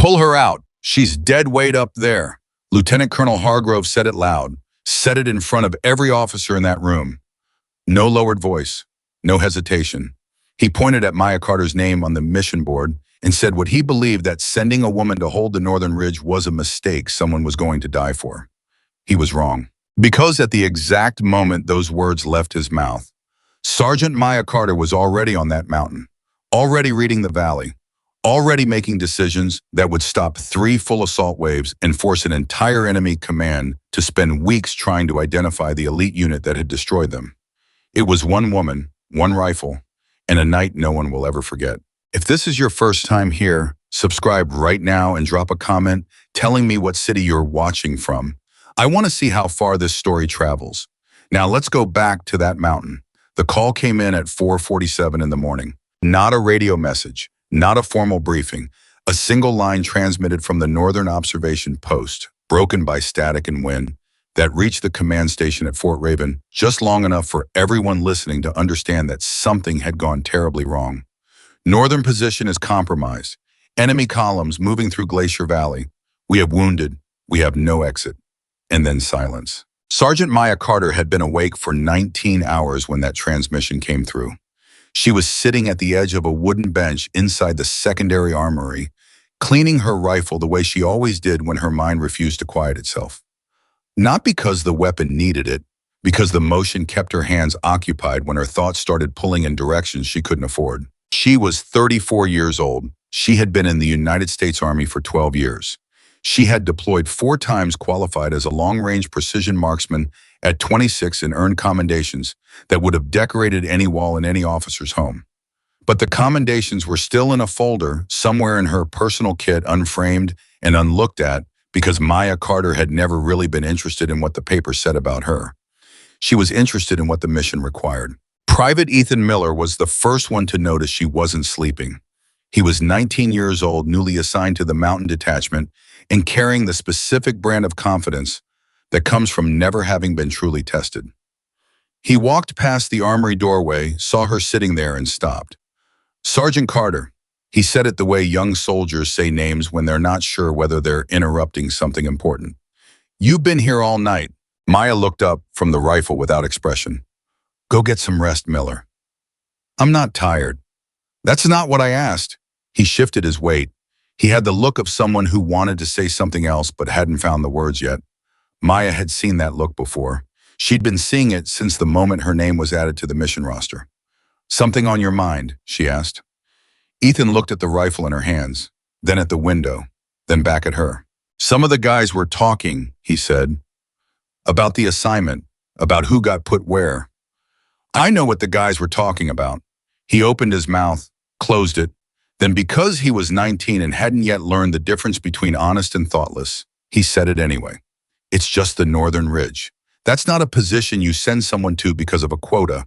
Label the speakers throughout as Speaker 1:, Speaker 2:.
Speaker 1: Pull her out. She's dead weight up there. Lieutenant Colonel Hargrove said it loud, said it in front of every officer in that room. No lowered voice, no hesitation. He pointed at Maya Carter's name on the mission board and said what he believed that sending a woman to hold the Northern Ridge was a mistake someone was going to die for. He was wrong. Because at the exact moment those words left his mouth, Sergeant Maya Carter was already on that mountain, already reading the valley, already making decisions that would stop 3 full assault waves and force an entire enemy command to spend weeks trying to identify the elite unit that had destroyed them. It was one woman, one rifle, and a night no one will ever forget. If this is your first time here, subscribe right now and drop a comment telling me what city you're watching from. I want to see how far this story travels. Now let's go back to that mountain. The call came in at 4:47 in the morning. Not a radio message, not a formal briefing, a single line transmitted from the Northern Observation Post, broken by static and wind, that reached the command station at Fort Raven just long enough for everyone listening to understand that something had gone terribly wrong. Northern position is compromised. Enemy columns moving through Glacier Valley. We have wounded. We have no exit. And then silence. Sergeant Maya Carter had been awake for 19 hours when that transmission came through. She was sitting at the edge of a wooden bench inside the secondary armory, cleaning her rifle the way she always did when her mind refused to quiet itself. Not because the weapon needed it, because the motion kept her hands occupied when her thoughts started pulling in directions she couldn't afford. She was 34 years old. She had been in the United States Army for 12 years. She had deployed 4 times, qualified as a long-range precision marksman at 26, and earned commendations that would have decorated any wall in any officer's home. But the commendations were still in a folder somewhere in her personal kit, unframed and unlooked at, because Maya Carter had never really been interested in what the paper said about her. She was interested in what the mission required. Private Ethan Miller was the first one to notice she wasn't sleeping. He was 19 years old, newly assigned to the Mountain Detachment, and carrying the specific brand of confidence that comes from never having been truly tested. He walked past the armory doorway, saw her sitting there, and stopped. "Sergeant Carter," he said it the way young soldiers say names when they're not sure whether they're interrupting something important. "You've been here all night." Maya looked up from the rifle without expression. "Go get some rest, Miller." "I'm not tired." "That's not what I asked." He shifted his weight. He had the look of someone who wanted to say something else but hadn't found the words yet. Maya had seen that look before. She'd been seeing it since the moment her name was added to the mission roster. "Something on your mind?" she asked. Ethan looked at the rifle in her hands, then at the window, then back at her. "Some of the guys were talking," he said, "about the assignment, about who got put where." "I know what the guys were talking about." He opened his mouth, closed it. Then, because he was 19 and hadn't yet learned the difference between honest and thoughtless, he said it anyway. "It's just the Northern Ridge. That's not a position you send someone to because of a quota.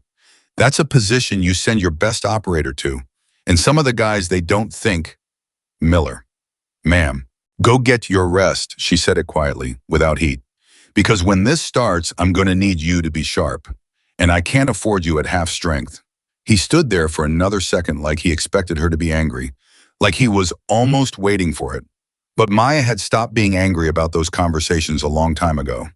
Speaker 1: That's a position you send your best operator to. And some of the guys, they don't think." "Miller." "Ma'am, go get your rest," she said it quietly, without heat. "Because when this starts, I'm going to need you to be sharp. And I can't afford you at half strength." He stood there for another second, like he expected her to be angry, like he was almost waiting for it. But Maya had stopped being angry about those conversations a long time ago.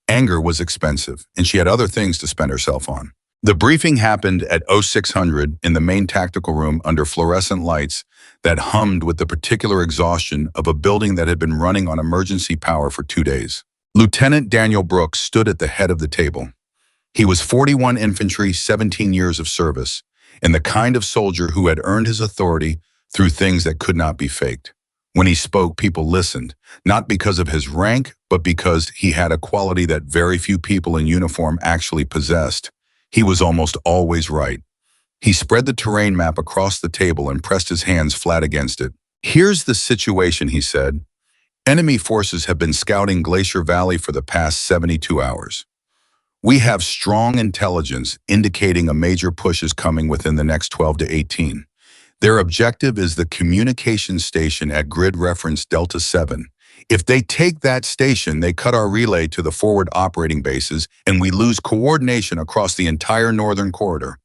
Speaker 1: Anger was expensive, and she had other things to spend herself on. The briefing happened at 0600 in the main tactical room under fluorescent lights that hummed with the particular exhaustion of a building that had been running on emergency power for 2 days. Lieutenant Daniel Brooks stood at the head of the table. He was 41 infantry, 17 years of service, and the kind of soldier who had earned his authority through things that could not be faked. When he spoke, people listened, not because of his rank, but because he had a quality that very few people in uniform actually possessed. He was almost always right. He spread the terrain map across the table and pressed his hands flat against it. "Here's the situation," he said. "Enemy forces have been scouting Glacier Valley for the past 72 hours. We have strong intelligence indicating a major push is coming within the next 12 to 18. Their objective is the communication station at grid reference Delta 7. If they take that station, they cut our relay to the forward operating bases, and we lose coordination across the entire northern corridor."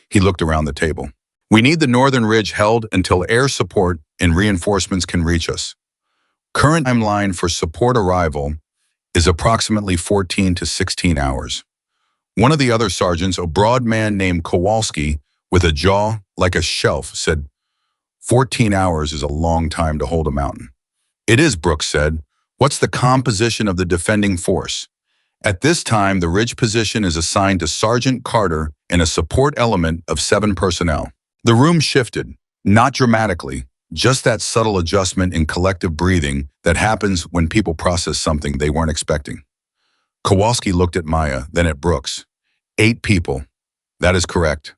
Speaker 1: He looked around the table. "We need the Northern Ridge held until air support and reinforcements can reach us." Current timeline for support arrival is approximately 14 to 16 hours. One of the other sergeants, a broad man named Kowalski, with a jaw like a shelf, said, 14 hours is a long time to hold a mountain. It is, Brooks said. What's the composition of the defending force? At this time, the ridge position is assigned to Sergeant Carter and a support element of 7 personnel. The room shifted, not dramatically, just that subtle adjustment in collective breathing that happens when people process something they weren't expecting. Kowalski looked at Maya, then at Brooks. 8 people. That is correct.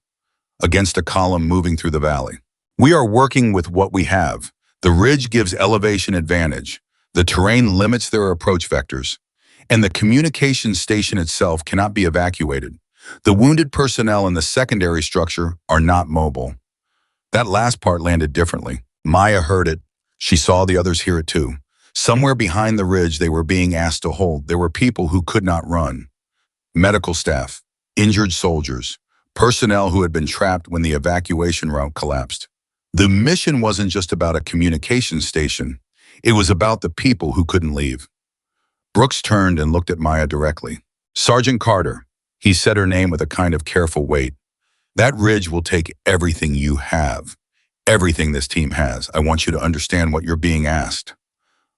Speaker 1: Against a column moving through the valley. We are working with what we have. The ridge gives elevation advantage. The terrain limits their approach vectors. And the communication station itself cannot be evacuated. The wounded personnel in the secondary structure are not mobile. That last part landed differently. Maya heard it. She saw the others hear it too. Somewhere behind the ridge they were being asked to hold. There were people who could not run. Medical staff, injured soldiers, personnel who had been trapped when the evacuation route collapsed. The mission wasn't just about a communication station. It was about the people who couldn't leave. Brooks turned and looked at Maya directly. Sergeant Carter, he said her name with a kind of careful weight. That ridge will take everything you have. Everything this team has. I want you to understand what you're being asked.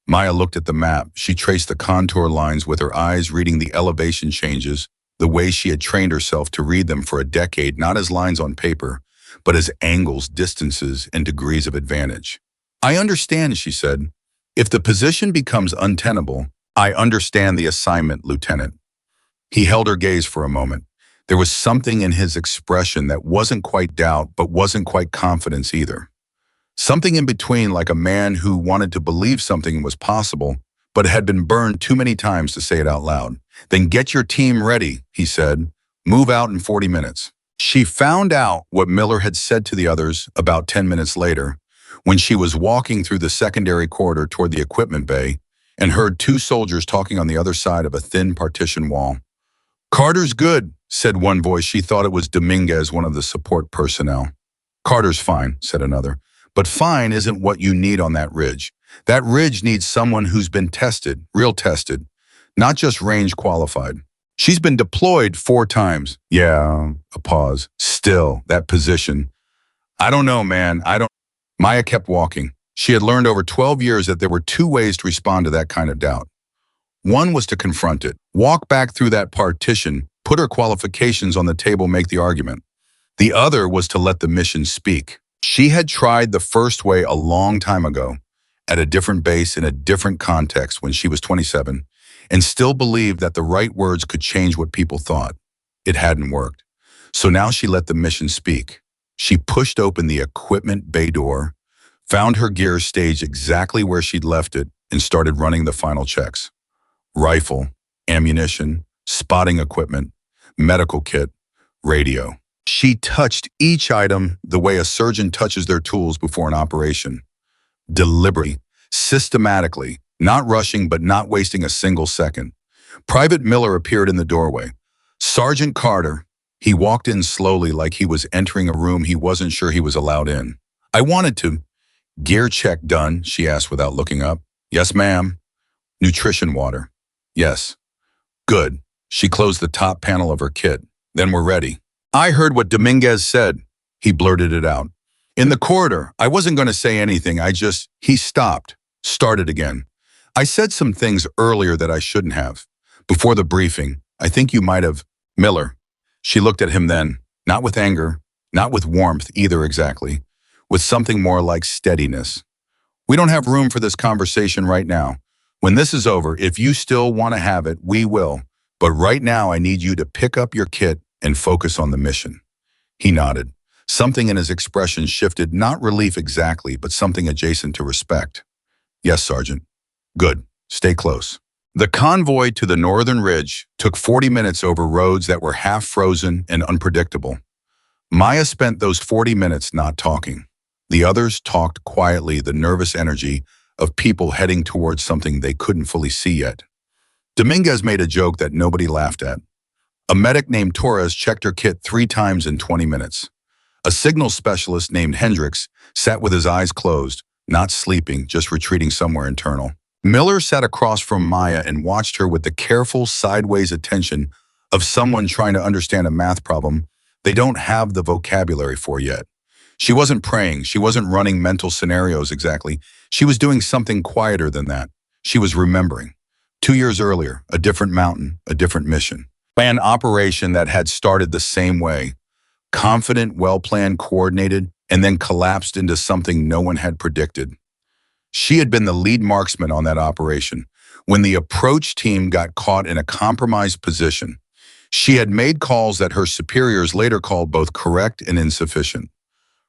Speaker 1: Maya looked at the map. She traced the contour lines with her eyes, reading the elevation changes, the way she had trained herself to read them for a decade, not as lines on paper, but as angles, distances, and degrees of advantage. I understand, she said. If the position becomes untenable, I understand the assignment, Lieutenant. He held her gaze for a moment. There was something in his expression that wasn't quite doubt, but wasn't quite confidence either. Something in between, like a man who wanted to believe something was possible, but had been burned too many times to say it out loud. Then get your team ready, he said. Move out in 40 minutes. She found out what Miller had said to the others about 10 minutes later, when she was walking through the secondary corridor toward the equipment bay and heard 2 soldiers talking on the other side of a thin partition wall. Carter's good, said one voice. She thought it was Dominguez, one of the support personnel. Carter's fine, said another. But fine isn't what you need on that ridge. That ridge needs someone who's been tested, real tested, not just range qualified. She's been deployed 4 times. Yeah, a pause. Still, that position. I don't know, man. Maya kept walking. She had learned over 12 years that there were 2 ways to respond to that kind of doubt. One was to confront it, walk back through that partition, put her qualifications on the table, make the argument. The other was to let the mission speak. She had tried the first way a long time ago, at a different base in a different context when she was 27, and still believed that the right words could change what people thought. It hadn't worked. So now she let the mission speak. She pushed open the equipment bay door, found her gear staged exactly where she'd left it, and started running the final checks. Rifle, ammunition, spotting equipment, medical kit, radio. She touched each item the way a surgeon touches their tools before an operation. Deliberately, systematically, not rushing but not wasting a single second. Private Miller appeared in the doorway. Sergeant Carter. He walked in slowly like he was entering a room he wasn't sure he was allowed in. I wanted to. Gear check done, she asked without looking up. Yes, ma'am. Nutrition water. Yes. Good. She closed the top panel of her kit. Then we're ready. I heard what Dominguez said. He blurted it out. In the corridor, I wasn't going to say anything. He stopped, started again. I said some things earlier that I shouldn't have. Before the briefing, I think you might have. Miller. She looked at him then, not with anger, not with warmth either exactly, with something more like steadiness. We don't have room for this conversation right now. When this is over, if you still want to have it, we will. But right now, I need you to pick up your kit and focus on the mission. He nodded. Something in his expression shifted, not relief exactly, but something adjacent to respect. Yes, Sergeant. Good. Stay close. The convoy to the northern ridge took 40 minutes over roads that were half frozen and unpredictable. Maya spent those 40 minutes not talking. The others talked quietly, the nervous energy of people heading towards something they couldn't fully see yet. Dominguez made a joke that nobody laughed at. A medic named Torres checked her kit 3 times in 20 minutes. A signal specialist named Hendricks sat with his eyes closed, not sleeping, just retreating somewhere internal. Miller sat across from Maya and watched her with the careful, sideways attention of someone trying to understand a math problem they don't have the vocabulary for yet. She wasn't praying. She wasn't running mental scenarios exactly. She was doing something quieter than that. She was remembering. 2 years earlier, a different mountain, a different mission. An operation that had started the same way. Confident, well-planned, coordinated, and then collapsed into something no one had predicted. She had been the lead marksman on that operation. When the approach team got caught in a compromised position, she had made calls that her superiors later called both correct and insufficient.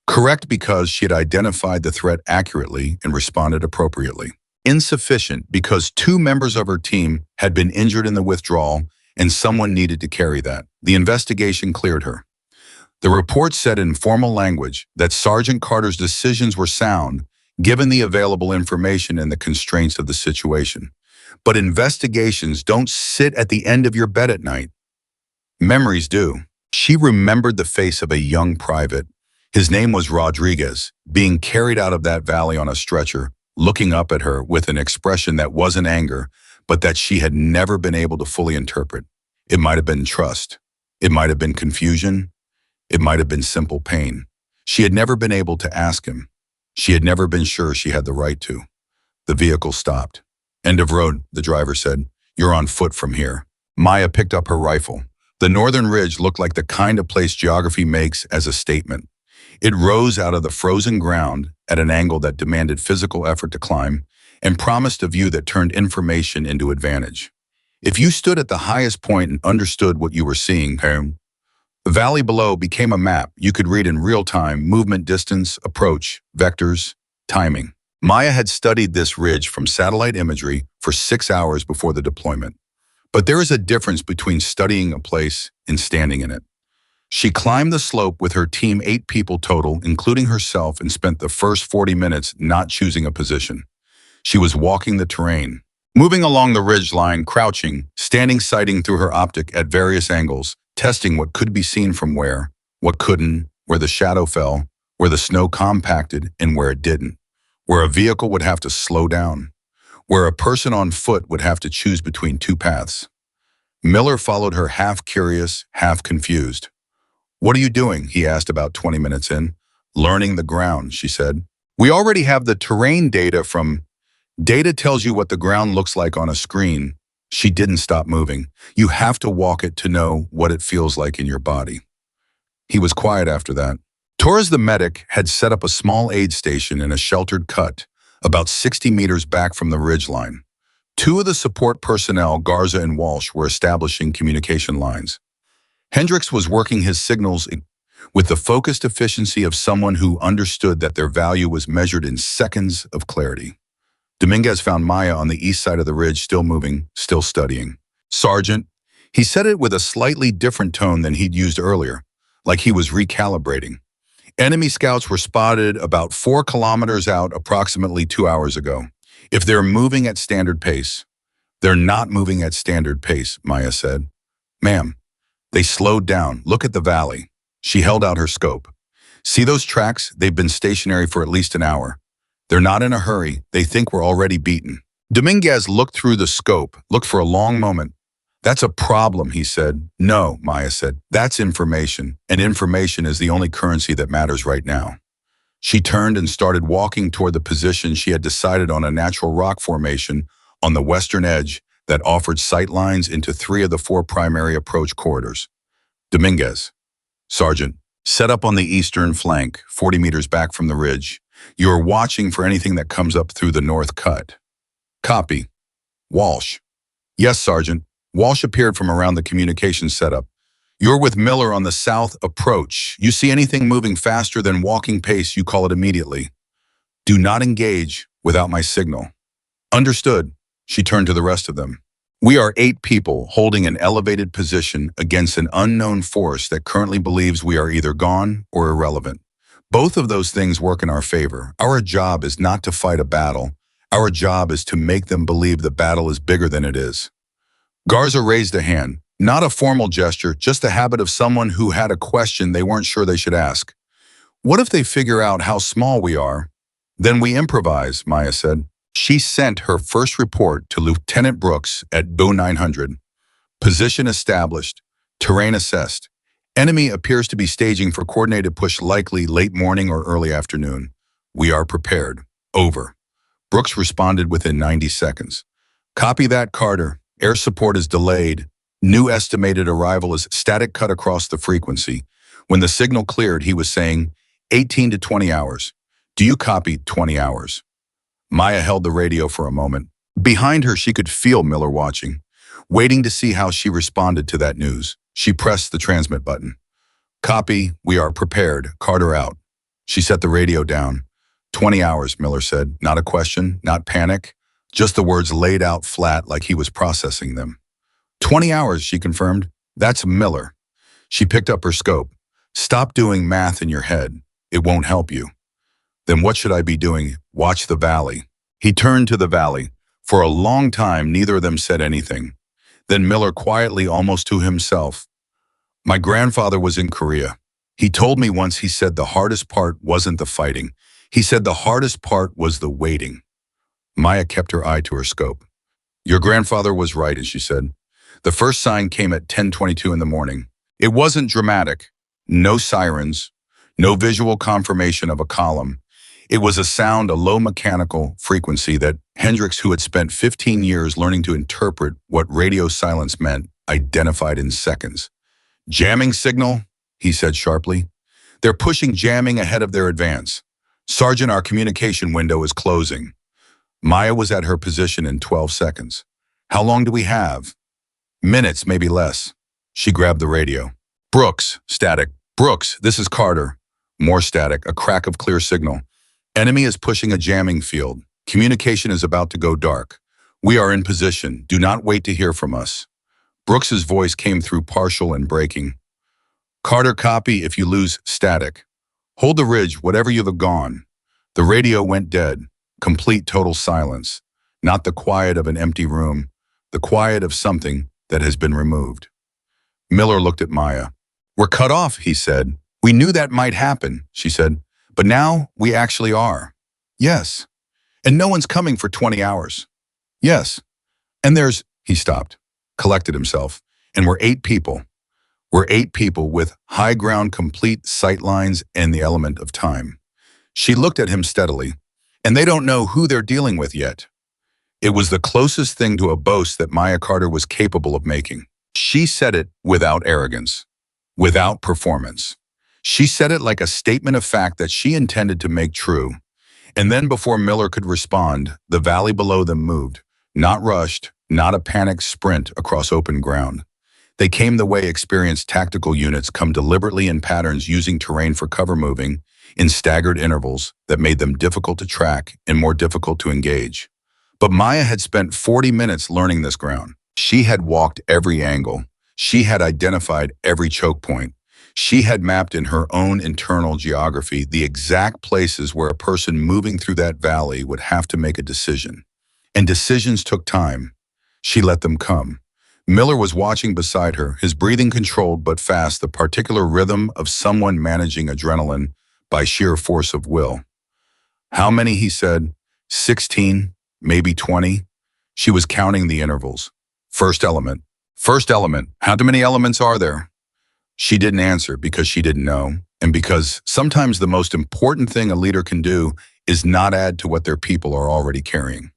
Speaker 1: Correct because she had identified the threat accurately and responded appropriately. Insufficient because 2 members of her team had been injured in the withdrawal and someone needed to carry that. The investigation cleared her. The report said in formal language that Sergeant Carter's decisions were sound, given the available information and the constraints of the situation. But investigations don't sit at the end of your bed at night. Memories do. She remembered the face of a young private. His name was Rodriguez, being carried out of that valley on a stretcher, looking up at her with an expression that wasn't anger, but that she had never been able to fully interpret. It might have been trust. It might have been confusion. It might have been simple pain. She had never been able to ask him. She had never been sure she had the right to. The vehicle stopped. "End of road," the driver said. "You're on foot from here." Maya picked up her rifle. The northern ridge looked like the kind of place geography makes as a statement. It rose out of the frozen ground at an angle that demanded physical effort to climb and promised a view that turned information into advantage. If you stood at the highest point and understood what you were seeing, the valley below became a map you could read in real time: movement, distance, approach, vectors, timing. Maya had studied this ridge from satellite imagery for 6 hours before the deployment. But there is a difference between studying a place and standing in it. She climbed the slope with her team, 8 people total, including herself, and spent the first 40 minutes not choosing a position. She was walking the terrain, moving along the ridge line, crouching, standing, sighting through her optic at various angles, testing what could be seen from where, what couldn't, where the shadow fell, where the snow compacted, and where it didn't, where a vehicle would have to slow down, where a person on foot would have to choose between 2 paths. Miller followed her, half curious, half confused. "What are you doing?" he asked about 20 minutes in. "Learning the ground," she said. "We already have the terrain data from..." "Data tells you what the ground looks like on a screen." She didn't stop moving. "You have to walk it to know what it feels like in your body." He was quiet after that. Torres the medic had set up a small aid station in a sheltered cut, about 60 meters back from the ridgeline. 2 of the support personnel, Garza and Walsh, were establishing communication lines. Hendricks was working his signals with the focused efficiency of someone who understood that their value was measured in seconds of clarity. Dominguez found Maya on the east side of the ridge, still moving, still studying. "Sergeant," he said it with a slightly different tone than he'd used earlier, like he was recalibrating. "Enemy scouts were spotted about 4 kilometers out approximately 2 hours ago. If they're moving at standard pace..." "They're not moving at standard pace," Maya said. "Ma'am, they slowed down. Look at the valley." She held out her scope. "See those tracks? They've been stationary for at least an hour. They're not in a hurry. They think we're already beaten." Dominguez looked through the scope, looked for a long moment. "That's a problem," he said. "No," Maya said. "That's information, and information is the only currency that matters right now." She turned and started walking toward the position she had decided on, a natural rock formation on the western edge that offered sight lines into 3 of the 4 primary approach corridors. "Dominguez." "Sergeant." "Set up on the eastern flank, 40 meters back from the ridge. You're watching for anything that comes up through the north cut." "Copy." "Walsh." "Yes, Sergeant." Walsh appeared from around the communications setup. "You're with Miller on the south approach. You see anything moving faster than walking pace, you call it immediately. Do not engage without my signal." "Understood." She turned to the rest of them. "We are 8 people holding an elevated position against an unknown force that currently believes we are either gone or irrelevant. Both of those things work in our favor. Our job is not to fight a battle. Our job is to make them believe the battle is bigger than it is." Garza raised a hand. Not a formal gesture, just the habit of someone who had a question they weren't sure they should ask. "What if they figure out how small we are?" "Then we improvise," Maya said. She sent her first report to Lieutenant Brooks at Bo 900. Position established. Terrain assessed. Enemy appears to be staging for coordinated push, likely late morning or early afternoon. We are prepared. Over. Brooks responded within 90 seconds. Copy that, Carter. Air support is delayed. New estimated arrival is static cut across the frequency. When the signal cleared, he was saying 18 to 20 hours. Do you copy 20 hours? Maya held the radio for a moment. Behind her, she could feel Miller watching, waiting to see how she responded to that news. She pressed the transmit button. Copy, we are prepared. Carter out. She set the radio down. 20 hours, Miller said. Not a question, not panic. Just the words laid out flat like he was processing them. 20 hours, she confirmed. That's Miller. She picked up her scope. Stop doing math in your head. It won't help you. Then what should I be doing? Watch the valley. He turned to the valley. For a long time, neither of them said anything. Then Miller quietly, almost to himself, my grandfather was in Korea. He told me once, he said the hardest part wasn't the fighting. He said the hardest part was the waiting. Maya kept her eye to her scope. Your grandfather was right, as she said. The first sign came at 10:22 in the morning. It wasn't dramatic. No sirens. No visual confirmation of a column. It was a sound, a low mechanical frequency that Hendricks, who had spent 15 years learning to interpret what radio silence meant, identified in seconds. Jamming signal, he said sharply. They're pushing jamming ahead of their advance. Sergeant, our communication window is closing. Maya was at her position in 12 seconds. How long do we have? Minutes, maybe less. She grabbed the radio. Brooks, static. Brooks, this is Carter. More static, a crack of clear signal. Enemy is pushing a jamming field. Communication is about to go dark. We are in position. Do not wait to hear from us. Brooks's voice came through partial and breaking. Carter, copy if you lose static. Hold the ridge, whatever you have gone. The radio went dead. Complete total silence. Not the quiet of an empty room. The quiet of something that has been removed. Miller looked at Maya. We're cut off, he said. We knew that might happen, she said. But now we actually are. Yes. And no one's coming for 20 hours. Yes. And he stopped, collected himself, and we're 8 people. We're 8 people with high ground, complete sight lines, and the element of time. She looked at him steadily, and they don't know who they're dealing with yet. It was the closest thing to a boast that Maya Carter was capable of making. She said it without arrogance, without performance. She said it like a statement of fact that she intended to make true. And then before Miller could respond, the valley below them moved, not rushed, not a panicked sprint across open ground. They came the way experienced tactical units come deliberately in patterns, using terrain for cover, moving in staggered intervals that made them difficult to track and more difficult to engage. But Maya had spent 40 minutes learning this ground. She had walked every angle. She had identified every choke point. She had mapped in her own internal geography the exact places where a person moving through that valley would have to make a decision. And decisions took time. She let them come. Miller was watching beside her, his breathing controlled but fast, the particular rhythm of someone managing adrenaline by sheer force of will. How many, he said. 16, maybe 20. She was counting the intervals. First element. First element. How many elements are there? She didn't answer because she didn't know, and because sometimes the most important thing a leader can do is not add to what their people are already carrying.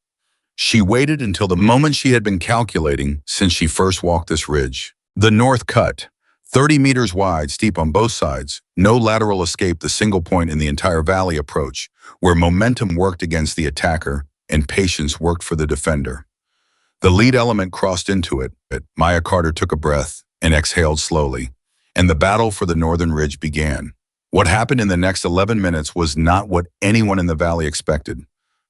Speaker 1: She waited until the moment she had been calculating since she first walked this ridge. The north cut, 30 meters wide, steep on both sides, no lateral escape, the single point in the entire valley approach, where momentum worked against the attacker and patience worked for the defender. The lead element crossed into it. Maya Carter took a breath and exhaled slowly, and the battle for the northern ridge began. What happened in the next 11 minutes was not what anyone in the valley expected.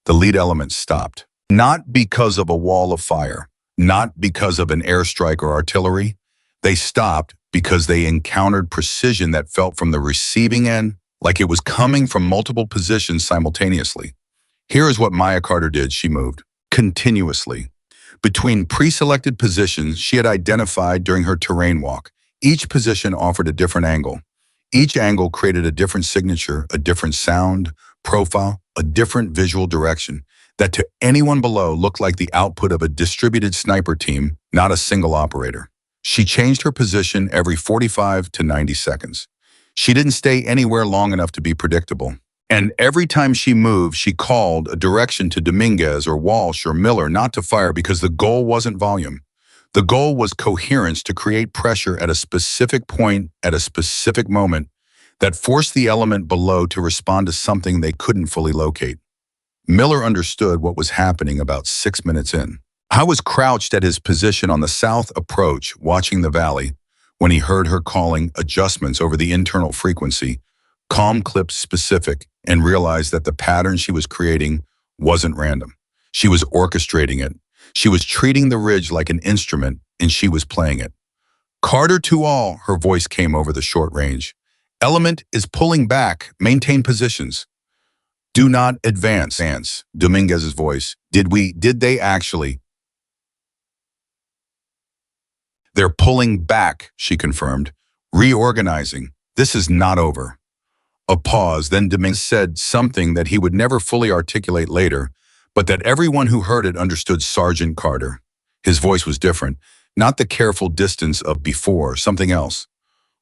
Speaker 1: The lead element stopped. Not because of a wall of fire, not because of an airstrike or artillery. They stopped because they encountered precision that felt from the receiving end like it was coming from multiple positions simultaneously. Here is what Maya Carter did. She moved continuously between pre-selected positions she had identified during her terrain walk. Each position offered a different angle. Each angle created a different signature, a different sound, profile, a different visual direction. that to anyone below looked like the output of a distributed sniper team, not a single operator. She changed her position every 45 to 90 seconds. She didn't stay anywhere long enough to be predictable. And every time she moved, she called a direction to Dominguez or Walsh or Miller not to fire because the goal wasn't volume. The goal was coherence, to create pressure at a specific point at a specific moment that forced the element below to respond to something they couldn't fully locate. Miller understood what was happening about 6 minutes in. I was crouched at his position on the south approach, watching the valley, when he heard her calling adjustments over the internal frequency, calm clips specific, and realized that the pattern she was creating wasn't random. She was orchestrating it. She was treating the ridge like an instrument, and she was playing it. Carter to all, her voice came over the short range. Element is pulling back, maintain positions. Do not advance. Dominguez's voice. Did they actually? They're pulling back, she confirmed. Reorganizing. This is not over. A pause, then Dominguez said something that he would never fully articulate later, but that everyone who heard it understood. Sergeant Carter. His voice was different, not the careful distance of before, something else.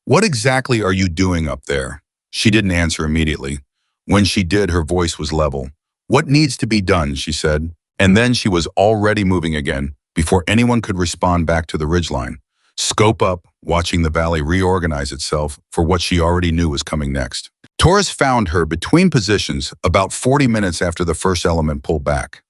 Speaker 1: What exactly are you doing up there? She didn't answer immediately. When she did, her voice was level. What needs to be done, she said. And then she was already moving again, before anyone could respond back to the ridgeline. Scope up, watching the valley reorganize itself for what she already knew was coming next. Torres found her between positions about 40 minutes after the first element pulled back.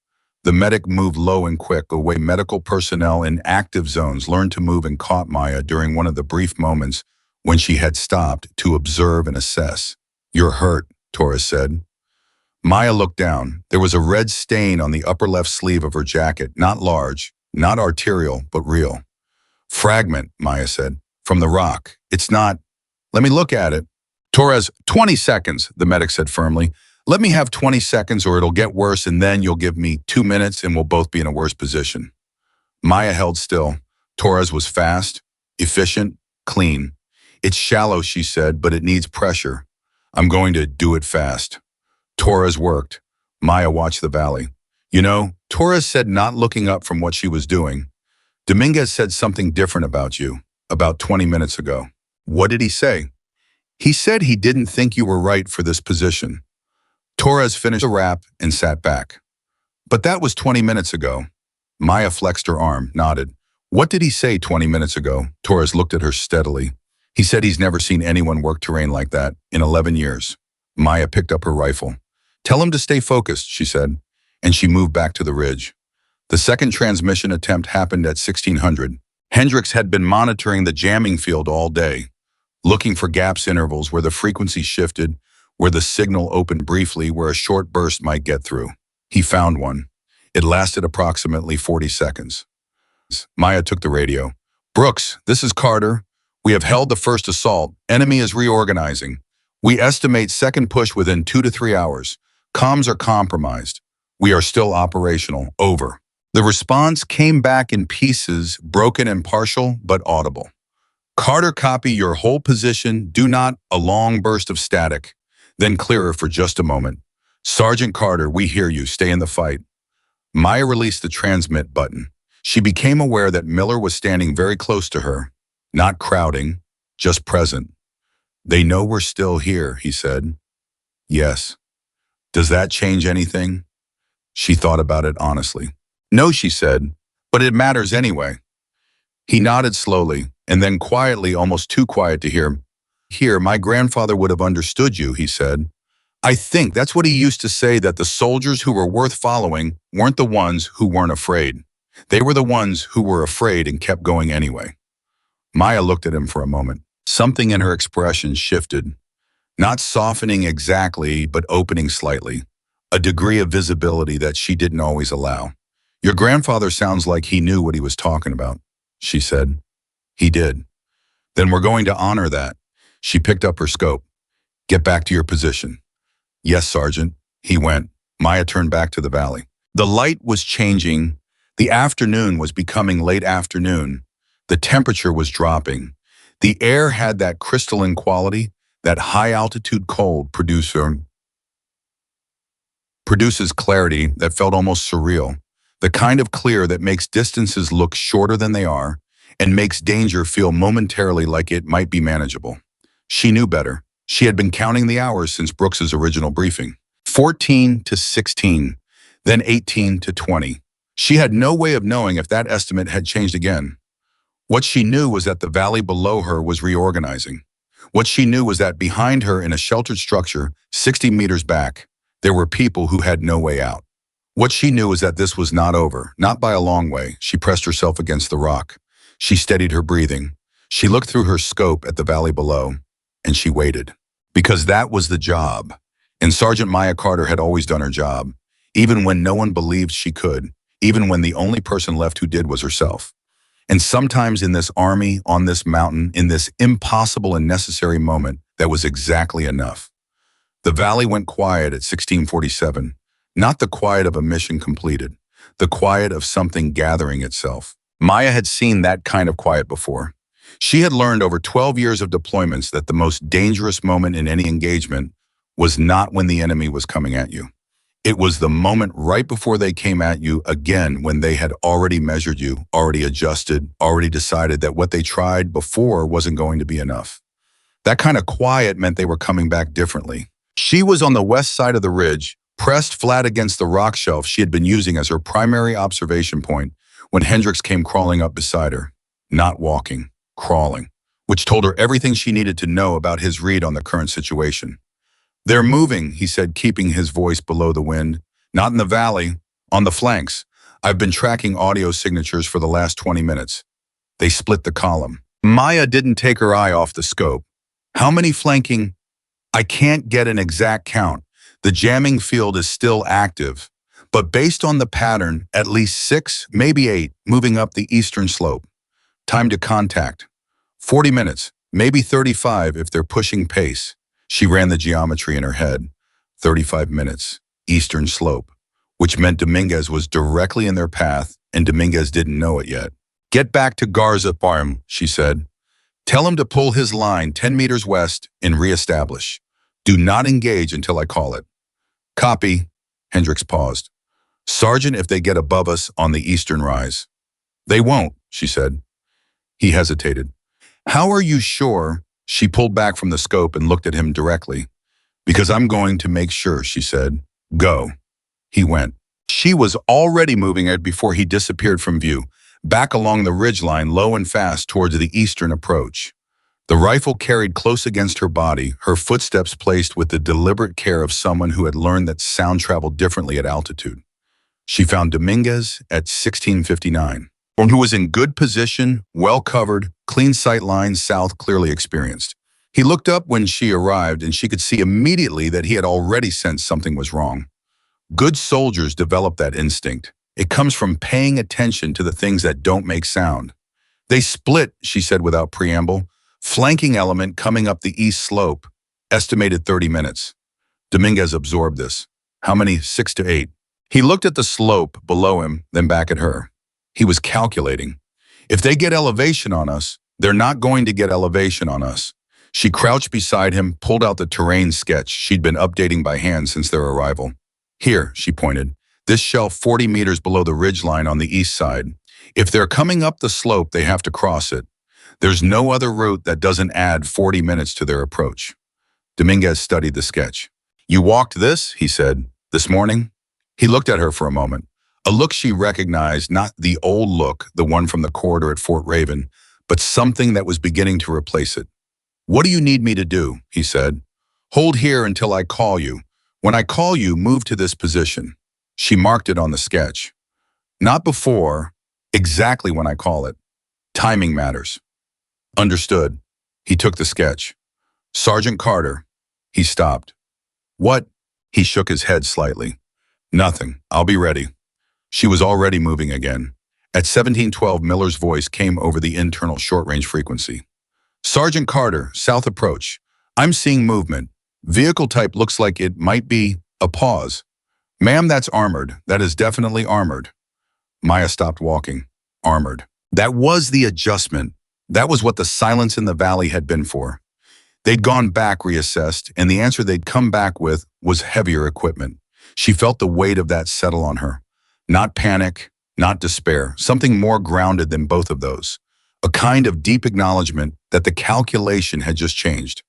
Speaker 1: The medic moved low and quick, the way medical personnel in active zones learned to move, and caught Maya during one of the brief moments when she had stopped to observe and assess. You're hurt, Torres said. Maya looked down. There was a red stain on the upper left sleeve of her jacket, not large, not arterial, but real. Fragment, Maya said, from the rock. It's not. Let me look at it. Torres, 20 seconds, the medic said firmly. Let me have 20 seconds or it'll get worse, and then you'll give me 2 minutes and we'll both be in a worse position. Maya held still. Torres was fast, efficient, clean. It's shallow, she said, but it needs pressure. I'm going to do it fast. Torres worked. Maya watched the valley. You know, Torres said, not looking up from what she was doing. Dominguez said something different about you, about 20 minutes ago. What did he say? He said he didn't think you were right for this position. Torres finished the rap and sat back. But that was 20 minutes ago. Maya flexed her arm, nodded. What did he say 20 minutes ago? Torres looked at her steadily. He said he's never seen anyone work terrain like that in 11 years. Maya picked up her rifle. Tell him to stay focused, she said, and she moved back to the ridge. The second transmission attempt happened at 1600. Hendricks had been monitoring the jamming field all day, looking for gaps, intervals where the frequency shifted, where the signal opened briefly, where a short burst might get through. He found one. It lasted approximately 40 seconds. Maya took the radio. Brooks, this is Carter. We have held the first assault. Enemy is reorganizing. We estimate second push within 2 to 3 hours. Comms are compromised. We are still operational. Over. The response came back in pieces, broken and partial, but audible. Carter, copy your whole position. Do not. A long burst of static. Then clearer for just a moment. Sergeant Carter, we hear you. Stay in the fight. Maya released the transmit button. She became aware that Miller was standing very close to her, not crowding, just present. They know we're still here, he said. Yes. Does that change anything? She thought about it honestly. No, she said, but it matters anyway. He nodded slowly, and then quietly, almost too quiet to hear. Here, my grandfather would have understood you, he said. I think that's what he used to say, that the soldiers who were worth following weren't the ones who weren't afraid. They were the ones who were afraid and kept going anyway. Maya looked at him for a moment. Something in her expression shifted, not softening exactly, but opening slightly, a degree of visibility that she didn't always allow. Your grandfather sounds like he knew what he was talking about, she said. He did. Then we're going to honor that. She picked up her scope. Get back to your position. Yes, Sergeant. He went. Maya turned back to the valley. The light was changing. The afternoon was becoming late afternoon. The temperature was dropping. The air had that crystalline quality, that high-altitude cold producer. produces clarity that felt almost surreal, the kind of clear that makes distances look shorter than they are and makes danger feel momentarily like it might be manageable. She knew better. She had been counting the hours since Brooks's original briefing. 14 to 16, then 18 to 20. She had no way of knowing if that estimate had changed again. What she knew was that the valley below her was reorganizing. What she knew was that behind her in a sheltered structure, 60 meters back, there were people who had no way out. What she knew was that this was not over, not by a long way. She pressed herself against the rock. She steadied her breathing. She looked through her scope at the valley below, and she waited. Because that was the job. And Sergeant Maya Carter had always done her job, even when no one believed she could, even when the only person left who did was herself. And sometimes in this army, on this mountain, in this impossible and necessary moment, that was exactly enough. The valley went quiet at 1647, not the quiet of a mission completed, the quiet of something gathering itself. Maya had seen that kind of quiet before. She had learned over 12 years of deployments that the most dangerous moment in any engagement was not when the enemy was coming at you. It was the moment right before they came at you again, when they had already measured you, already adjusted, already decided that what they tried before wasn't going to be enough. That kind of quiet meant they were coming back differently. She was on the west side of the ridge, pressed flat against the rock shelf she had been using as her primary observation point when Hendricks came crawling up beside her. Not walking, crawling, which told her everything she needed to know about his read on the current situation. "They're moving," he said, keeping his voice below the wind. "Not in the valley, on the flanks. I've been tracking audio signatures for the last 20 minutes. They split the column." Maya didn't take her eye off the scope. "How many flanking?" "I can't get an exact count. The jamming field is still active. But based on the pattern, at least 6, maybe 8, moving up the eastern slope. Time to contact. 40 minutes, maybe 35 if they're pushing pace." She ran the geometry in her head. 35 minutes, eastern slope, which meant Dominguez was directly in their path, and Dominguez didn't know it yet. "Get back to Garza Farm," she said. "Tell him to pull his line 10 meters west and reestablish. Do not engage until I call it." "Copy." Hendricks paused. "Sergeant, if they get above us on the eastern rise." "They won't," she said. He hesitated. "How are you sure?" She pulled back from the scope and looked at him directly. "Because I'm going to make sure," she said. "Go." He went. She was already moving it before he disappeared from view, back along the ridgeline, low and fast towards the eastern approach. The rifle carried close against her body, her footsteps placed with the deliberate care of someone who had learned that sound traveled differently at altitude. She found Dominguez at 1659. One who was in good position, well-covered, clean sight lines south, clearly experienced. He looked up when she arrived, and she could see immediately that he had already sensed something was wrong. Good soldiers develop that instinct. It comes from paying attention to the things that don't make sound. "They split," she said without preamble. "Flanking element coming up the east slope. Estimated 30 minutes. Dominguez absorbed this. "How many?" 6 to 8. He looked at the slope below him, then back at her. He was calculating. "If they get elevation on us, they're not going to get elevation on us." She crouched beside him, pulled out the terrain sketch she'd been updating by hand since their arrival. "Here," she pointed. "This shelf 40 meters below the ridgeline on the east side. If they're coming up the slope, they have to cross it. There's no other route that doesn't add 40 minutes to their approach." Dominguez studied the sketch. "You walked this," he said, "this morning?" He looked at her for a moment. A look she recognized, not the old look, the one from the corridor at Fort Raven, but something that was beginning to replace it. "What do you need me to do?" he said. "Hold here until I call you. When I call you, move to this position." She marked it on the sketch. "Not before, exactly when I call it. Timing matters." "Understood." He took the sketch. "Sergeant Carter." He stopped. "What?" He shook his head slightly. "Nothing. I'll be ready." She was already moving again. At 1712, Miller's voice came over the internal short-range frequency. "Sergeant Carter, south approach. I'm seeing movement. Vehicle type looks like it might be a pause." "Ma'am, that's armored. That is definitely armored." Maya stopped walking. Armored. That was the adjustment. That was what the silence in the valley had been for. They'd gone back, reassessed, and the answer they'd come back with was heavier equipment. She felt the weight of that settle on her. Not panic, not despair, something more grounded than both of those. A kind of deep acknowledgement that the calculation had just changed.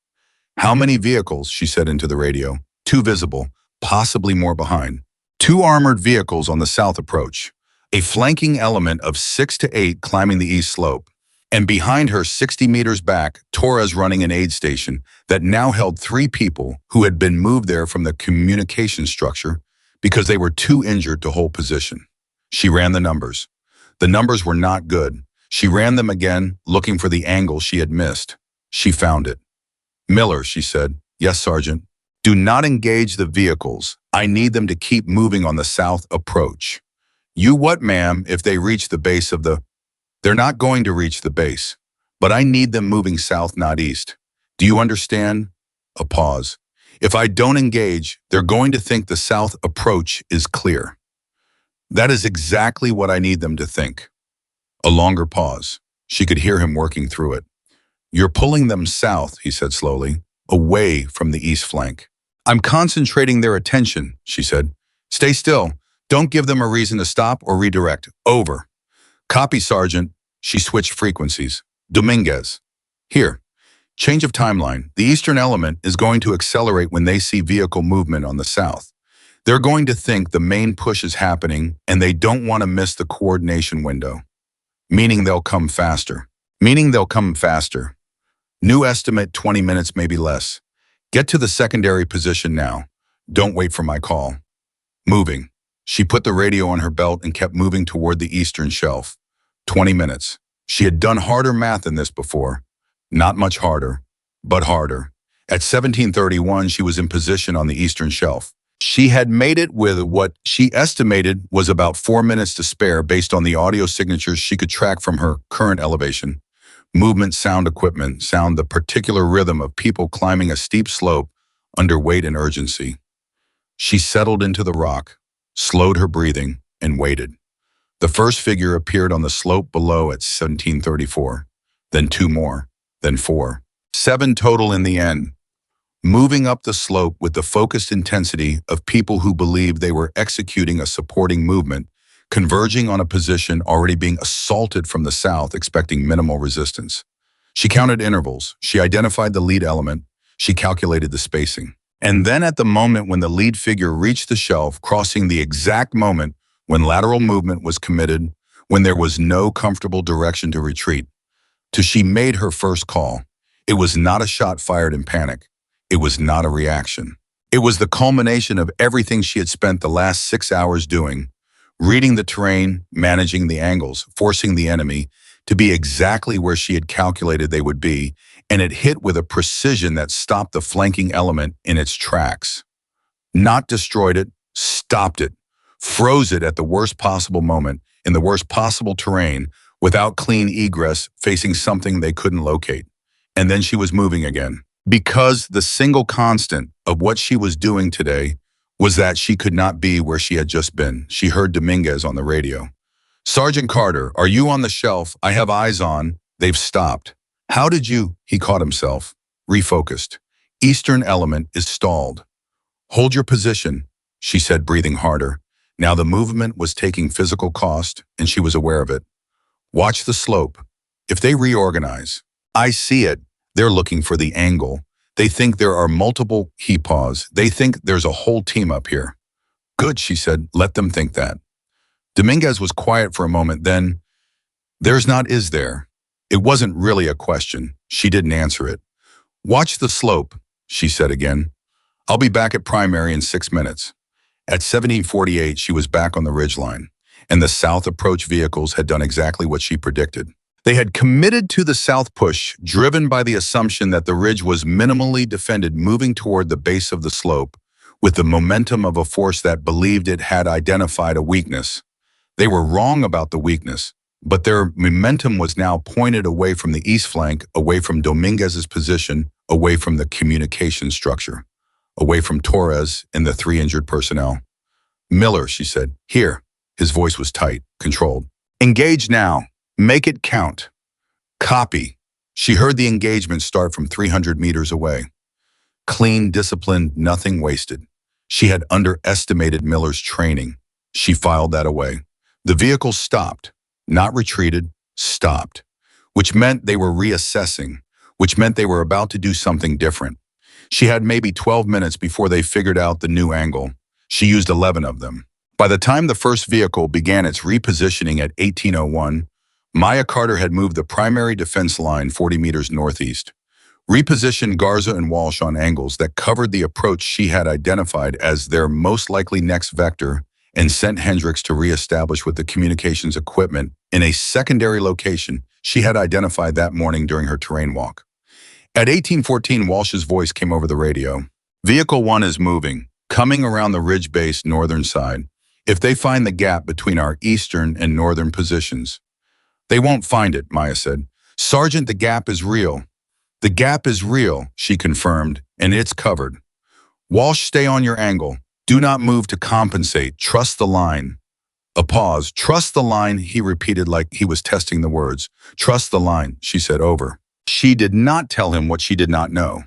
Speaker 1: How many vehicles, she said into the radio. Two visible, possibly more behind. Two armored vehicles on the south approach. A flanking element of 6 to 8 climbing the east slope. And behind her, 60 meters back, Torres running an aid station that now held 3 people who had been moved there from the communication structure because they were too injured to hold position. She ran the numbers. The numbers were not good. She ran them again, looking for the angle she had missed. She found it. Miller, she said. Yes, Sergeant. Do not engage the vehicles. I need them to keep moving on the south approach. You what, ma'am, if they reach the base of the... They're not going to reach the base, but I need them moving south, not east. Do you understand? A pause. If I don't engage, they're going to think the south approach is clear. That is exactly what I need them to think. A longer pause. She could hear him working through it. You're pulling them south, he said slowly, away from the east flank. I'm concentrating their attention, she said. Stay still. Don't give them a reason to stop or redirect. Over. Copy, Sergeant. She switched frequencies. Dominguez. Here. Change of timeline. The eastern element is going to accelerate when they see vehicle movement on the south. They're going to think the main push is happening and they don't want to miss the coordination window. Meaning they'll come faster. New estimate 20 minutes, maybe less. Get to the secondary position now. Don't wait for my call. Moving. She put the radio on her belt and kept moving toward the eastern shelf. 20 minutes. She had done harder math than this before. Not much harder, but harder. At 17:31, she was in position on the eastern shelf. She had made it with what she estimated was about 4 minutes to spare based on the audio signatures she could track from her current elevation. Movement, sound equipment, sound the particular rhythm of people climbing a steep slope under weight and urgency. She settled into the rock, slowed her breathing, and waited. The first figure appeared on the slope below at 17:34, then 2 more, then 4. 7 total in the end. Moving up the slope with the focused intensity of people who believed they were executing a supporting movement, converging on a position already being assaulted from the south, expecting minimal resistance. She counted intervals. She identified the lead element. She calculated the spacing. And then at the moment when the lead figure reached the shelf, crossing the exact moment when lateral movement was committed, when there was no comfortable direction to retreat, she made her first call. It was not a shot fired in panic. It was not a reaction. It was the culmination of everything she had spent the last 6 hours doing, reading the terrain, managing the angles, forcing the enemy to be exactly where she had calculated they would be, and it hit with a precision that stopped the flanking element in its tracks. Not destroyed it, stopped it, froze it at the worst possible moment, in the worst possible terrain, without clean egress, facing something they couldn't locate. And then she was moving again. Because the single constant of what she was doing today was that she could not be where she had just been. She heard Dominguez on the radio. Sergeant Carter, are you on the shelf? I have eyes on. They've stopped. How did you? He caught himself. Refocused. Eastern element is stalled. Hold your position, she said, breathing harder. Now the movement was taking physical cost, and she was aware of it. Watch the slope. If they reorganize, I see it. They're looking for the angle. They think there are multiple, he paused. They think there's a whole team up here. Good, she said. Let them think that. Dominguez was quiet for a moment, then, there's not, is there? It wasn't really a question. She didn't answer it. Watch the slope, she said again. I'll be back at primary in 6 minutes. At 17:48, she was back on the ridgeline, and the south approach vehicles had done exactly what she predicted. They had committed to the south push, driven by the assumption that the ridge was minimally defended, moving toward the base of the slope, with the momentum of a force that believed it had identified a weakness. They were wrong about the weakness, but their momentum was now pointed away from the east flank, away from Dominguez's position, away from the communication structure, away from Torres and the 3 injured personnel. Miller, she said, here. His voice was tight, controlled. Engage now. Make it count. Copy. She heard the engagement start from 300 meters away. Clean, disciplined, nothing wasted. She had underestimated Miller's training. She filed that away. The vehicle stopped, not retreated, stopped, which meant they were reassessing, which meant they were about to do something different. She had maybe 12 minutes before they figured out the new angle. She used 11 of them. By the time the first vehicle began its repositioning at 1801, Maya Carter had moved the primary defense line 40 meters northeast, repositioned Garza and Walsh on angles that covered the approach she had identified as their most likely next vector, and sent Hendricks to reestablish with the communications equipment in a secondary location she had identified that morning during her terrain walk. At 1814, Walsh's voice came over the radio. Vehicle 1 is moving, coming around the ridge base northern side. If they find the gap between our eastern and northern positions. They won't find it, Maya said. Sergeant, the gap is real. The gap is real, she confirmed, and it's covered. Walsh, stay on your angle. Do not move to compensate. Trust the line. A pause. Trust the line, he repeated like he was testing the words. Trust the line, she said over. She did not tell him what she did not know.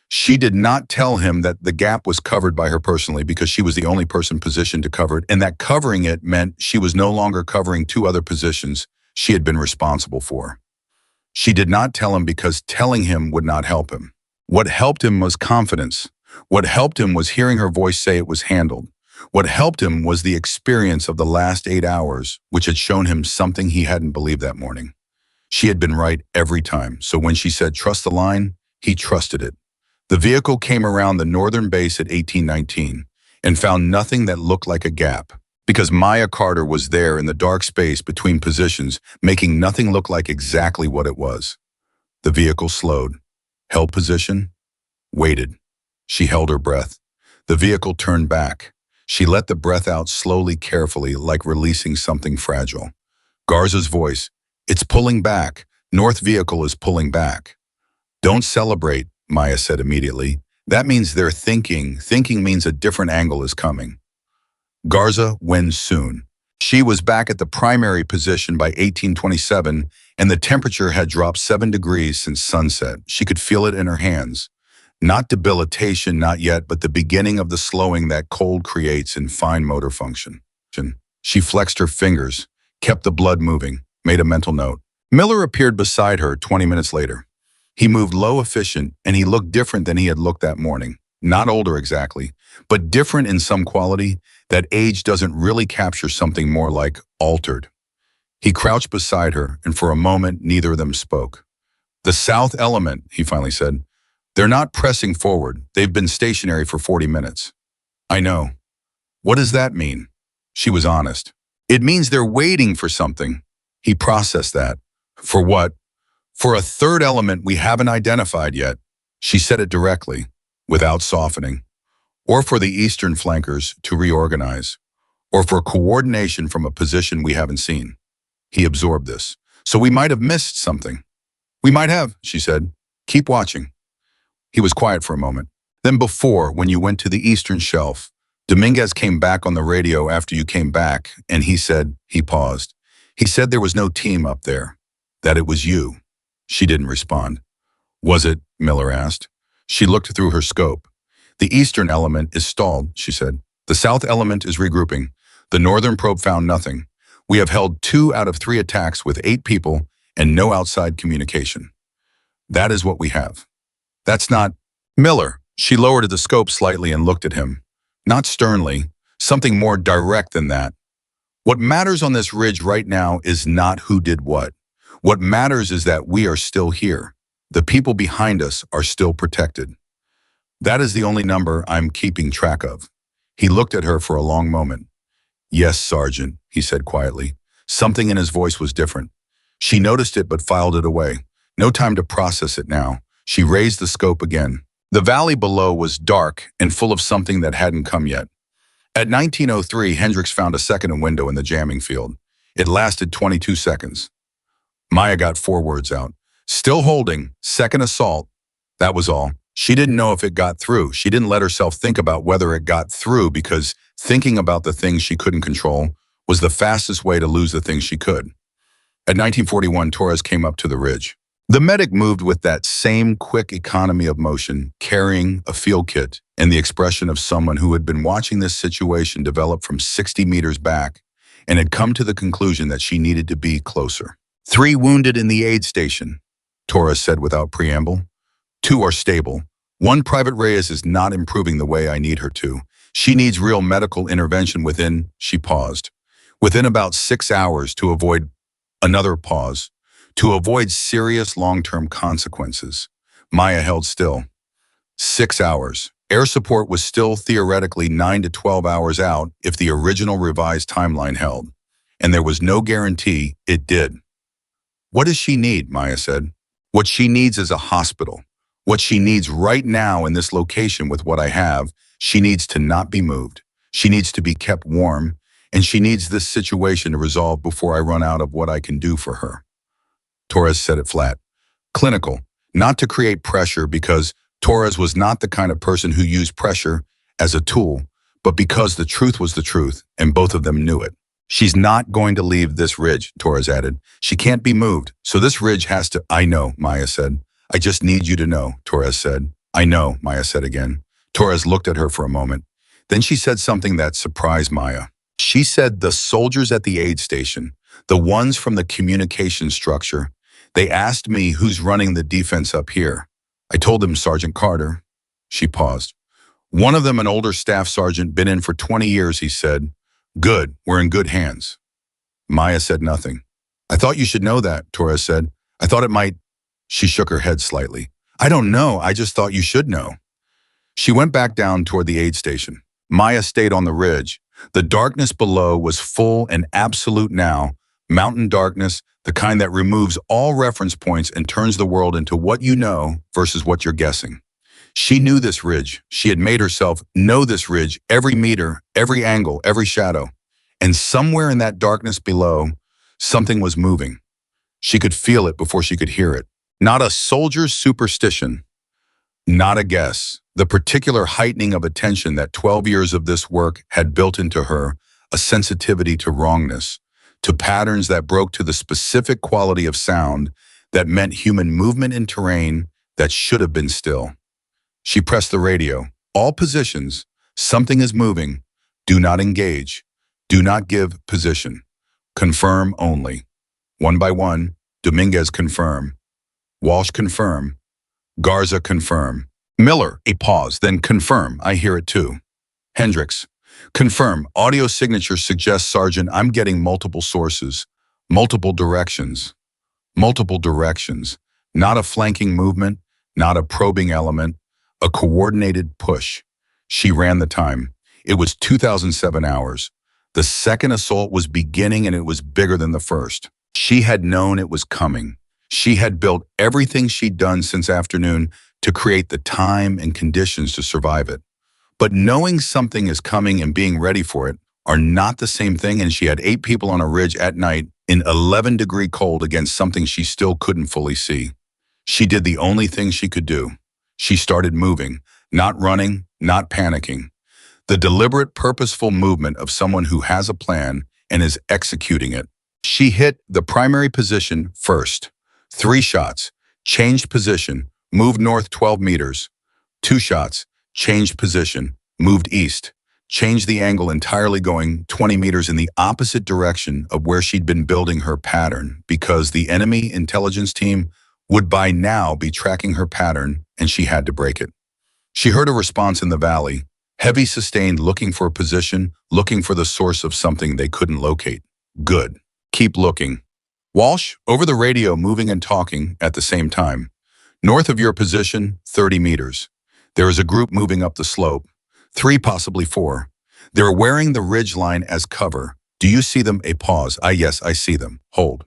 Speaker 1: She did not tell him that the gap was covered by her personally because she was the only person positioned to cover it, and that covering it meant she was no longer covering two other positions she had been responsible for. She did not tell him because telling him would not help him. What helped him was confidence. What helped him was hearing her voice say it was handled. What helped him was the experience of the last 8 hours, which had shown him something he hadn't believed that morning. She had been right every time, so when she said trust the line, he trusted it. The vehicle came around the northern base at 1819 and found nothing that looked like a gap, because Maya Carter was there in the dark space between positions, making nothing look like exactly what it was. The vehicle slowed, held position, waited. She held her breath. The vehicle turned back. She let the breath out slowly, carefully, like releasing something fragile. Garza's voice, it's pulling back. North vehicle is pulling back. Don't celebrate, Maya said immediately. That means they're thinking. Thinking means a different angle is coming. Garza, when soon? She was back at the primary position by 1827, and the temperature had dropped 7 degrees since sunset. She could feel it in her hands. Not debilitation, not yet, but the beginning of the slowing that cold creates in fine motor function. She flexed her fingers, kept the blood moving, made a mental note. Miller appeared beside her 20 minutes later. He moved low, efficient, and he looked different than he had looked that morning. Not older exactly, but different in some quality that age doesn't really capture, something more like altered. He crouched beside her, and for a moment, neither of them spoke. The south element, he finally said. They're not pressing forward. They've been stationary for 40 minutes. I know. What does that mean? She was honest. It means they're waiting for something. He processed that. For what? For a third element we haven't identified yet. She said it directly, without softening. Or for the eastern flankers to reorganize. Or for coordination from a position we haven't seen. He absorbed this. So we might have missed something. We might have, she said. Keep watching. He was quiet for a moment. Then before, when you went to the eastern shelf, Dominguez came back on the radio after you came back, and he said, he paused. He said there was no team up there, that it was you. She didn't respond. Was it? Miller asked. She looked through her scope. The eastern element is stalled, she said. The south element is regrouping. The northern probe found nothing. We have held 2 out of 3 attacks with 8 people and no outside communication. That is what we have. That's not Miller. She lowered the scope slightly and looked at him. Not sternly, something more direct than that. What matters on this ridge right now is not who did what. What matters is that we are still here. The people behind us are still protected. That is the only number I'm keeping track of. He looked at her for a long moment. Yes, Sergeant, he said quietly. Something in his voice was different. She noticed it but filed it away. No time to process it now. She raised the scope again. The valley below was dark and full of something that hadn't come yet. At 1903, Hendricks found a second window in the jamming field. It lasted 22 seconds. Maya got 4 words out. Still holding, second assault. That was all. She didn't know if it got through. She didn't let herself think about whether it got through because thinking about the things she couldn't control was the fastest way to lose the things she could. At 1941, Torres came up to the ridge. The medic moved with that same quick economy of motion, carrying a field kit and the expression of someone who had been watching this situation develop from 60 meters back and had come to the conclusion that she needed to be closer. 3 wounded in the aid station, Torres said without preamble. 2 are stable. 1 Private Reyes is not improving the way I need her to. She needs real medical intervention she paused, within about 6 hours to avoid another pause, to avoid serious long-term consequences. Maya held still. 6 hours. Air support was still theoretically 9 to 12 hours out if the original revised timeline held, and there was no guarantee it did. What does she need? Maya said. What she needs is a hospital. What she needs right now in this location with what I have, she needs to not be moved. She needs to be kept warm, and she needs this situation to resolve before I run out of what I can do for her. Torres said it flat. Clinical, not to create pressure because Torres was not the kind of person who used pressure as a tool, but because the truth was the truth, and both of them knew it. She's not going to leave this ridge, Torres added. She can't be moved, so this ridge has to— I know, Maya said. I just need you to know, Torres said. I know, Maya said again. Torres looked at her for a moment. Then she said something that surprised Maya. She said the soldiers at the aid station, the ones from the communication structure, they asked me who's running the defense up here. I told them Sergeant Carter. She paused. One of them, an older staff sergeant, been in for 20 years, he said. Good, we're in good hands. Maya said nothing. I thought you should know that, Torres said. I thought it might— She shook her head slightly. I don't know, I just thought you should know. She went back down toward the aid station. Maya stayed on the ridge. The darkness below was full and absolute now, mountain darkness, the kind that removes all reference points and turns the world into what you know versus what you're guessing. She knew this ridge. She had made herself know this ridge, every meter, every angle, every shadow. And somewhere in that darkness below, something was moving. She could feel it before she could hear it. Not a soldier's superstition, not a guess. The particular heightening of attention that 12 years of this work had built into her, a sensitivity to wrongness, to patterns that broke to the specific quality of sound that meant human movement in terrain that should have been still. She pressed the radio. All positions. Something is moving. Do not engage. Do not give position. Confirm only. One by one, Dominguez confirm. Walsh confirm. Garza confirm. Miller, a pause, then confirm. I hear it too. Hendricks, confirm. Audio signature suggests, Sergeant, I'm getting multiple sources, multiple directions. Multiple directions. Not a flanking movement, not a probing element, a coordinated push. She ran the time. It was 2007 hours. The second assault was beginning and it was bigger than the first. She had known it was coming. She had built everything she'd done since afternoon to create the time and conditions to survive it. But knowing something is coming and being ready for it are not the same thing, and she had 8 people on a ridge at night in 11-degree cold against something she still couldn't fully see. She did the only thing she could do. She started moving, not running, not panicking. The deliberate, purposeful movement of someone who has a plan and is executing it. She hit the primary position first. 3 shots, changed position, moved north 12 meters. 2 shots, changed position, moved east, changed the angle entirely, going 20 meters in the opposite direction of where she'd been building her pattern, because the enemy intelligence team would by now be tracking her pattern and she had to break it. She heard a response in the valley, heavy, sustained, looking for a position, looking for the source of something they couldn't locate. Good. Keep looking. Walsh, over the radio, moving and talking at the same time. North of your position, 30 meters. There is a group moving up the slope. 3, possibly 4. They're wearing the ridge line as cover. Do you see them? A pause. Yes, I see them. Hold.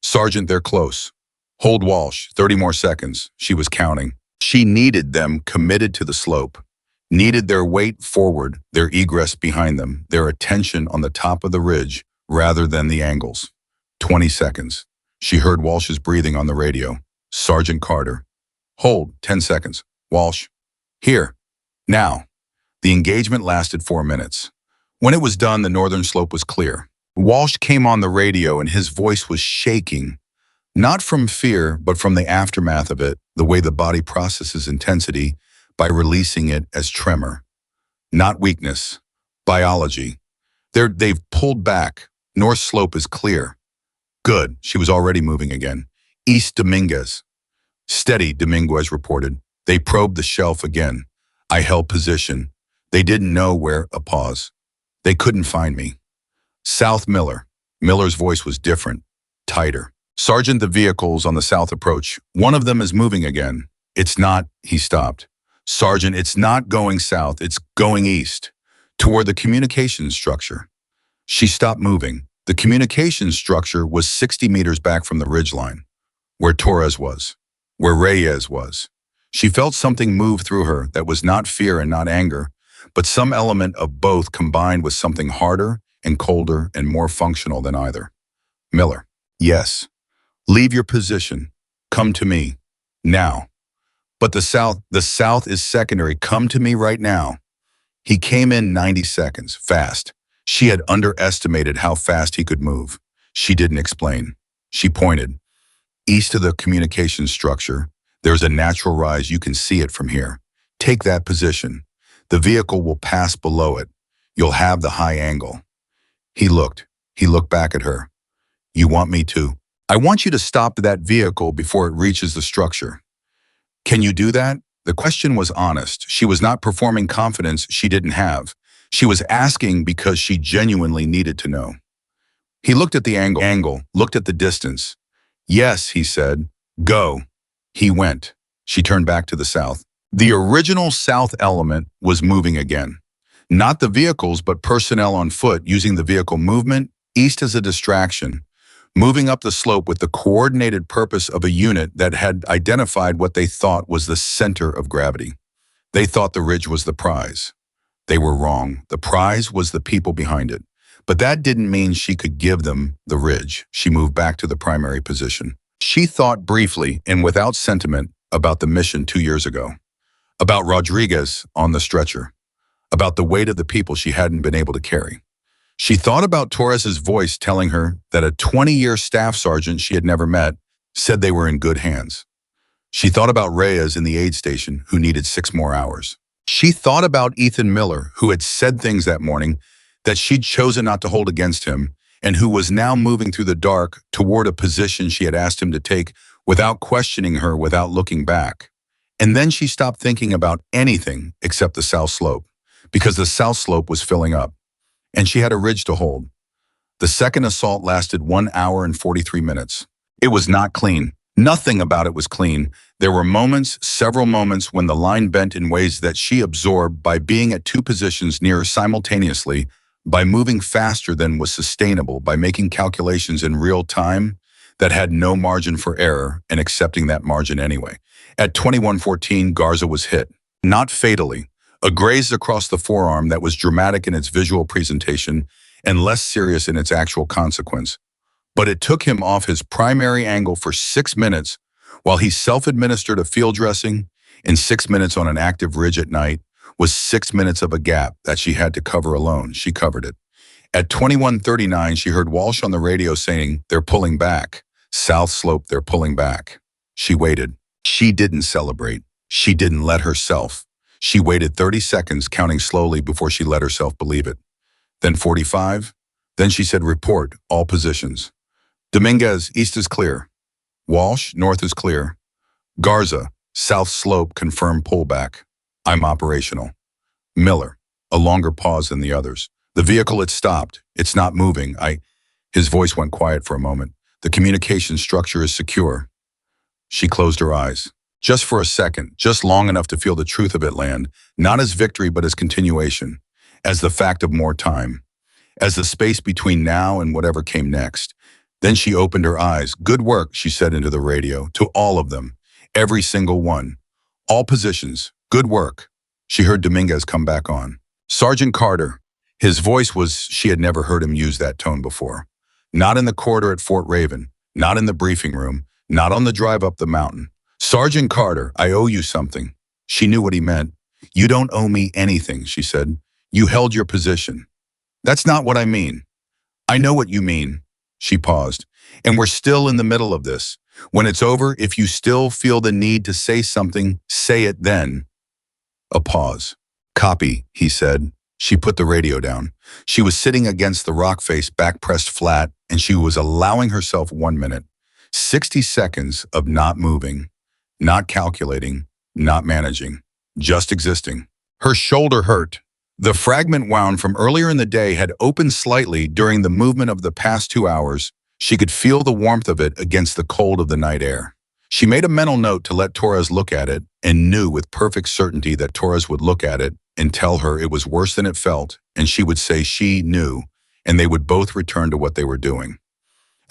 Speaker 1: Sergeant, they're close. Hold, Walsh. 30 more seconds. She was counting. She needed them committed to the slope. Needed their weight forward, their egress behind them, their attention on the top of the ridge rather than the angles. 20 seconds. She heard Walsh's breathing on the radio. Sergeant Carter. Hold. 10 seconds. Walsh. Here. Now. The engagement lasted 4 minutes. When it was done, the northern slope was clear. Walsh came on the radio and his voice was shaking. Not from fear, but from the aftermath of it, the way the body processes intensity by releasing it as tremor. Not weakness. Biology. They've pulled back. North slope is clear. Good, she was already moving again. East Dominguez. Steady, Dominguez reported. They probed the shelf again. I held position. They didn't know where, a pause. They couldn't find me. South Miller. Miller's voice was different, tighter. Sergeant, the vehicles on the south approach. One of them is moving again. It's not, he stopped. Sergeant, it's not going south, it's going east, toward the communications structure. She stopped moving. The communications structure was 60 meters back from the ridgeline, where Torres was, where Reyes was. She felt something move through her that was not fear and not anger, but some element of both combined with something harder and colder and more functional than either. Miller. Yes. Leave your position. Come to me. Now. But the South is secondary. Come to me right now. He came in 90 seconds, fast. She had underestimated how fast he could move. She didn't explain. She pointed. East of the communication structure, there's a natural rise. You can see it from here. Take that position. The vehicle will pass below it. You'll have the high angle. He looked. He looked back at her. You want me to? I want you to stop that vehicle before it reaches the structure. Can you do that? The question was honest. She was not performing confidence she didn't have. She was asking because she genuinely needed to know. He looked at the angle, looked at the distance. Yes, he said. Go. He went. She turned back to the south. The original south element was moving again. Not the vehicles, but personnel on foot using the vehicle movement east as a distraction, moving up the slope with the coordinated purpose of a unit that had identified what they thought was the center of gravity. They thought the ridge was the prize. They were wrong. The prize was the people behind it. But that didn't mean she could give them the ridge. She moved back to the primary position. She thought briefly and without sentiment about the mission 2 years ago, about Rodriguez on the stretcher, about the weight of the people she hadn't been able to carry. She thought about Torres's voice telling her that a 20-year staff sergeant she had never met said they were in good hands. She thought about Reyes in the aid station who needed 6 more hours. She thought about Ethan Miller, who had said things that morning that she'd chosen not to hold against him and who was now moving through the dark toward a position she had asked him to take without questioning her, without looking back. And then she stopped thinking about anything except the south slope, because the south slope was filling up, and she had a ridge to hold. The second assault lasted 1 hour and 43 minutes. It was not clean. Nothing about it was clean. There were moments, several moments, when the line bent in ways that she absorbed by being at 2 positions near simultaneously, by moving faster than was sustainable, by making calculations in real time that had no margin for error and accepting that margin anyway. At 21:14, Garza was hit. Not fatally. A graze across the forearm that was dramatic in its visual presentation and less serious in its actual consequence. But it took him off his primary angle for 6 minutes while he self-administered a field dressing, and 6 minutes on an active ridge at night was 6 minutes of a gap that she had to cover alone. She covered it. At 21:39, she heard Walsh on the radio saying, "They're pulling back. South slope, they're pulling back." She waited. She didn't celebrate. She didn't let herself. She waited 30 seconds, counting slowly before she let herself believe it. Then 45. Then she said, "Report, all positions. Dominguez, east is clear. Walsh, north is clear. Garza, south slope, confirmed pullback. I'm operational." Miller, a longer pause than the others. "The vehicle had stopped. It's not moving. His voice went quiet for a moment. "The communication structure is secure." She closed her eyes. Just for a second, just long enough to feel the truth of it land, not as victory but as continuation, as the fact of more time, as the space between now and whatever came next. Then she opened her eyes. "Good work," she said into the radio, to all of them, every single one. "All positions, good work." She heard Dominguez come back on. "Sergeant Carter." His voice was, she had never heard him use that tone before. Not in the corridor at Fort Raven, not in the briefing room, not on the drive up the mountain. "Sergeant Carter, I owe you something." She knew what he meant. "You don't owe me anything," she said. "You held your position." "That's not what I mean." "I know what you mean." She paused. And we're still in the middle of this. When it's over, if you still feel the need to say something, say it then. A pause. Copy, he said. She put the radio down. She was sitting against the rock face, back pressed flat, and she was allowing herself 1 minute. 60 seconds of not moving, not calculating, not managing, just existing. Her shoulder hurt. The fragment wound from earlier in the day had opened slightly during the movement of the past 2 hours. She could feel the warmth of it against the cold of the night air. She made a mental note to let Torres look at it and knew with perfect certainty that Torres would look at it and tell her it was worse than it felt, and she would say she knew, and they would both return to what they were doing.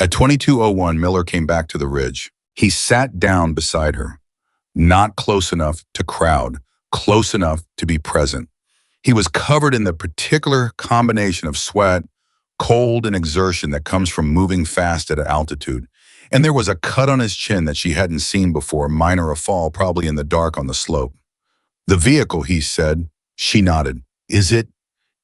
Speaker 1: At 22:01, Miller came back to the ridge. He sat down beside her, not close enough to crowd, close enough to be present. He was covered in the particular combination of sweat, cold, and exertion that comes from moving fast at altitude. And there was a cut on his chin that she hadn't seen before, minor a fall, probably in the dark on the slope. The vehicle, he said. She nodded. Is it?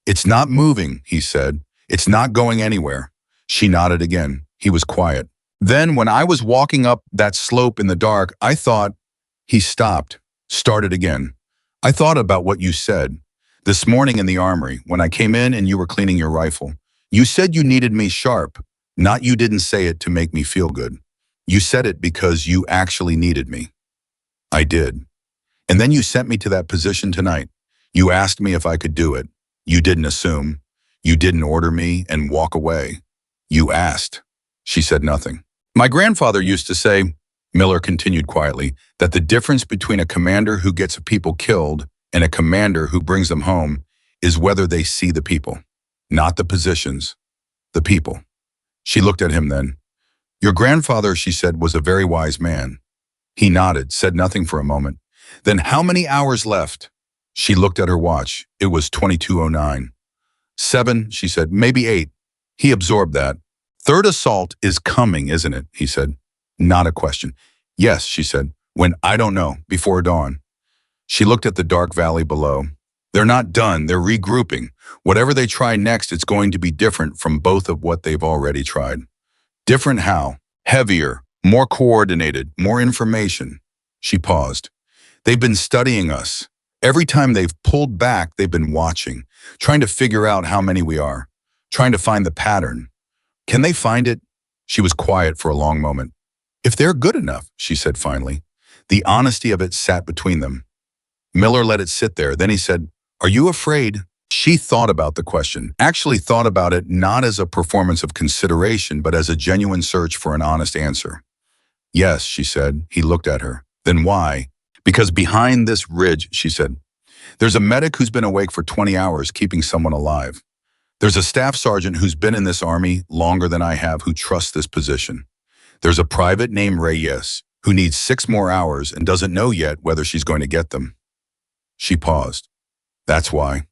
Speaker 1: It's not moving, he said. It's not going anywhere. She nodded again. He was quiet. Then, when I was walking up that slope in the dark, I thought. He stopped, started again. I thought about what you said. This morning in the armory, when I came in and you were cleaning your rifle. You said you needed me sharp. Not you didn't say it to make me feel good. You said it because you actually needed me. I did. And then you sent me to that position tonight. You asked me if I could do it. You didn't assume. You didn't order me and walk away. You asked. She said nothing. My grandfather used to say, Miller continued quietly, that the difference between a commander who gets people killed and a commander who brings them home is whether they see the people, not the positions, the people. She looked at him then. Your grandfather, she said, was a very wise man. He nodded, said nothing for a moment. Then how many hours left? She looked at her watch. It was 22:09. 7, she said, maybe 8. He absorbed that. Third assault is coming, isn't it? He said. Not a question. Yes, she said, when I don't know, before dawn. She looked at the dark valley below. They're not done, they're regrouping. Whatever they try next, it's going to be different from both of what they've already tried. Different how? Heavier, more coordinated, more information. She paused. They've been studying us. Every time they've pulled back, they've been watching, trying to figure out how many we are, trying to find the pattern. Can they find it? She was quiet for a long moment. If they're good enough, she said finally. The honesty of it sat between them. Miller let it sit there. Then he said, Are you afraid? She thought about the question, actually thought about it not as a performance of consideration, but as a genuine search for an honest answer. Yes, she said. He looked at her. Then why? Because behind this ridge, she said, there's a medic who's been awake for 20 hours keeping someone alive. There's a staff sergeant who's been in this army longer than I have who trusts this position. There's a private named Reyes who needs 6 more hours and doesn't know yet whether she's going to get them. She paused. That's why.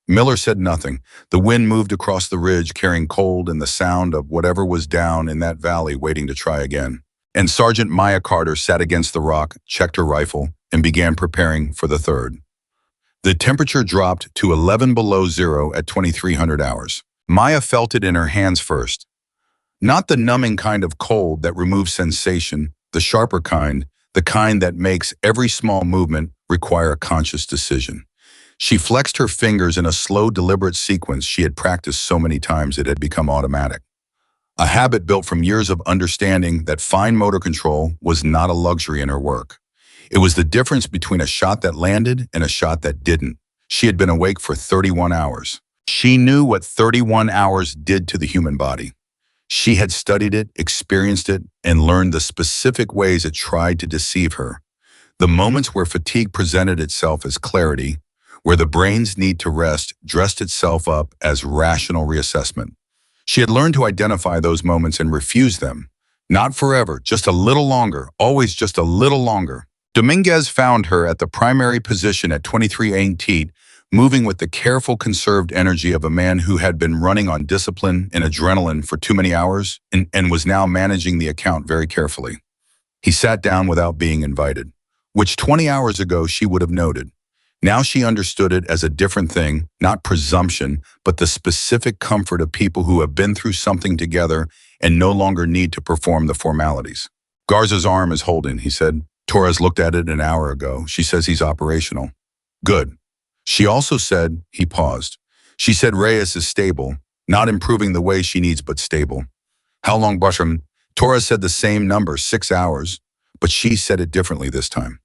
Speaker 1: Miller said nothing. The wind moved across the ridge, carrying cold and the sound of whatever was down in that valley waiting to try again. And Sergeant Maya Carter sat against the rock, checked her rifle, and began preparing for the third. The temperature dropped to 11 below zero at 2300 hours. Maya felt it in her hands first. Not the numbing kind of cold that removes sensation, the sharper kind, the kind that makes every small movement require a conscious decision. She flexed her fingers in a slow, deliberate sequence she had practiced so many times it had become automatic. A habit built from years of understanding that fine motor control was not a luxury in her work. It was the difference between a shot that landed and a shot that didn't. She had been awake for 31 hours. She knew what 31 hours did to the human body. She had studied it, experienced it, and learned the specific ways it tried to deceive her. The moments where fatigue presented itself as clarity, where the brain's need to rest dressed itself up as rational reassessment. She had learned to identify those moments and refuse them. Not forever, just a little longer, always just a little longer. Dominguez found her at the primary position at 23:18, moving with the careful, conserved energy of a man who had been running on discipline and adrenaline for too many hours and was now managing the account very carefully. He sat down without being invited, which 20 hours ago she would have noted. Now she understood it as a different thing, not presumption, but the specific comfort of people who have been through something together and no longer need to perform the formalities. Garza's arm is holding, he said. Torres looked at it an hour ago. She says he's operational. Good. She also said, he paused. She said Reyes is stable, not improving the way she needs, but stable. How long, Basham? Torres said the same number, 6 hours, but she said it differently this time.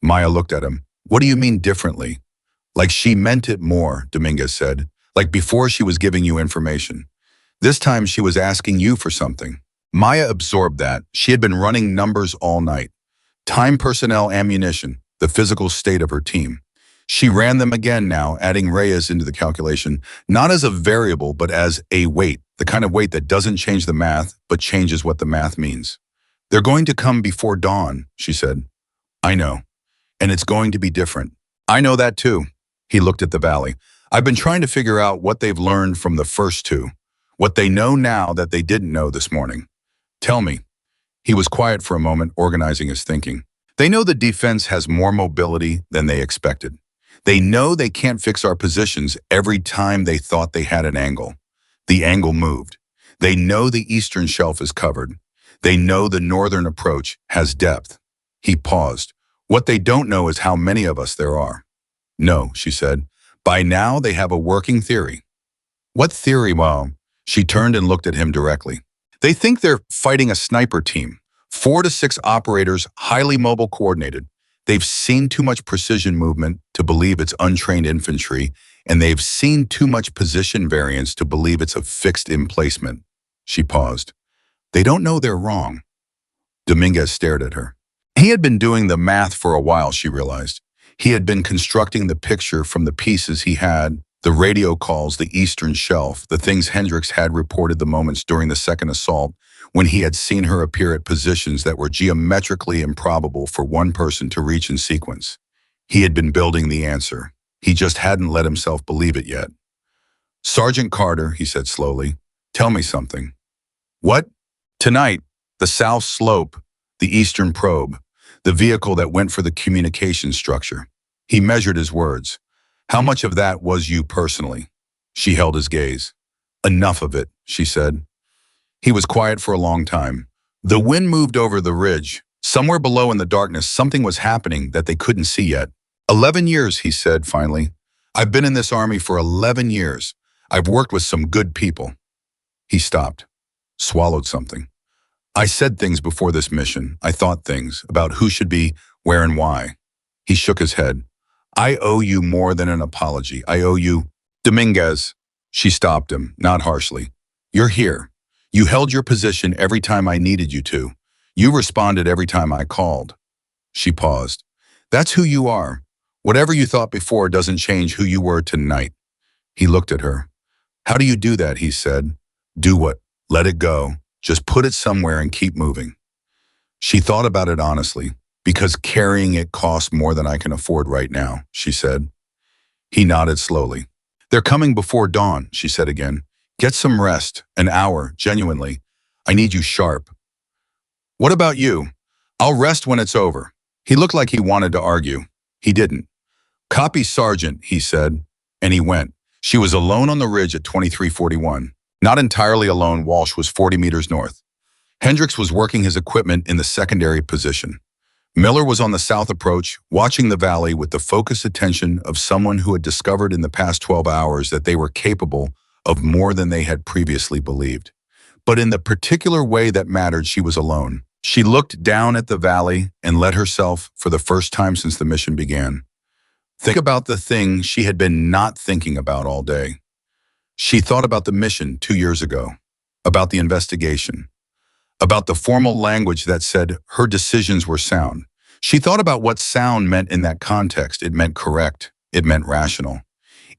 Speaker 1: Maya looked at him. What do you mean differently? Like she meant it more, Dominguez said. Like before she was giving you information. This time she was asking you for something. Maya absorbed that. She had been running numbers all night. Time, personnel, ammunition, the physical state of her team. She ran them again now, adding Reyes into the calculation, not as a variable, but as a weight, the kind of weight that doesn't change the math, but changes what the math means. They're going to come before dawn, she said. I know. And it's going to be different. I know that too. He looked at the valley. I've been trying to figure out what they've learned from the first two, what they know now that they didn't know this morning. Tell me. He was quiet for a moment, organizing his thinking. They know the defense has more mobility than they expected. They know they can't fix our positions every time they thought they had an angle. The angle moved. They know the eastern shelf is covered. They know the northern approach has depth. He paused. What they don't know is how many of us there are. No, she said. By now they have a working theory. What theory, Mom? She turned and looked at him directly. They think they're fighting a sniper team. 4 to 6 operators, highly mobile coordinated. They've seen too much precision movement to believe it's untrained infantry, and they've seen too much position variance to believe it's a fixed emplacement. She paused. They don't know they're wrong. Dominguez stared at her. He had been doing the math for a while, she realized. He had been constructing the picture from the pieces he had, the radio calls, the eastern shelf, the things Hendricks had reported the moments during the second assault, when he had seen her appear at positions that were geometrically improbable for one person to reach in sequence. He had been building the answer. He just hadn't let himself believe it yet. Sergeant Carter, he said slowly, tell me something. What? Tonight, the South Slope, the Eastern Probe, the vehicle that went for the communication structure. He measured his words. How much of that was you personally? She held his gaze. Enough of it, she said. He was quiet for a long time. The wind moved over the ridge. Somewhere below in the darkness, something was happening that they couldn't see yet. 11 years, he said finally. I've been in this army for 11 years. I've worked with some good people. He stopped, swallowed something. I said things before this mission. I thought things about who should be, where and why. He shook his head. I owe you more than an apology. I owe you, Dominguez. She stopped him, not harshly. You're here. You held your position every time I needed you to. You responded every time I called. She paused. That's who you are. Whatever you thought before doesn't change who you were tonight. He looked at her. How do you do that, he said. Do what? Let it go. Just put it somewhere and keep moving. She thought about it honestly. Because carrying it costs more than I can afford right now, she said. He nodded slowly. They're coming before dawn, she said again. Get some rest, an hour, genuinely. I need you sharp. What about you? I'll rest when it's over. He looked like he wanted to argue. He didn't. Copy, Sergeant, he said, and he went. She was alone on the ridge at 2341. Not entirely alone, Walsh was 40 meters north. Hendricks was working his equipment in the secondary position. Miller was on the south approach, watching the valley with the focused attention of someone who had discovered in the past 12 hours that they were capable of more than they had previously believed. But in the particular way that mattered, she was alone. She looked down at the valley and let herself, for the first time since the mission began, think about the thing she had been not thinking about all day. She thought about the mission 2 years ago, about the investigation, about the formal language that said her decisions were sound. She thought about what sound meant in that context. It meant correct. It meant rational.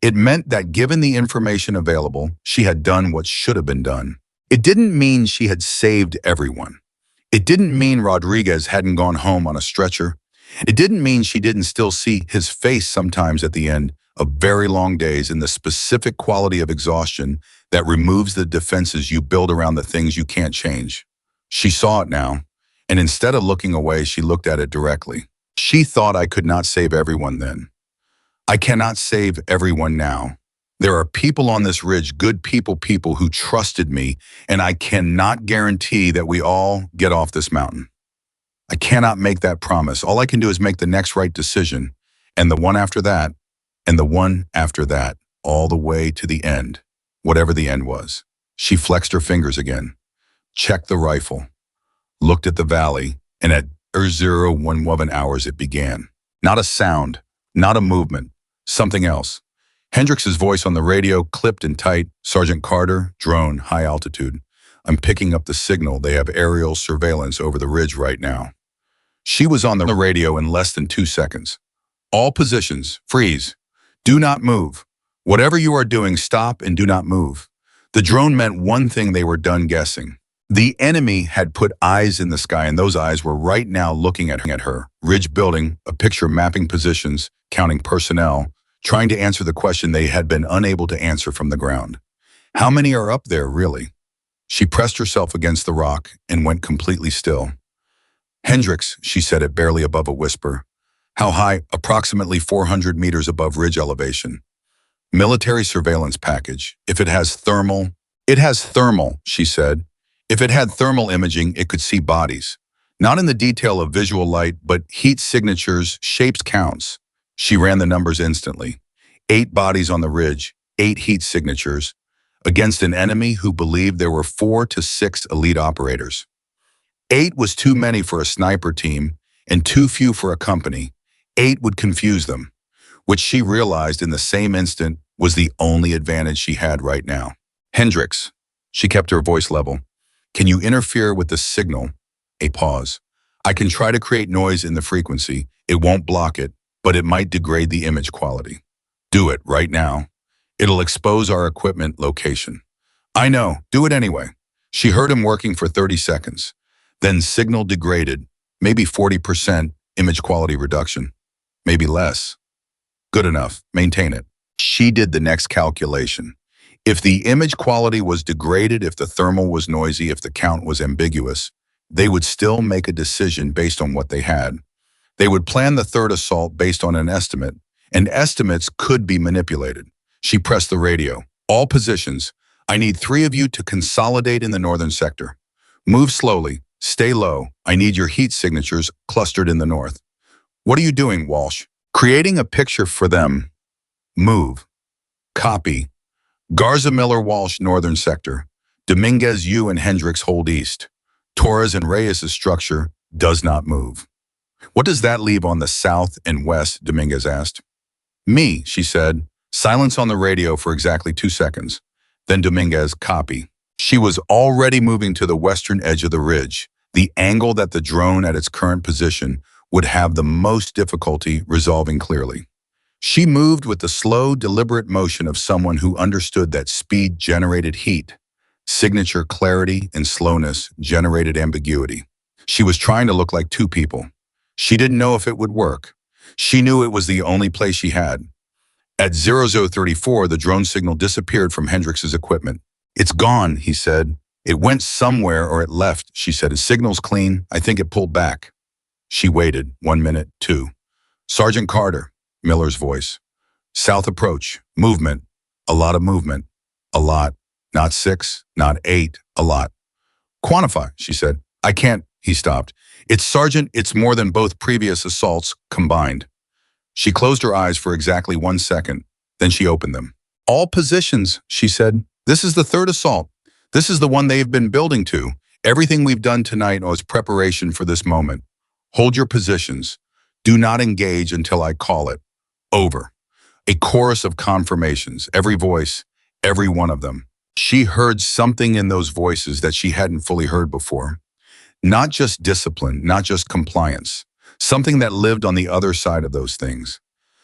Speaker 1: It meant that given the information available, she had done what should have been done. It didn't mean she had saved everyone. It didn't mean Rodriguez hadn't gone home on a stretcher. It didn't mean she didn't still see his face sometimes at the end of very long days in the specific quality of exhaustion that removes the defenses you build around the things you can't change. She saw it now, and instead of looking away, she looked at it directly. She thought I could not save everyone then. I cannot save everyone now. There are people on this ridge, good people who trusted me, and I cannot guarantee that we all get off this mountain. I cannot make that promise. All I can do is make the next right decision, and the one after that, and the one after that, all the way to the end, whatever the end was. She flexed her fingers again, checked the rifle, looked at the valley, and at 011 hours it began. Not a sound, not a movement, something else. Hendrix's voice on the radio clipped and tight. Sergeant Carter, drone, high altitude. I'm picking up the signal. They have aerial surveillance over the ridge right now. She was on the radio in less than 2 seconds. All positions, freeze. Do not move. Whatever you are doing, stop and do not move. The drone meant one thing: they were done guessing. The enemy had put eyes in the sky, and those eyes were right now looking at her. Ridge building, a picture mapping positions, counting personnel, trying to answer the question they had been unable to answer from the ground. How many are up there, really? She pressed herself against the rock and went completely still. Hendrix, she said it barely above a whisper. How high? Approximately 400 meters above ridge elevation. Military surveillance package. If it has thermal. It has thermal, she said. If it had thermal imaging, it could see bodies. Not in the detail of visual light, but heat signatures, shapes, counts. She ran the numbers instantly. 8 bodies on the ridge, 8 heat signatures, against an enemy who believed there were 4 to 6 elite operators. 8 was too many for a sniper team and too few for a company. 8 would confuse them, which she realized in the same instant was the only advantage she had right now. Hendrix, she kept her voice level. Can you interfere with the signal? A pause. I can try to create noise in the frequency. It won't block it, but it might degrade the image quality. Do it right now. It'll expose our equipment location. I know, do it anyway. She heard him working for 30 seconds. Then signal degraded, maybe 40% image quality reduction, maybe less. Good enough, maintain it. She did the next calculation. If the image quality was degraded, if the thermal was noisy, if the count was ambiguous, they would still make a decision based on what they had. They would plan the third assault based on an estimate, and estimates could be manipulated. She pressed the radio. All positions. I need 3 of you to consolidate in the northern sector. Move slowly. Stay low. I need your heat signatures clustered in the north. What are you doing, Walsh? Creating a picture for them. Move. Copy. Garza, Miller, Walsh, northern sector. Dominguez, you and Hendrix hold east. Torres and Reyes' structure does not move. What does that leave on the south and west? Dominguez asked. Me, she said. Silence on the radio for exactly 2 seconds. Then Dominguez, copy. She was already moving to the western edge of the ridge, the angle that the drone at its current position would have the most difficulty resolving clearly. She moved with the slow, deliberate motion of someone who understood that speed generated heat, signature clarity and slowness generated ambiguity. She was trying to look like 2 people. She didn't know if it would work. She knew it was the only play she had. At 0034, the drone signal disappeared from Hendrix's equipment. It's gone, he said. It went somewhere or it left, she said. His signal's clean. I think it pulled back. She waited. 1 minute, 2. Sergeant Carter, Miller's voice. South approach. Movement. A lot of movement. A lot. Not 6, not 8, a lot. Quantify, she said. I can't, he stopped. It's Sergeant, it's more than both previous assaults combined. She closed her eyes for exactly 1 second, then she opened them. All positions, she said. This is the 3rd assault. This is the one they've been building to. Everything we've done tonight was preparation for this moment. Hold your positions. Do not engage until I call it. Over. A chorus of confirmations, every voice, every one of them. She heard something in those voices that she hadn't fully heard before. Not just discipline, not just compliance. Something that lived on the other side of those things.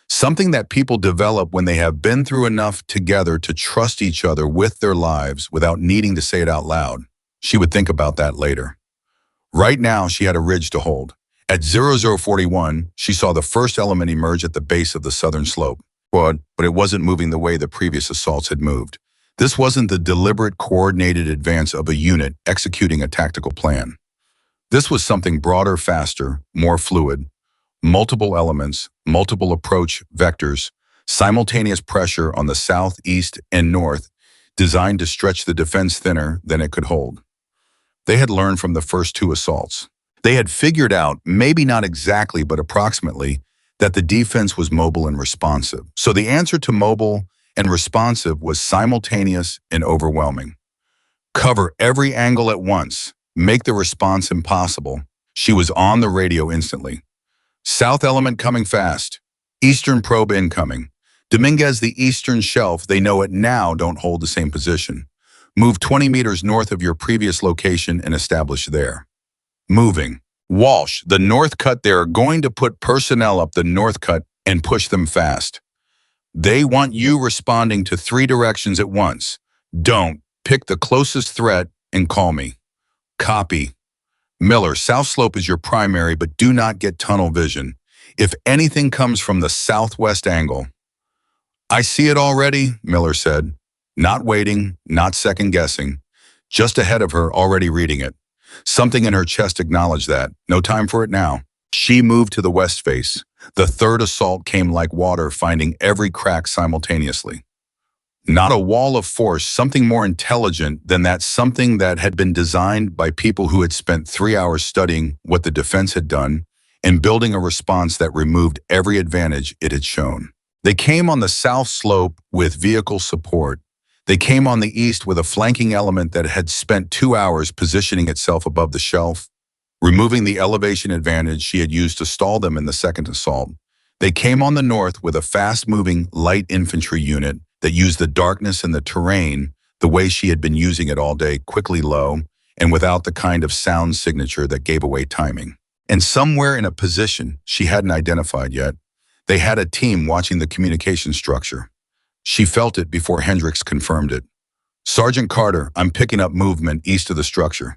Speaker 1: Something that people develop when they have been through enough together to trust each other with their lives without needing to say it out loud. She would think about that later. Right now, she had a ridge to hold. At 0041, she saw the first element emerge at the base of the southern slope. But it wasn't moving the way the previous assaults had moved. This wasn't the deliberate, coordinated advance of a unit executing a tactical plan. This was something broader, faster, more fluid. Multiple elements, multiple approach vectors, Simultaneous pressure on the south, east, and north, designed to stretch the defense thinner than it could hold. They had learned from the first two assaults. They had figured out, maybe not exactly but approximately, that the defense was mobile and responsive. So the answer to mobile and responsive was simultaneous and overwhelming. Cover every angle at once. Make the response impossible. She was on the radio instantly. South element coming fast. Eastern probe incoming. Dominguez, the eastern shelf, they know it now, don't hold the same position. Move 20 meters north of your previous location and establish there. Moving. Walsh, the north cut, they're going to put personnel up the north cut and push them fast. They want you responding to 3 directions at once. Don't. Pick the closest threat and call me. Copy. Miller, south slope is your primary, but do not get tunnel vision. If anything comes from the southwest angle. I see it already, Miller said. Not waiting, not second guessing. Just ahead of her, already reading it. Something in her chest acknowledged that. No time for it now. She moved to the west face. The third assault came like water, finding every crack simultaneously. Not a wall of force, something more intelligent than that, something that had been designed by people who had spent 3 hours studying what the defense had done and building a response that removed every advantage it had shown. They came on the south slope with vehicle support. They came on the east with a flanking element that had spent 2 hours positioning itself above the shelf, removing the elevation advantage she had used to stall them in the second assault. They came on the north with a fast-moving light infantry unit that used the darkness and the terrain the way she had been using it all day, quickly low, and without the kind of sound signature that gave away timing. And somewhere in a position she hadn't identified yet, they had a team watching the communication structure. She felt it before Hendricks confirmed it. Sergeant Carter, I'm picking up movement east of the structure.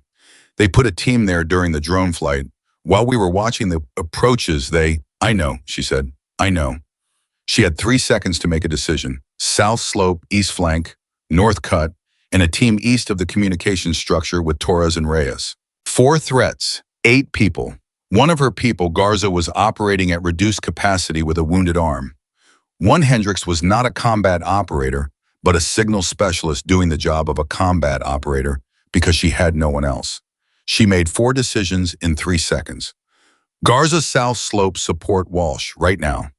Speaker 1: They put a team there during the drone flight. While we were watching the approaches, I know, she said, I know. She had 3 seconds to make a decision. South slope, east flank, north cut, and a team east of the communication structure with Torres and Reyes. 4 threats, 8 people. One of her people, Garza, was operating at reduced capacity with a wounded arm. One, Hendricks, was not a combat operator, but a signal specialist doing the job of a combat operator because she had no one else. She made 4 decisions in 3 seconds. Garza, south slope, support Walsh, right now.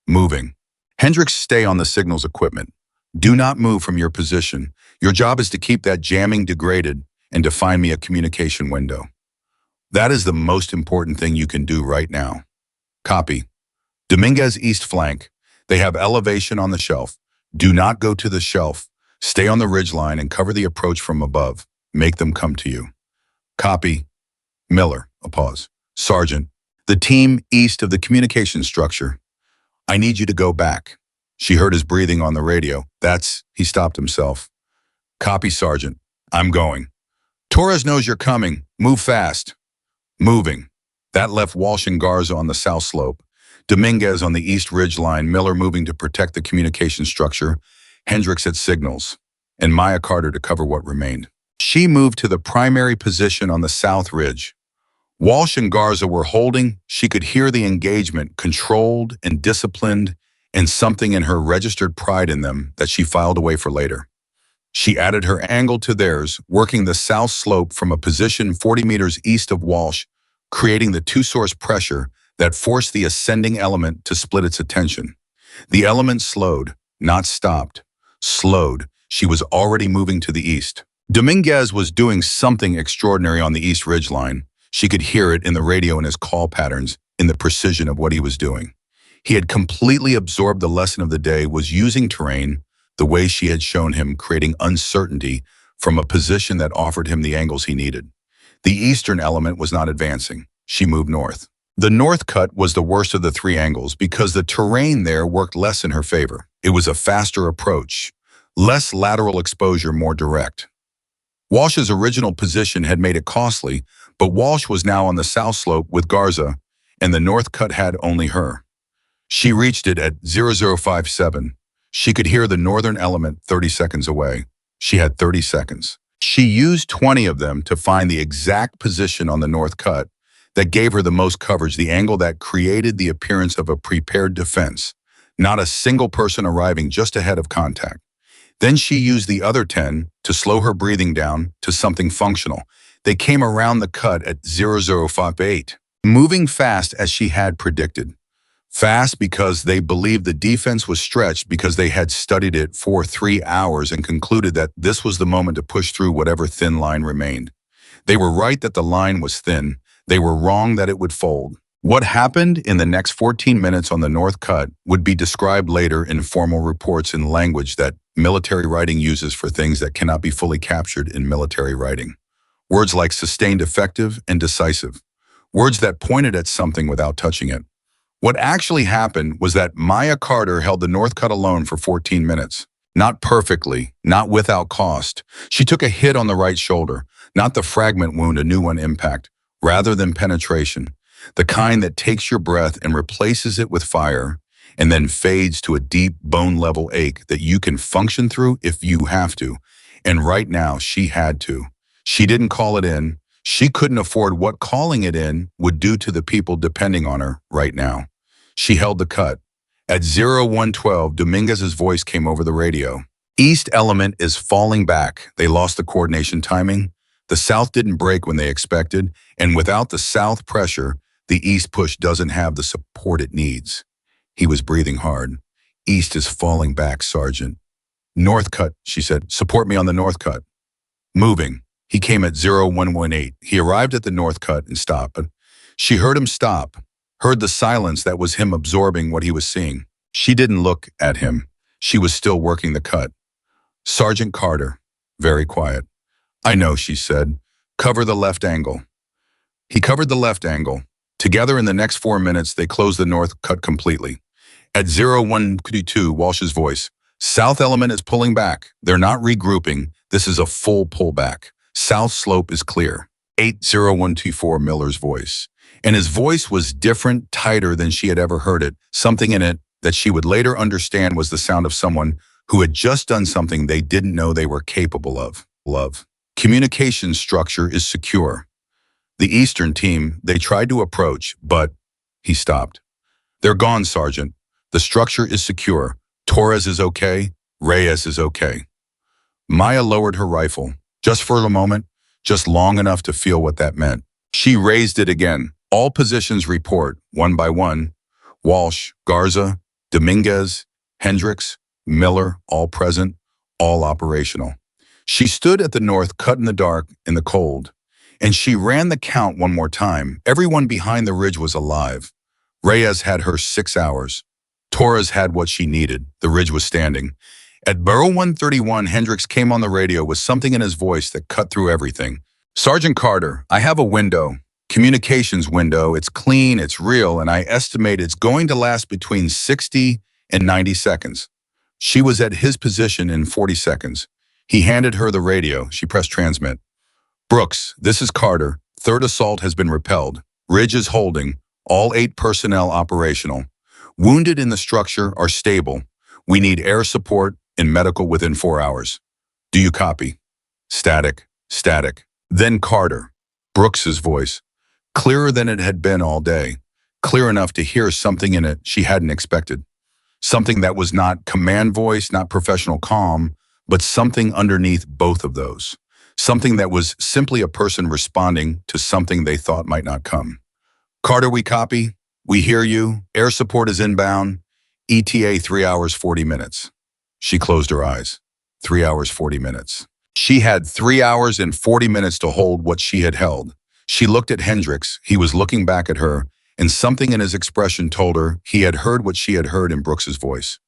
Speaker 1: Moving. Hendricks, stay on the signals equipment. Do not move from your position. Your job is to keep that jamming degraded and to find me a communication window. That is the most important thing you can do right now. Copy. Dominguez, east flank. They have elevation on the shelf. Do not go to the shelf. Stay on the ridgeline and cover the approach from above. Make them come to you. Copy. Miller, a pause. Sergeant, the team east of the communication structure. I need you to go back. She heard his breathing on the radio. He stopped himself. Copy, Sergeant. I'm going. Torres knows you're coming. Move fast. Moving. That left Walsh and Garza on the south slope. Dominguez on the east ridge line, Miller moving to protect the communication structure, Hendricks at signals, and Maya Carter to cover what remained. She moved to the primary position on the south ridge. Walsh and Garza were holding. She could hear the engagement, controlled and disciplined, and something in her registered pride in them that she filed away for later. She added her angle to theirs, working the south slope from a position 40 meters east of Walsh, creating the 2-source pressure that forced the ascending element to split its attention. The element slowed, not stopped. Slowed. She was already moving to the east. Dominguez was doing something extraordinary on the east ridgeline. She could hear it in the radio in his call patterns, in the precision of what he was doing. He had completely absorbed the lesson of the day, was using terrain the way she had shown him, creating uncertainty from a position that offered him the angles he needed. The eastern element was not advancing. She moved north. The north cut was the worst of the 3 angles because the terrain there worked less in her favor. It was a faster approach, less lateral exposure, more direct. Walsh's original position had made it costly, but Walsh was now on the south slope with Garza, and the north cut had only her. She reached it at 0057. She could hear the northern element 30 seconds away. She had 30 seconds. She used 20 of them to find the exact position on the north cut that gave her the most coverage, the angle that created the appearance of a prepared defense, Not a single person arriving just ahead of contact. Then she used the other 10 to slow her breathing down to something functional. They came around the cut at 0058, moving fast as she had predicted. Fast because they believed the defense was stretched because they had studied it for 3 hours and concluded that this was the moment to push through whatever thin line remained. They were right that the line was thin. They were wrong that it would fold. What happened in the next 14 minutes on the North Cut would be described later in formal reports in language that military writing uses for things that cannot be fully captured in military writing. Words like sustained, effective, and decisive. Words that pointed at something without touching it. What actually happened was that Maya Carter held the North Cut alone for 14 minutes. Not perfectly, not without cost. She took a hit on the right shoulder, not the fragment wound a new one impact, rather than penetration. The kind that takes your breath and replaces it with fire, and then fades to a deep bone-level ache that you can function through if you have to. And right now, she had to. She didn't call it in. She couldn't afford what calling it in would do to the people depending on her right now. She held the cut. At 0112, Dominguez's voice came over the radio. East element is falling back. They lost the coordination timing. The South didn't break when they expected, and without the South pressure, the East push doesn't have the support it needs. He was breathing hard. East is falling back, Sergeant. North Cut, she said. Support me on the North Cut. Moving. He came at 0118. He arrived at the North Cut and stopped. She heard him stop, heard the silence that was him absorbing what he was seeing. She didn't look at him. She was still working the cut. Sergeant Carter, very quiet. I know, she said. Cover the left angle. He covered the left angle. Together in the next 4 minutes, they closed the North Cut completely. At 0122, Walsh's voice. South element is pulling back. They're not regrouping. This is a full pullback. South slope is clear. 80124, Miller's voice. And his voice was different, tighter than she had ever heard it. Something in it that she would later understand was the sound of someone who had just done something they didn't know they were capable of. Communication structure is secure. The Eastern team, they tried to approach, but he stopped. They're gone, Sergeant. The structure is secure. Torres is okay. Reyes is okay. Maya lowered her rifle, just for a moment, just long enough to feel what that meant. She raised it again. All positions report, one by one. Walsh, Garza, Dominguez, Hendricks, Miller, all present, all operational. She stood at the North Cut in the dark, in the cold, and she ran the count one more time. Everyone behind the ridge was alive. Reyes had her 6 hours. Torres had what she needed. The ridge was standing. At Burrow 131, Hendricks came on the radio with something in his voice that cut through everything. Sergeant Carter, I have a window. Communications window. It's clean, it's real, and I estimate it's going to last between 60 and 90 seconds. She was at his position in 40 seconds. He handed her the radio. She pressed transmit. Brooks, this is Carter. Third assault has been repelled. Ridge is holding. All 8 personnel operational. Wounded in the structure are stable. We need air support and medical within 4 hours. Do you copy? Static, static. Then Carter. Brooks's voice. Clearer than it had been all day. Clear enough to hear something in it she hadn't expected. Something that was not command voice, not professional calm, but something underneath both of those. Something that was simply a person responding to something they thought might not come. Carter, we copy. We hear you. Air support is inbound. ETA 3 hours, 40 minutes. She closed her eyes. 3 hours, 40 minutes. She had 3 hours and 40 minutes to hold what she had held. She looked at Hendricks. He was looking back at her, and something in his expression told her he had heard what she had heard in Brooks's voice.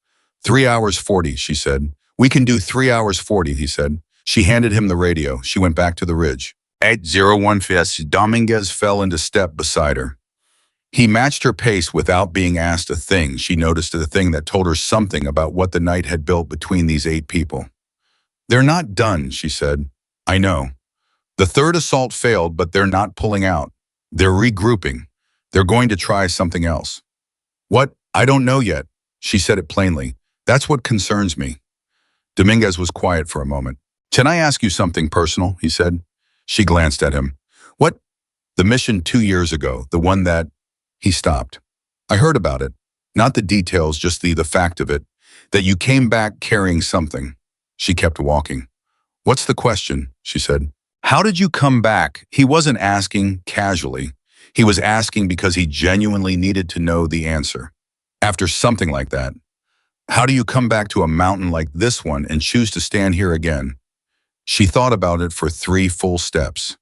Speaker 1: 3 hours, 40, she said. We can do 3 hours, 40, he said. She handed him the radio. She went back to the ridge. At 0115, Dominguez fell into step beside her. He matched her pace without being asked a thing. She noticed a thing that told her something about what the night had built between these 8 people. They're not done, she said. I know. The third assault failed, but they're not pulling out. They're regrouping. They're going to try something else. What? I don't know yet. She said it plainly. That's what concerns me. Dominguez was quiet for a moment. Can I ask you something personal? He said. She glanced at him. What? The mission 2 years ago, the one that... He stopped. I heard about it. Not the details, just the fact of it. That you came back carrying something. She kept walking. What's the question? She said. How did you come back? He wasn't asking casually. He was asking because he genuinely needed to know the answer. After something like that, how do you come back to a mountain like this one and choose to stand here again? She thought about it for 3 full steps.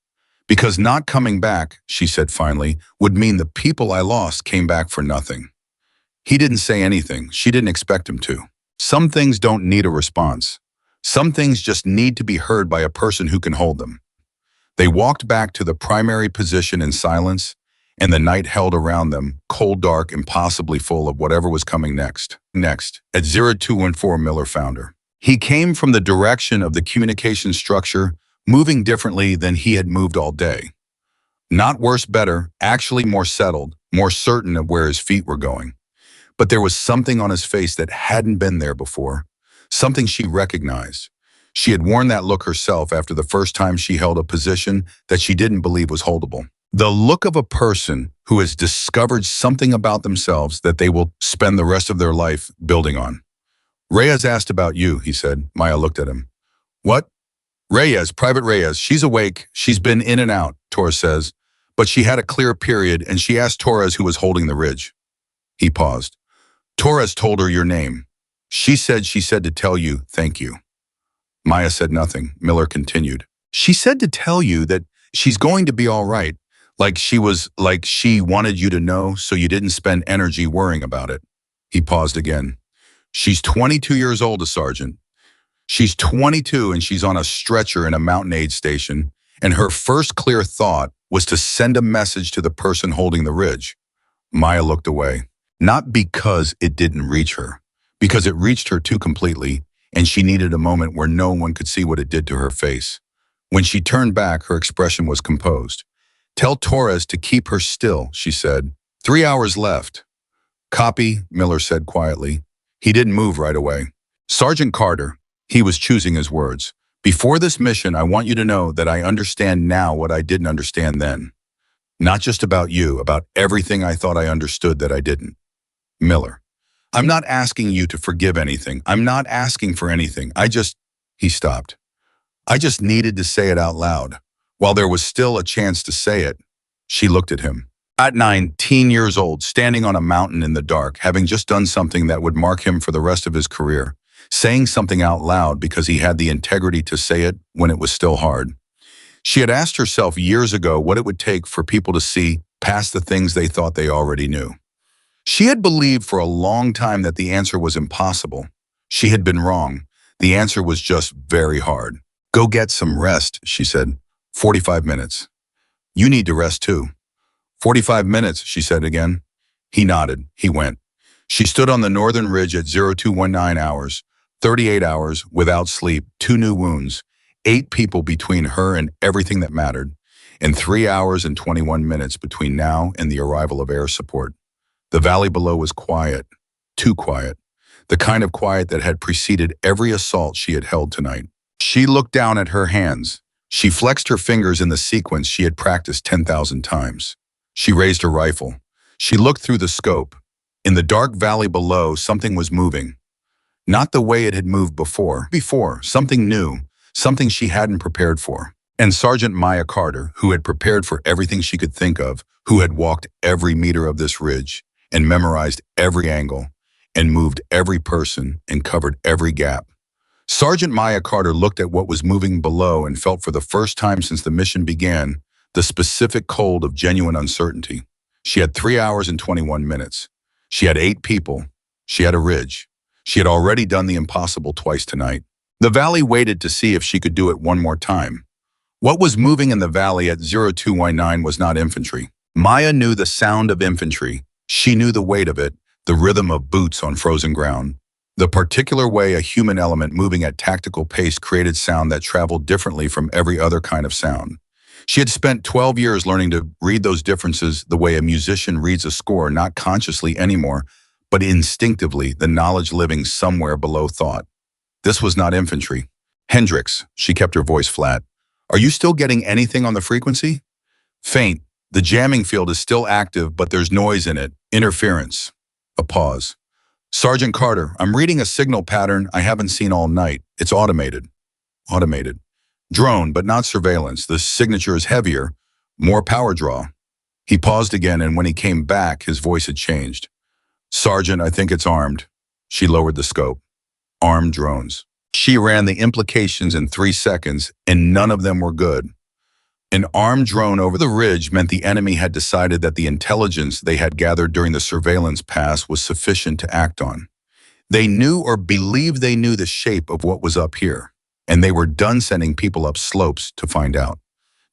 Speaker 1: Because not coming back, she said finally, would mean the people I lost came back for nothing. He didn't say anything. She didn't expect him to. Some things don't need a response. Some things just need to be heard by a person who can hold them. They walked back to the primary position in silence, and the night held around them, cold, dark, impossibly full of whatever was coming next. At 0214, Miller found her. He came from the direction of the communication structure, moving differently than he had moved all day. Not worse, better, actually more settled, more certain of where his feet were going. But there was something on his face that hadn't been there before, something she recognized. She had worn that look herself after the first time she held a position that she didn't believe was holdable. The look of a person who has discovered something about themselves that they will spend the rest of their life building on. Reyes asked about you, he said. Maya looked at him. What? Reyes, Private Reyes. She's awake. She's been in and out, Torres says. But she had a clear period, and she asked Torres who was holding the ridge. He paused. Torres told her your name. She said to tell you thank you. Maya said nothing. Miller continued. She said to tell you that she's going to be all right. Like she wanted you to know so you didn't spend energy worrying about it. He paused again. She's 22 years old, a sergeant. She's 22 and she's on a stretcher in a mountain aid station, and her first clear thought was to send a message to the person holding the ridge. Maya looked away. Not because it didn't reach her, because it reached her too completely, and she needed a moment where no one could see what it did to her face. When she turned back, her expression was composed. Tell Torres to keep her still, she said. 3 hours left. Copy, Miller said quietly. He didn't move right away. Sergeant Carter, he was choosing his words. Before this mission, I want you to know that I understand now what I didn't understand then. Not just about you, about everything I thought I understood that I didn't. Miller, I'm not asking you to forgive anything. I'm not asking for anything. He stopped. I just needed to say it out loud. While there was still a chance to say it, she looked at him. At 19 years old, standing on a mountain in the dark, having just done something that would mark him for the rest of his career, saying something out loud because he had the integrity to say it when it was still hard. She had asked herself years ago what it would take for people to see past the things they thought they already knew. She had believed for a long time that the answer was impossible. She had been wrong. The answer was just very hard. Go get some rest, she said. 45 minutes. You need to rest too. 45 minutes, she said again. He nodded. He went. She stood on the northern ridge at 0219 hours, 38 hours without sleep, 2 new wounds, 8 people between her and everything that mattered, and 3 hours and 21 minutes between now and the arrival of air support. The valley below was quiet, too quiet, the kind of quiet that had preceded every assault she had held tonight. She looked down at her hands. She flexed her fingers in the sequence she had practiced 10,000 times. She raised her rifle. She looked through the scope. In the dark valley below, something was moving. Not the way it had moved before, something new, something she hadn't prepared for. And Sergeant Maya Carter, who had prepared for everything she could think of, who had walked every meter of this ridge, and memorized every angle, and moved every person, and covered every gap. Sergeant Maya Carter looked at what was moving below and felt for the first time since the mission began the specific cold of genuine uncertainty. She had 3 hours and 21 minutes. She had 8 people. She had a ridge. She had already done the impossible twice tonight. The valley waited to see if she could do it one more time. What was moving in the valley at 0219 was not infantry. Maya knew the sound of infantry. She knew the weight of it, the rhythm of boots on frozen ground. The particular way a human element moving at tactical pace created sound that traveled differently from every other kind of sound. She had spent 12 years learning to read those differences the way a musician reads a score, not consciously anymore, but instinctively, the knowledge living somewhere below thought. This was not infantry. Hendricks, she kept her voice flat. Are you still getting anything on the frequency? Faint. The jamming field is still active, but there's noise in it. Interference. A pause. Sergeant Carter, I'm reading a signal pattern I haven't seen all night. It's automated. Automated. Drone, but not surveillance. The signature is heavier, more power draw. He paused again, and when he came back, his voice had changed. Sergeant, I think it's armed. She lowered the scope. Armed drones. She ran the implications in 3 seconds, and none of them were good. An armed drone over the ridge meant the enemy had decided that the intelligence they had gathered during the surveillance pass was sufficient to act on. They knew or believed they knew the shape of what was up here, and they were done sending people up slopes to find out.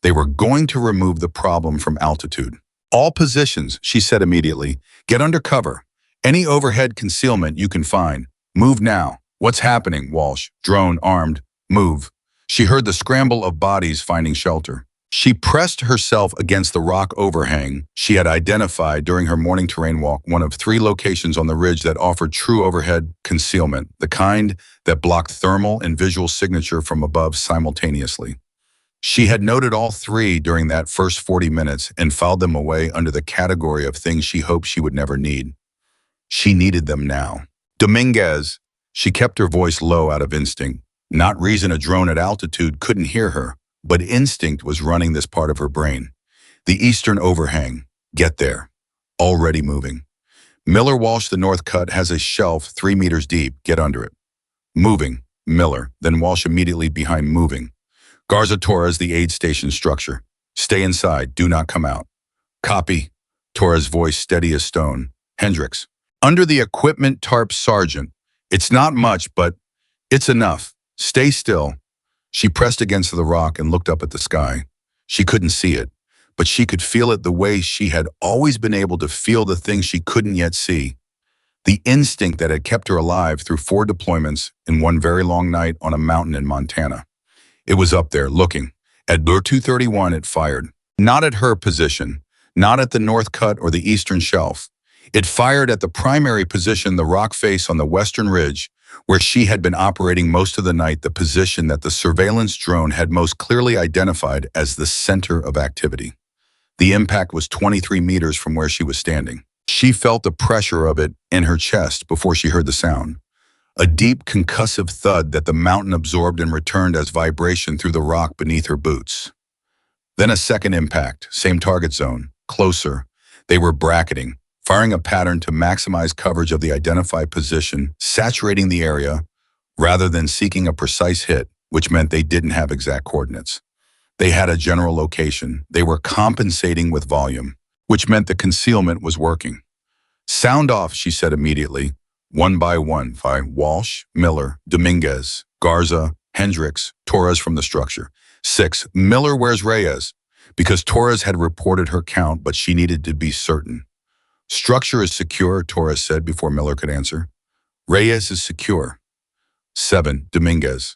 Speaker 1: They were going to remove the problem from altitude. All positions, she said immediately. Get under cover. Any overhead concealment you can find. Move now. What's happening, Walsh? Drone, armed. Move. She heard the scramble of bodies finding shelter. She pressed herself against the rock overhang she had identified during her morning terrain walk, one of 3 locations on the ridge that offered true overhead concealment, the kind that blocked thermal and visual signature from above simultaneously. She had noted all 3 during that first 40 minutes and filed them away under the category of things she hoped she would never need. She needed them now. Dominguez, she kept her voice low out of instinct. Not reason a drone at altitude couldn't hear her, but instinct was running this part of her brain. The eastern overhang. Get there. Already moving. Miller Walsh, the north cut, has a shelf 3 meters deep. Get under it. Moving. Miller, then Walsh immediately behind moving. Garza Torres, the aid station structure. Stay inside. Do not come out. Copy. Torres' voice steady as stone. Hendricks. Under the equipment tarp, Sergeant. It's not much, but it's enough. Stay still. She pressed against the rock and looked up at the sky. She couldn't see it, but she could feel it the way she had always been able to feel the things she couldn't yet see. The instinct that had kept her alive through 4 deployments in one very long night on a mountain in Montana. It was up there, looking. At Bur 231, it fired. Not at her position, not at the north cut or the eastern shelf. It fired at the primary position, the rock face on the western ridge, where she had been operating most of the night, the position that the surveillance drone had most clearly identified as the center of activity. The impact was 23 meters from where she was standing. She felt the pressure of it in her chest before she heard the sound. A deep concussive thud that the mountain absorbed and returned as vibration through the rock beneath her boots. Then a second impact, same target zone, closer. They were bracketing, firing a pattern to maximize coverage of the identified position, saturating the area, rather than seeking a precise hit, which meant they didn't have exact coordinates. They had a general location. They were compensating with volume, which meant the concealment was working. Sound off, she said immediately, one by Walsh, Miller, Dominguez, Garza, Hendricks, Torres from the structure. 6. Miller, where's Reyes? Because Torres had reported her count, but she needed to be certain. Structure is secure, Torres said before Miller could answer. Reyes is secure. 7. Dominguez.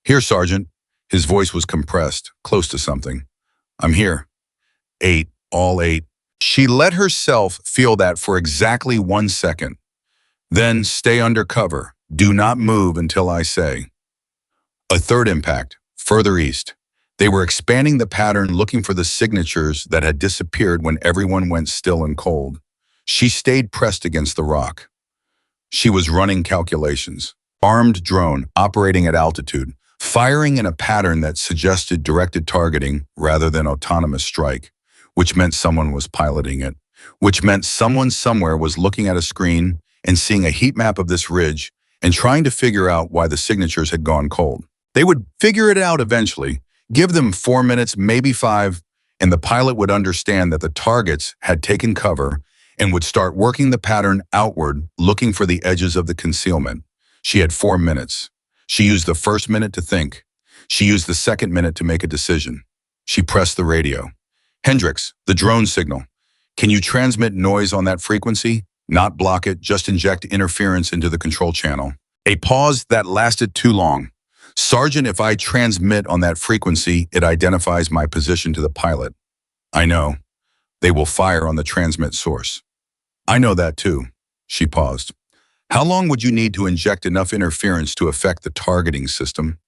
Speaker 1: Here, Sergeant. His voice was compressed, close to something. I'm here. 8. All 8. She let herself feel that for exactly 1 second. Then stay under cover. Do not move until I say. A third impact, further east. They were expanding the pattern, looking for the signatures that had disappeared when everyone went still and cold. She stayed pressed against the rock. She was running calculations. Armed drone, operating at altitude, firing in a pattern that suggested directed targeting rather than autonomous strike, which meant someone was piloting it, which meant someone somewhere was looking at a screen and seeing a heat map of this ridge and trying to figure out why the signatures had gone cold. They would figure it out eventually. Give them 4 minutes, maybe 5, and the pilot would understand that the targets had taken cover and would start working the pattern outward, looking for the edges of the concealment. She had 4 minutes. She used the first minute to think. She used the second minute to make a decision. She pressed the radio. Hendricks, the drone signal. Can you transmit noise on that frequency? Not block it, just inject interference into the control channel. A pause that lasted too long. Sergeant, if I transmit on that frequency, it identifies my position to the pilot. I know. They will fire on the transmit source. I know that too. She paused. How long would you need to inject enough interference to affect the targeting system?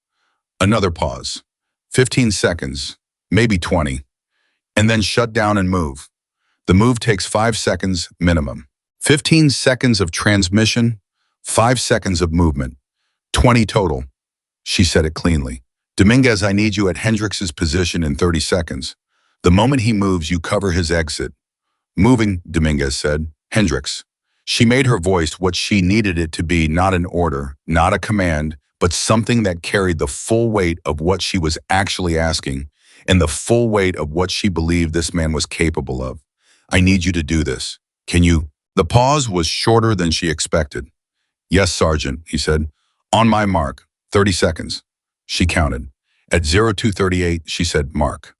Speaker 1: Another pause. 15 seconds, maybe 20. And then shut down and move. The move takes 5 seconds minimum. 15 seconds of transmission, 5 seconds of movement, 20 total. She said it cleanly. Dominguez, I need you at Hendrix's position in 30 seconds. The moment he moves, you cover his exit. Moving, Dominguez said. Hendrix. She made her voice what she needed it to be, not an order, not a command, but something that carried the full weight of what she was actually asking and the full weight of what she believed this man was capable of. I need you to do this. Can you? The pause was shorter than she expected. Yes, Sergeant, he said. On my mark, 30 seconds. She counted. At 0238, she said, mark.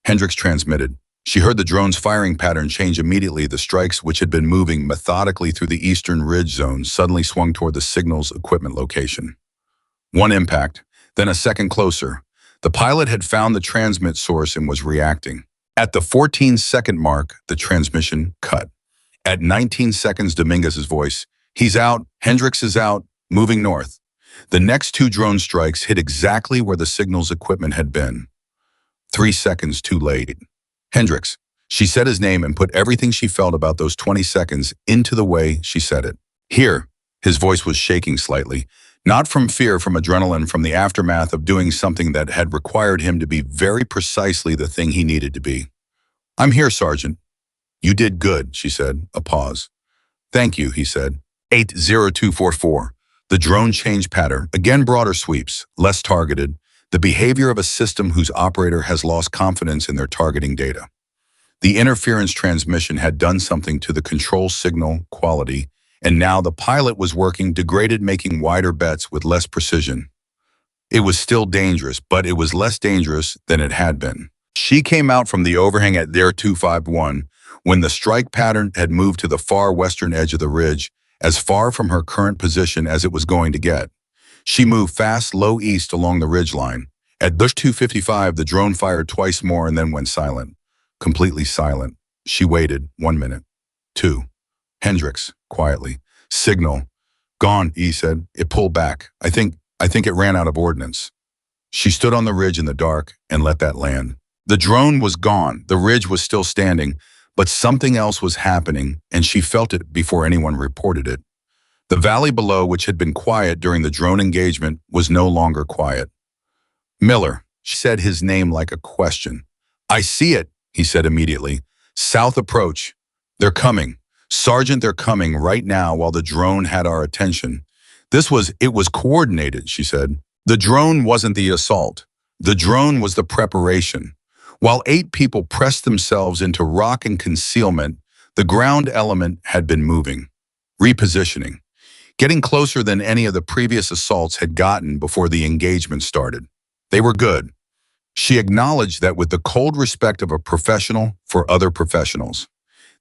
Speaker 1: Hendrix transmitted. She heard the drone's firing pattern change immediately. The strikes, which had been moving methodically through the eastern ridge zone, suddenly swung toward the signal's equipment location. One impact, then a second closer. The pilot had found the transmit source and was reacting. At the 14-second mark, the transmission cut. At 19 seconds, Dominguez's voice, he's out, Hendrix is out, moving north. The next two drone strikes hit exactly where the signal's equipment had been. 3 seconds too late. Hendrix. She said his name and put everything she felt about those 20 seconds into the way she said it. Here, his voice was shaking slightly, not from fear, from adrenaline, from the aftermath of doing something that had required him to be very precisely the thing he needed to be. I'm here, Sergeant. You did good, she said, a pause. Thank you, he said. 80244. The drone changed pattern, again broader sweeps, less targeted, the behavior of a system whose operator has lost confidence in their targeting data. The interference transmission had done something to the control signal quality, and now the pilot was working degraded, making wider bets with less precision. It was still dangerous, but it was less dangerous than it had been. She came out from the overhang at 0251 when the strike pattern had moved to the far western edge of the ridge, as far from her current position as it was going to get. She moved fast, low east along the ridgeline. At 2:55, the drone fired twice more and then went silent. Completely silent. She waited. 1 minute. 2. Hendrix, quietly. Signal. Gone, he said. It pulled back. I think it ran out of ordnance. She stood on the ridge in the dark and let that land. The drone was gone. The ridge was still standing, but something else was happening, and she felt it before anyone reported it. The valley below, which had been quiet during the drone engagement, was no longer quiet. Miller, she said his name like a question. I see it, he said immediately. South approach. They're coming. Sergeant, they're coming right now while the drone had our attention. It was coordinated, she said. The drone wasn't the assault. The drone was the preparation. While 8 people pressed themselves into rock and concealment, the ground element had been moving, repositioning, getting closer than any of the previous assaults had gotten before the engagement started. They were good. She acknowledged that with the cold respect of a professional for other professionals.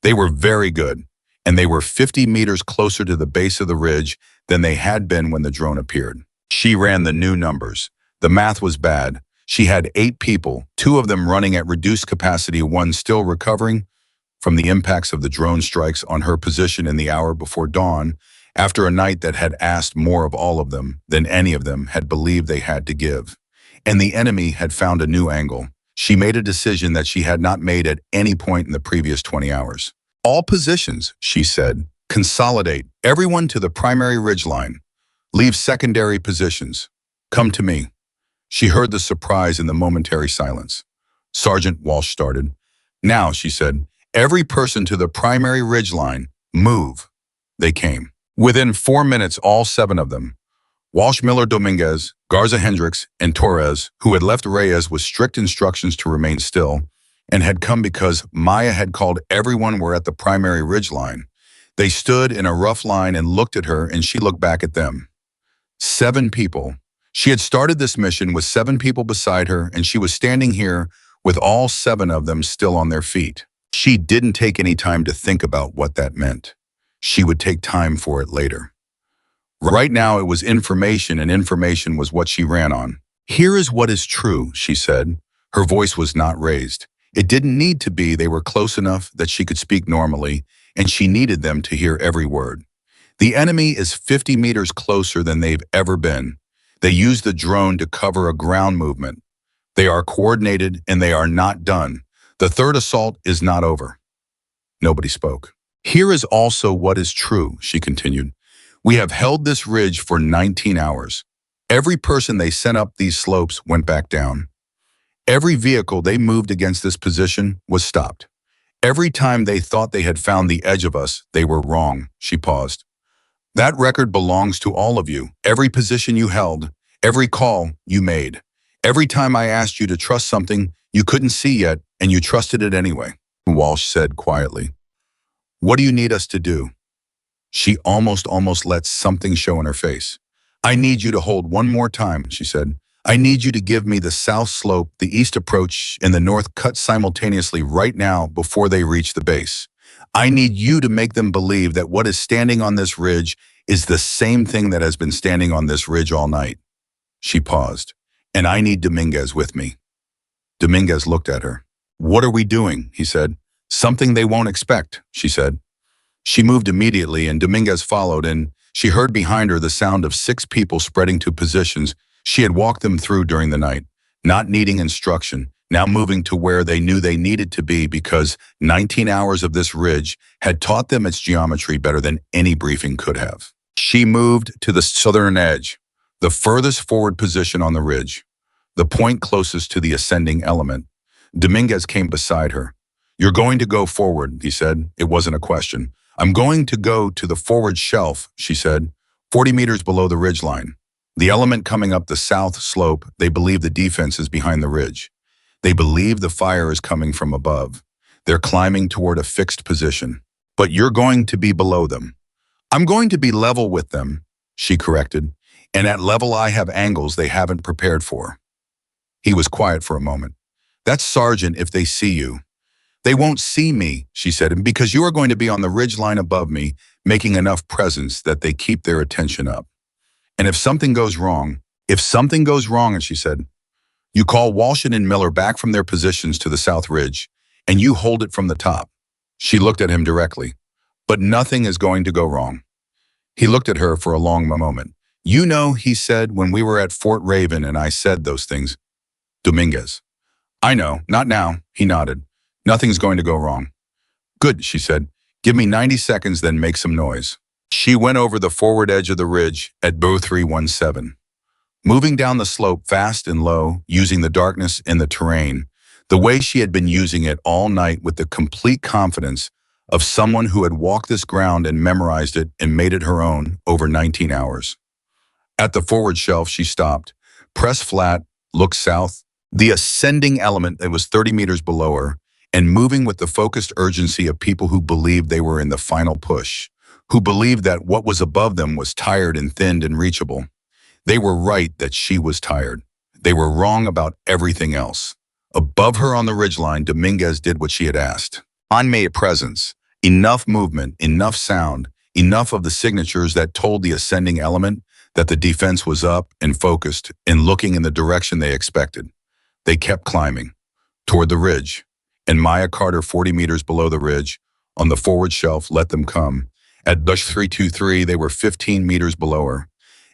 Speaker 1: They were very good, and they were 50 meters closer to the base of the ridge than they had been when the drone appeared. She ran the new numbers. The math was bad. She had 8 people, 2 of them running at reduced capacity, 1 still recovering from the impacts of the drone strikes on her position in the hour before dawn, after a night that had asked more of all of them than any of them had believed they had to give. And the enemy had found a new angle. She made a decision that she had not made at any point in the previous 20 hours. All positions, she said, consolidate, everyone to the primary ridgeline. Leave secondary positions. Come to me. She heard the surprise in the momentary silence. Sergeant Walsh started. Now, she said, every person to the primary ridgeline, move. They came. Within 4 minutes, all 7 of them, Walsh, Miller, Dominguez, Garza, Hendrix, and Torres, who had left Reyes with strict instructions to remain still, and had come because Maya had called everyone were at the primary ridgeline. They stood in a rough line and looked at her, and she looked back at them. 7 people. She had started this mission with 7 people beside her, and she was standing here with all 7 of them still on their feet. She didn't take any time to think about what that meant. She would take time for it later. Right now it was information, and information was what she ran on. Here is what is true, she said. Her voice was not raised. It didn't need to be. They were close enough that she could speak normally, and she needed them to hear every word. The enemy is 50 meters closer than they've ever been. They used the drone to cover a ground movement. They are coordinated, and they are not done. The third assault is not over. Nobody spoke. Here is also what is true, she continued. We have held this ridge for 19 hours. Every person they sent up these slopes went back down. Every vehicle they moved against this position was stopped. Every time they thought they had found the edge of us, they were wrong. She paused. That record belongs to all of you. Every position you held, every call you made. Every time I asked you to trust something you couldn't see yet, and you trusted it anyway, Walsh said quietly. What do you need us to do? She almost let something show in her face. I need you to hold one more time, she said. I need you to give me the south slope, the east approach, and the north cut simultaneously right now before they reach the base. I need you to make them believe that what is standing on this ridge is the same thing that has been standing on this ridge all night. She paused. And I need Dominguez with me. Dominguez looked at her. What are we doing? He said. Something they won't expect, she said. She moved immediately and Dominguez followed, and she heard behind her the sound of 6 people spreading to positions she had walked them through during the night, not needing instruction, now moving to where they knew they needed to be because 19 hours of this ridge had taught them its geometry better than any briefing could have. She moved to the southern edge, the furthest forward position on the ridge, the point closest to the ascending element. Dominguez came beside her. You're going to go forward, he said. It wasn't a question. I'm going to go to the forward shelf, she said, 40 meters below the ridgeline. The element coming up the south slope, they believe the defense is behind the ridge. They believe the fire is coming from above. They're climbing toward a fixed position. But you're going to be below them. I'm going to be level with them, she corrected. And at level I have angles they haven't prepared for. He was quiet for a moment. That's Sergeant if they see you. They won't see me, she said, and because you are going to be on the ridge line above me, making enough presence that they keep their attention up. And if something goes wrong, and she said, you call Walshin and Miller back from their positions to the south ridge, and you hold it from the top. She looked at him directly. But nothing is going to go wrong. He looked at her for a long moment. You know, he said, when we were at Fort Raven and I said those things. Dominguez. I know, not now, he nodded. Nothing's going to go wrong. Good, she said. Give me 90 seconds, then make some noise. She went over the forward edge of the ridge at Bow 317. Moving down the slope fast and low, using the darkness in the terrain, the way she had been using it all night with the complete confidence of someone who had walked this ground and memorized it and made it her own over 19 hours. At the forward shelf, she stopped, pressed flat, looked south, the ascending element that was 30 meters below her, and moving with the focused urgency of people who believed they were in the final push, who believed that what was above them was tired and thinned and reachable. They were right that she was tired. They were wrong about everything else. Above her on the ridgeline, Dominguez did what she had asked. On made a presence, enough movement, enough sound, enough of the signatures that told the ascending element that the defense was up and focused and looking in the direction they expected. They kept climbing toward the ridge, and Maya Carter, 40 meters below the ridge, on the forward shelf, let them come. At Bush 323, they were 15 meters below her.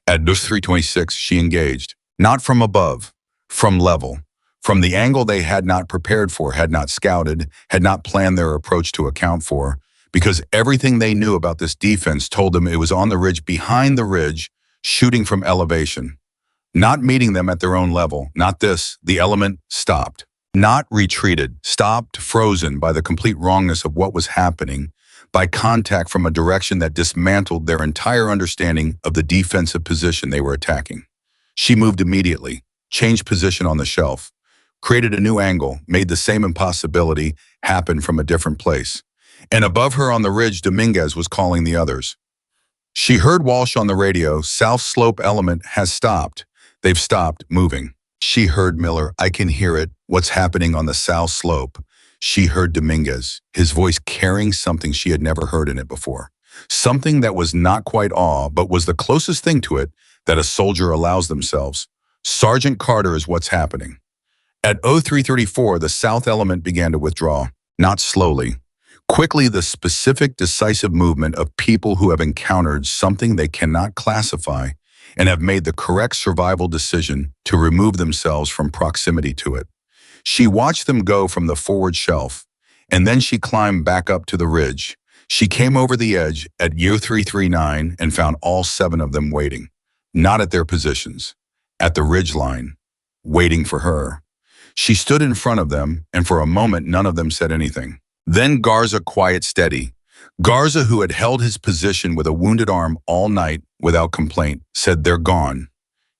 Speaker 1: At Bush 326, she engaged, not from above, from level, from the angle they had not prepared for, had not scouted, had not planned their approach to account for, because everything they knew about this defense told them it was on the ridge behind the ridge, shooting from elevation. Not meeting them at their own level, not this, the element stopped. Not retreated, stopped, frozen by the complete wrongness of what was happening, by contact from a direction that dismantled their entire understanding of the defensive position they were attacking. She moved immediately, changed position on the shelf, created a new angle, made the same impossibility happen from a different place. And above her on the ridge, Dominguez was calling the others. She heard Walsh on the radio, South Slope element has stopped. They've stopped moving. She heard Miller, I can hear it, what's happening on the South Slope. She heard Dominguez, his voice carrying something she had never heard in it before. Something that was not quite awe, but was the closest thing to it that a soldier allows themselves. Sergeant Carter is what's happening. At 0334, the South element began to withdraw, not slowly. Quickly, the specific, decisive movement of people who have encountered something they cannot classify and have made the correct survival decision to remove themselves from proximity to it. She watched them go from the forward shelf, and then she climbed back up to the ridge. She came over the edge at U339 and found all 7 of them waiting, not at their positions, at the ridge line, waiting for her. She stood in front of them, and for a moment none of them said anything. Then Garza, quiet, steady. Garza, who had held his position with a wounded arm all night without complaint, said, "They're gone."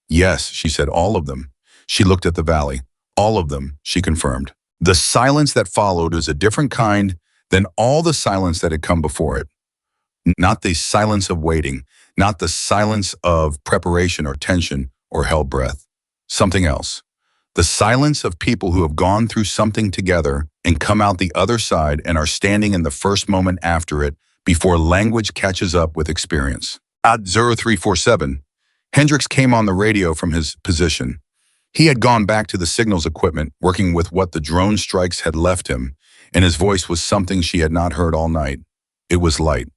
Speaker 1: "Yes," she said, "all of them." She looked at the valley. "All of them," she confirmed. The silence that followed was a different kind than all the silence that had come before it. Not the silence of waiting, not the silence of preparation or tension or held breath. Something else. The silence of people who have gone through something together and come out the other side and are standing in the first moment after it before language catches up with experience. At 0347, Hendricks came on the radio from his position. He had gone back to the signals equipment, working with what the drone strikes had left him, and his voice was something she had not heard all night. It was light.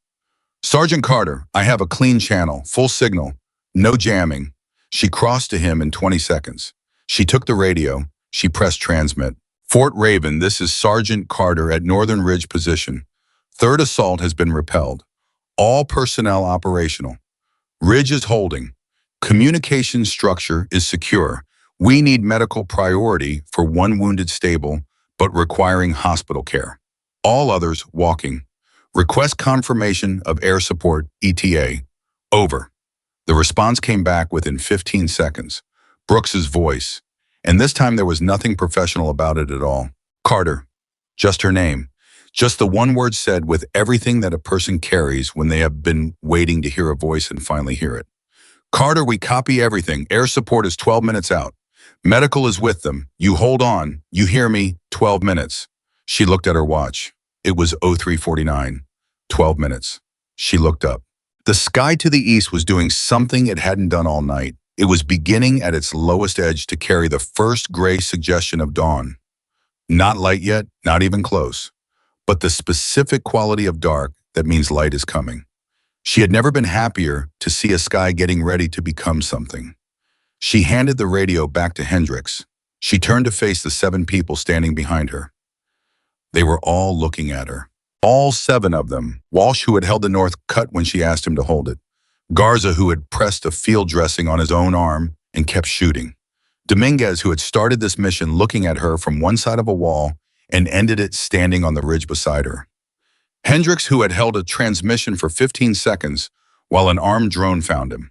Speaker 1: "Sergeant Carter, I have a clean channel, full signal, no jamming." She crossed to him in 20 seconds. She took the radio. She pressed transmit. "Fort Raven, this is Sergeant Carter at Northern Ridge position. Third assault has been repelled. All personnel operational. Ridge is holding. Communication structure is secure. We need medical priority for one wounded stable, but requiring hospital care. All others walking. Request confirmation of air support, ETA. Over." The response came back within 15 seconds. Brooks's voice. And this time there was nothing professional about it at all. "Carter." Just her name. Just the one word said with everything that a person carries when they have been waiting to hear a voice and finally hear it. "Carter, we copy everything. Air support is 12 minutes out. Medical is with them. You hold on. You hear me? 12 minutes. She looked at her watch. It was 0349. 12 minutes. She looked up. The sky to the east was doing something it hadn't done all night. It was beginning at its lowest edge to carry the first gray suggestion of dawn. Not light yet, not even close, but the specific quality of dark that means light is coming. She had never been happier to see a sky getting ready to become something. She handed the radio back to Hendricks. She turned to face the 7 people standing behind her. They were all looking at her. All 7 of them. Walsh, who had held the north cut when she asked him to hold it. Garza, who had pressed a field dressing on his own arm and kept shooting. Dominguez, who had started this mission looking at her from one side of a wall and ended it standing on the ridge beside her. Hendricks, who had held a transmission for 15 seconds while an armed drone found him.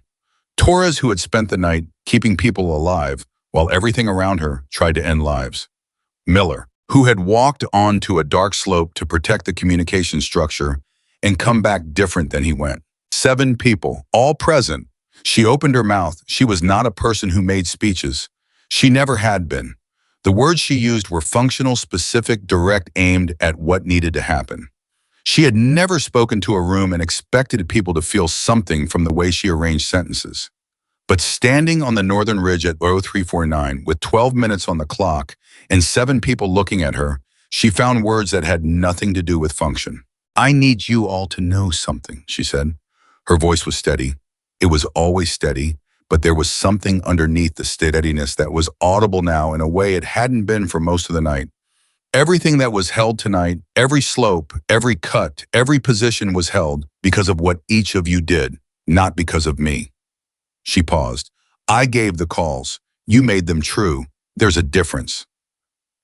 Speaker 1: Torres, who had spent the night keeping people alive while everything around her tried to end lives. Miller, who had walked onto a dark slope to protect the communication structure and come back different than he went. 7 people, all present. She opened her mouth. She was not a person who made speeches. She never had been. The words she used were functional, specific, direct, aimed at what needed to happen. She had never spoken to a room and expected people to feel something from the way she arranged sentences. But standing on the northern ridge at 0349 with 12 minutes on the clock and 7 people looking at her, she found words that had nothing to do with function. "I need you all to know something," she said. Her voice was steady. It was always steady, but there was something underneath the steadiness that was audible now in a way it hadn't been for most of the night. "Everything that was held tonight, every slope, every cut, every position was held because of what each of you did, not because of me." She paused. "I gave the calls. You made them true. There's a difference."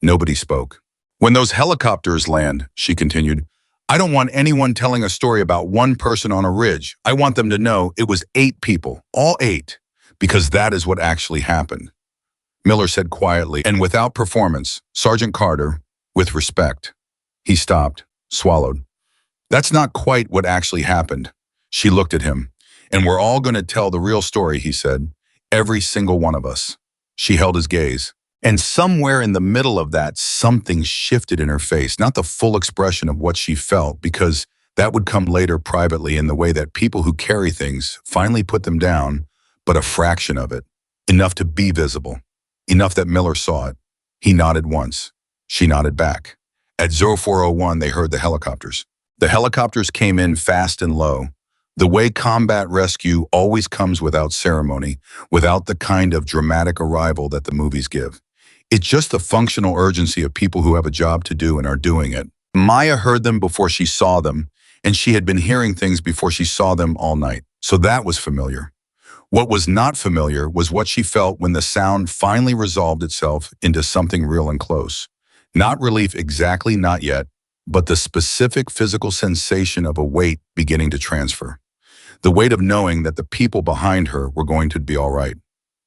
Speaker 1: Nobody spoke. "When those helicopters land," she continued, "I don't want anyone telling a story about one person on a ridge. I want them to know it was 8 people, all 8, because that is what actually happened." Miller said quietly and without performance, "Sergeant Carter, with respect." He stopped, swallowed. "That's not quite what actually happened." She looked at him. "And we're all going to tell the real story," he said. "Every single one of us." She held his gaze. And somewhere in the middle of that, something shifted in her face, not the full expression of what she felt, because that would come later privately in the way that people who carry things finally put them down, but a fraction of it, enough to be visible, enough that Miller saw it. He nodded once. She nodded back. At 0401, they heard the helicopters. The helicopters came in fast and low. The way combat rescue always comes without ceremony, without the kind of dramatic arrival that the movies give. It's just the functional urgency of people who have a job to do and are doing it. Maya heard them before she saw them, and she had been hearing things before she saw them all night. So that was familiar. What was not familiar was what she felt when the sound finally resolved itself into something real and close. Not relief exactly, not yet, but the specific physical sensation of a weight beginning to transfer. The weight of knowing that the people behind her were going to be all right,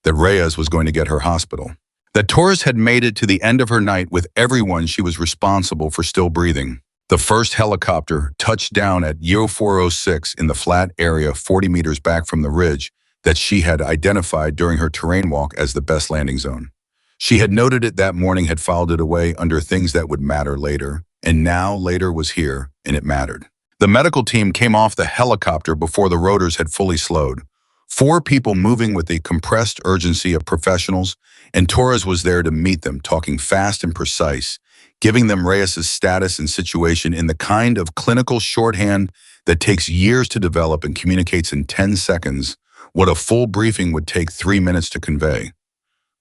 Speaker 1: that Reyes was going to get her hospital, that Torres had made it to the end of her night with everyone she was responsible for still breathing. The first helicopter touched down at Yo 406 in the flat area 40 meters back from the ridge that she had identified during her terrain walk as the best landing zone. She had noted it that morning, had filed it away under things that would matter later, and now later was here, and it mattered. The medical team came off the helicopter before the rotors had fully slowed. 4 people moving with the compressed urgency of professionals, and Torres was there to meet them, talking fast and precise, giving them Reyes's status and situation in the kind of clinical shorthand that takes years to develop and communicates in 10 seconds what a full briefing would take 3 minutes to convey.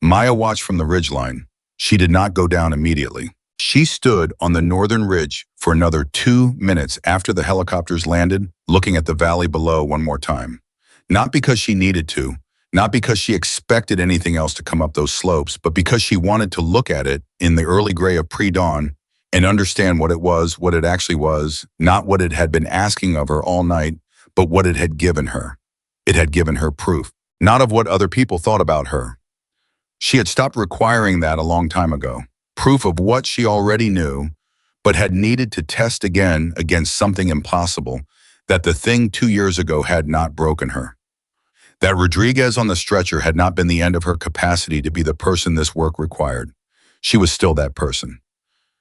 Speaker 1: Maya watched from the ridgeline. She did not go down immediately. She stood on the northern ridge for another 2 minutes after the helicopters landed, looking at the valley below one more time. Not because she needed to, not because she expected anything else to come up those slopes, but because she wanted to look at it in the early gray of pre-dawn and understand what it was, what it actually was, not what it had been asking of her all night, but what it had given her. It had given her proof, not of what other people thought about her. She had stopped requiring that a long time ago. Proof of what she already knew, but had needed to test again against something impossible, that the thing 2 years ago had not broken her. That Rodriguez on the stretcher had not been the end of her capacity to be the person this work required. She was still that person.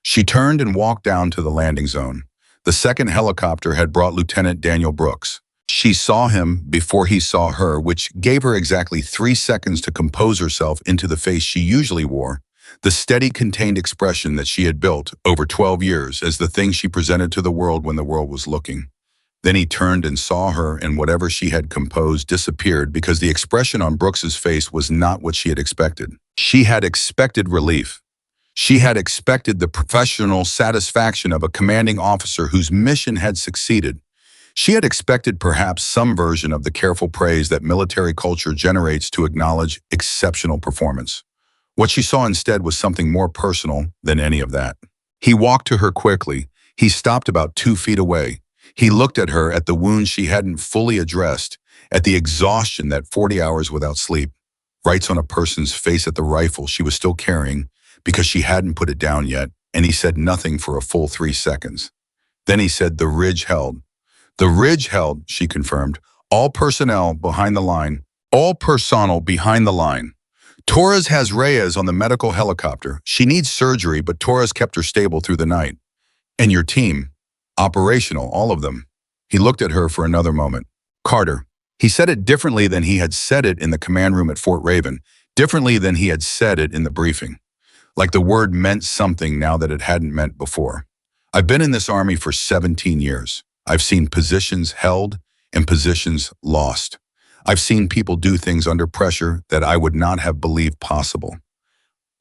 Speaker 1: She turned and walked down to the landing zone. The second helicopter had brought Lieutenant Daniel Brooks. She saw him before he saw her, which gave her exactly 3 seconds to compose herself into the face she usually wore, the steady, contained expression that she had built over 12 years as the thing she presented to the world when the world was looking. Then he turned and saw her, and whatever she had composed disappeared because the expression on Brooks's face was not what she had expected. She had expected relief. She had expected the professional satisfaction of a commanding officer whose mission had succeeded. She had expected perhaps some version of the careful praise that military culture generates to acknowledge exceptional performance. What she saw instead was something more personal than any of that. He walked to her quickly. He stopped about 2 feet away. He looked at her, at the wound she hadn't fully addressed, at the exhaustion that 40 hours without sleep writes on a person's face, at the rifle she was still carrying because she hadn't put it down yet, and he said nothing for a full 3 seconds. Then he said, "The ridge held." "The ridge held," she confirmed. "All personnel behind the line. All personnel behind the line. Torres has Reyes on the medical helicopter. She needs surgery, but Torres kept her stable through the night. And your team, operational, all of them." He looked at her for another moment. "Carter." He said it differently than he had said it in the command room at Fort Raven, differently than he had said it in the briefing. Like the word meant something now that it hadn't meant before. "I've been in this army for 17 years. I've seen positions held and positions lost. I've seen people do things under pressure that I would not have believed possible."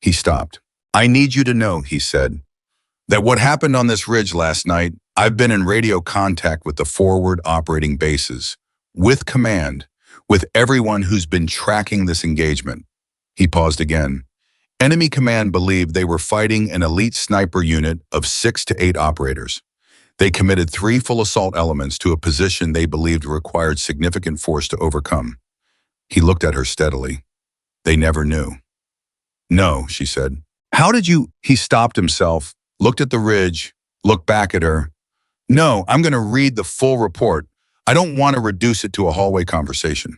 Speaker 1: He stopped. "I need you to know," he said, "that what happened on this ridge last night, I've been in radio contact with the forward operating bases, with command, with everyone who's been tracking this engagement." He paused again. Enemy command believed they were fighting an elite sniper unit of 6 to 8 operators. They committed 3 full assault elements to a position they believed required significant force to overcome. He looked at her steadily. "They never knew." "No," she said. "How did you—" He stopped himself, looked at the ridge, looked back at her. "No, I'm going to read the full report. I don't want to reduce it to a hallway conversation."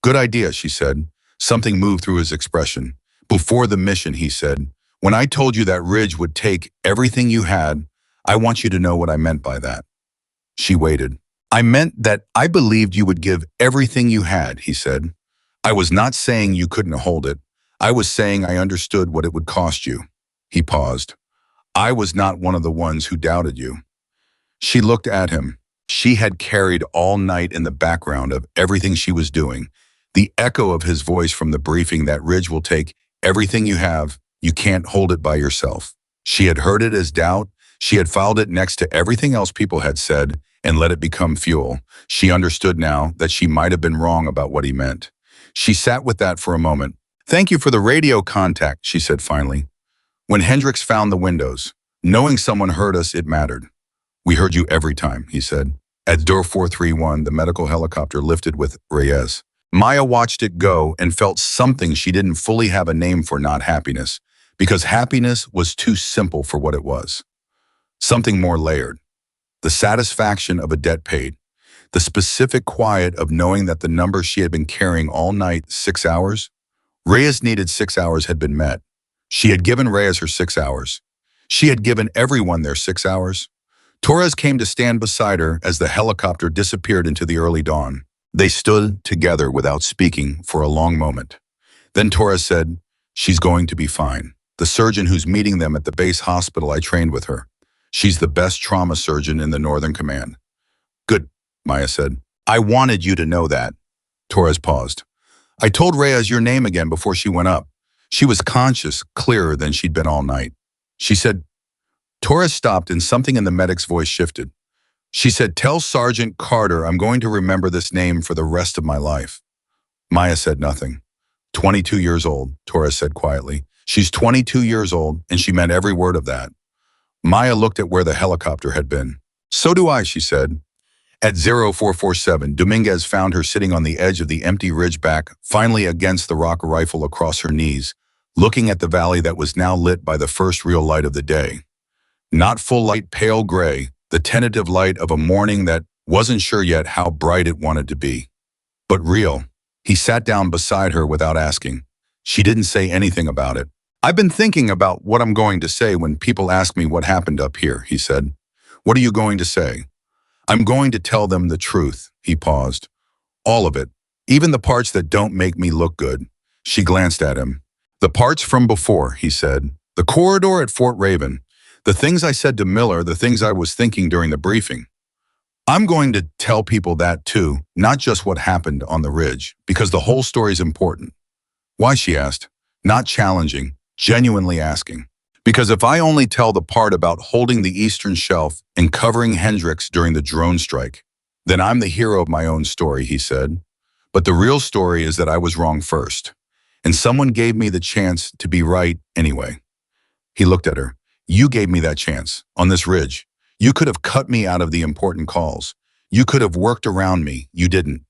Speaker 1: "Good idea," she said. Something moved through his expression. "Before the mission," he said, "when I told you that ridge would take everything you had, I want you to know what I meant by that." She waited. "I meant that I believed you would give everything you had," he said. "I was not saying you couldn't hold it. I was saying I understood what it would cost you." He paused. "I was not one of the ones who doubted you." She looked at him. She had carried all night in the background of everything she was doing, the echo of his voice from the briefing, "That ridge will take everything you have. You can't hold it by yourself." She had heard it as doubt, She had filed it next to everything else people had said and let it become fuel. She understood now that she might have been wrong about what he meant. She sat with that for a moment. "Thank you for the radio contact," she said finally. "When Hendricks found the windows, knowing someone heard us, it mattered." "We heard you every time," he said. At door 431, the medical helicopter lifted with Reyes. Maya watched it go and felt something she didn't fully have a name for, not happiness, because happiness was too simple for what it was. Something more layered. The satisfaction of a debt paid. The specific quiet of knowing that the number she had been carrying all night, 6 hours, Reyes needed 6 hours, had been met. She had given Reyes her 6 hours. She had given everyone their 6 hours. Torres came to stand beside her as the helicopter disappeared into the early dawn. They stood together without speaking for a long moment. Then Torres said, "She's going to be fine. The surgeon who's meeting them at the base hospital, I trained with her. She's the best trauma surgeon in the Northern Command." "Good," Maya said. "I wanted you to know that." Torres paused. "I told Reyes your name again before she went up. She was conscious, clearer than she'd been all night." She said. Torres stopped and something in the medic's voice shifted. She said, "Tell Sergeant Carter I'm going to remember this name for the rest of my life." Maya said nothing. 22 years old, Torres said quietly. "She's 22 years old, and she meant every word of that." Maya looked at where the helicopter had been. "So do I," she said. At 0447, Dominguez found her sitting on the edge of the empty ridge back, finally against the rock, rifle across her knees, looking at the valley that was now lit by the first real light of the day. Not full light, pale gray, the tentative light of a morning that wasn't sure yet how bright it wanted to be. But real. He sat down beside her without asking. She didn't say anything about it. "I've been thinking about what I'm going to say when people ask me what happened up here," he said. "What are you going to say?" "I'm going to tell them the truth." He paused. "All of it. Even the parts that don't make me look good." She glanced at him. "The parts from before," he said. "The corridor at Fort Raven. The things I said to Miller, the things I was thinking during the briefing. I'm going to tell people that too, not just what happened on the ridge, because the whole story's important." "Why?" she asked, not challenging, genuinely asking. "Because if I only tell the part about holding the Eastern Shelf and covering Hendricks during the drone strike, then I'm the hero of my own story," he said. "But the real story is that I was wrong first, and someone gave me the chance to be right anyway." He looked at her. "You gave me that chance, on this ridge. You could have cut me out of the important calls. You could have worked around me. You didn't."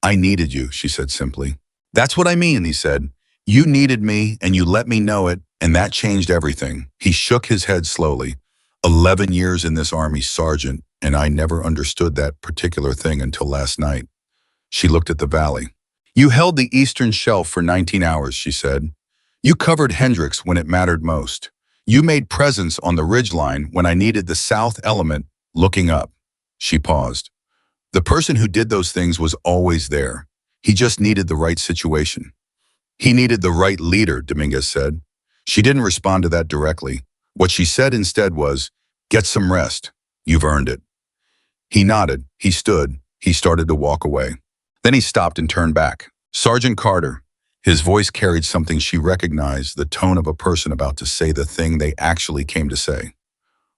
Speaker 1: "I needed you," she said simply. "That's what I mean," he said. "You needed me, and you let me know it, and that changed everything." He shook his head slowly. 11 years in this Army, Sergeant, and I never understood that particular thing until last night." She looked at the valley. "You held the Eastern Shelf for 19 hours, she said. "You covered Hendricks when it mattered most. You made presence on the ridgeline when I needed the south element looking up." She paused. "The person who did those things was always there. He just needed the right situation." "He needed the right leader," Dominguez said. She didn't respond to that directly. What she said instead was, "Get some rest. You've earned it." He nodded. He stood. He started to walk away. Then he stopped and turned back. "Sergeant Carter." His voice carried something she recognized, the tone of a person about to say the thing they actually came to say.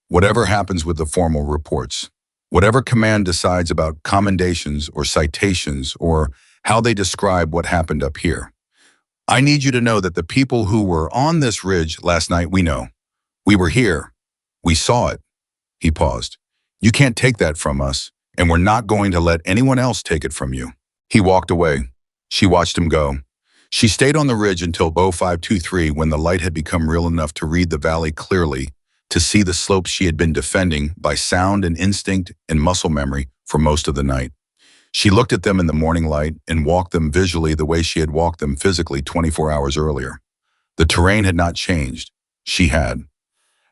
Speaker 1: "Whatever happens with the formal reports, whatever command decides about commendations or citations or how they describe what happened up here, I need you to know that the people who were on this ridge last night, we know. We were here. We saw it." He paused. "You can't take that from us, and we're not going to let anyone else take it from you." He walked away. She watched him go. She stayed on the ridge until 0523, when the light had become real enough to read the valley clearly, to see the slopes she had been defending by sound and instinct and muscle memory for most of the night. She looked at them in the morning light and walked them visually the way she had walked them physically 24 hours earlier. The terrain had not changed. She had.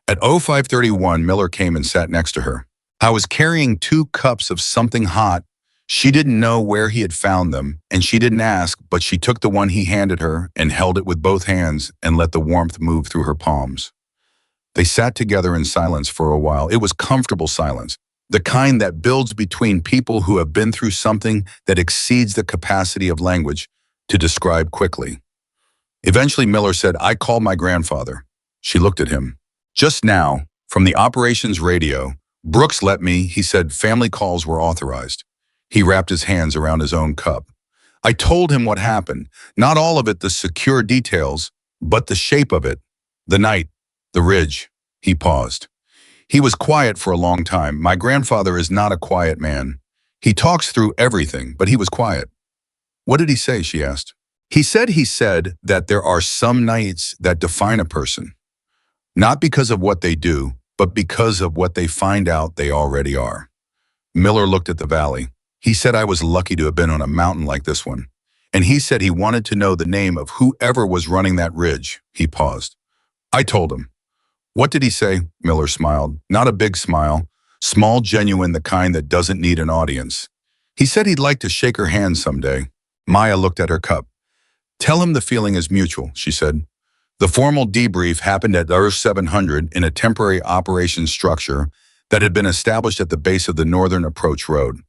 Speaker 1: At 0531, Miller came and sat next to her. "I was carrying 2 cups of something hot." She didn't know where he had found them, and she didn't ask, but she took the one he handed her and held it with both hands and let the warmth move through her palms. They sat together in silence for a while. It was comfortable silence, the kind that builds between people who have been through something that exceeds the capacity of language to describe quickly. Eventually, Miller said, "I called my grandfather." She looked at him. "Just now." From the operations radio, Brooks let me, he said family calls were authorized. He wrapped his hands around his own cup. I told him what happened, not all of it the secure details, but the shape of it. The night, the ridge. He paused. He was quiet for a long time. My grandfather is not a quiet man. He talks through everything, but he was quiet. What did he say, she asked. He said that there are some nights that define a person, not because of what they do, but because of what they find out they already are. Miller looked at the valley. He said I was lucky to have been on a mountain like this one. And he said he wanted to know the name of whoever was running that ridge. He paused. I told him. What did he say? Miller smiled. Not a big smile. Small, genuine, the kind that doesn't need an audience. He said he'd like to shake her hand someday. Maya looked at her cup. Tell him the feeling is mutual, she said. The formal debrief happened at Earth 700 in a temporary operations structure that had been established at the base of the Northern Approach Road.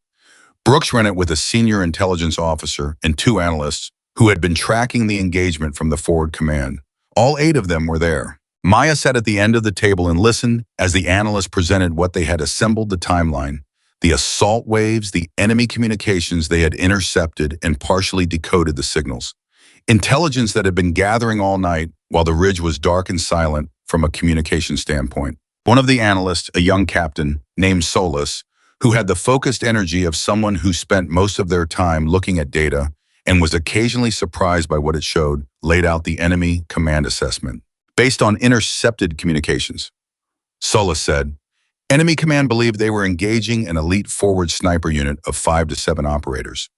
Speaker 1: Brooks ran it with a senior intelligence officer and 2 analysts who had been tracking the engagement from the forward command. All 8 of them were there. Maya sat at the end of the table and listened as the analysts presented what they had assembled, the timeline, the assault waves, the enemy communications they had intercepted and partially decoded the signals. Intelligence that had been gathering all night while the ridge was dark and silent from a communication standpoint. One of the analysts, a young captain named Solus, who had the focused energy of someone who spent most of their time looking at data and was occasionally surprised by what it showed, laid out the enemy command assessment based on intercepted communications. Solus said, enemy command believed they were engaging an elite forward sniper unit of 5 to 7 operators.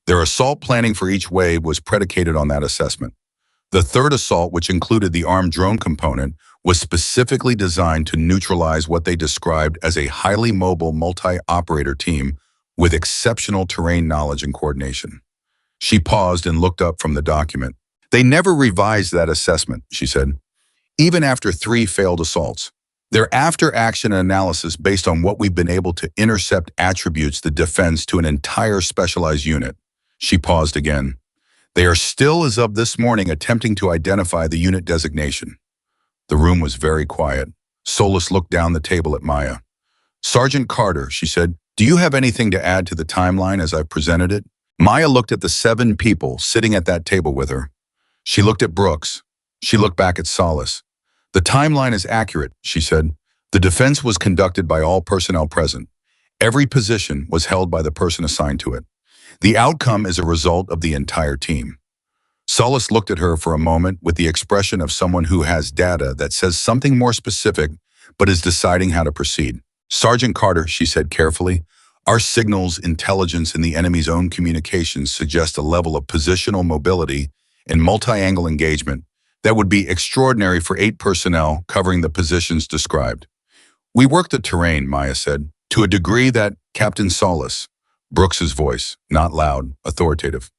Speaker 1: Their assault planning for each wave was predicated on that assessment. The third assault, which included the armed drone component, was specifically designed to neutralize what they described as a highly mobile multi-operator team with exceptional terrain knowledge and coordination. She paused and looked up from the document. They never revised that assessment, she said, even after 3 failed assaults. Their after-action analysis based on what we've been able to intercept attributes the defense to an entire specialized unit. She paused again. They are still, as of this morning, attempting to identify the unit designation. The room was very quiet. Solus looked down the table at Maya. Sergeant Carter, she said, do you have anything to add to the timeline as I've presented it? Maya looked at the 7 people sitting at that table with her. She looked at Brooks. She looked back at Solus. The timeline is accurate, she said. The defense was conducted by all personnel present. Every position was held by the person assigned to it. The outcome is a result of the entire team. Solus looked at her for a moment with the expression of someone who has data that says something more specific but is deciding how to proceed. Sergeant Carter, she said carefully, our signals, intelligence, and the enemy's own communications suggest a level of positional mobility and multi-angle engagement that would be extraordinary for 8 personnel covering the positions described. We work the terrain, Maya said, to a degree that Captain Solus, Brooks's voice, not loud, authoritative.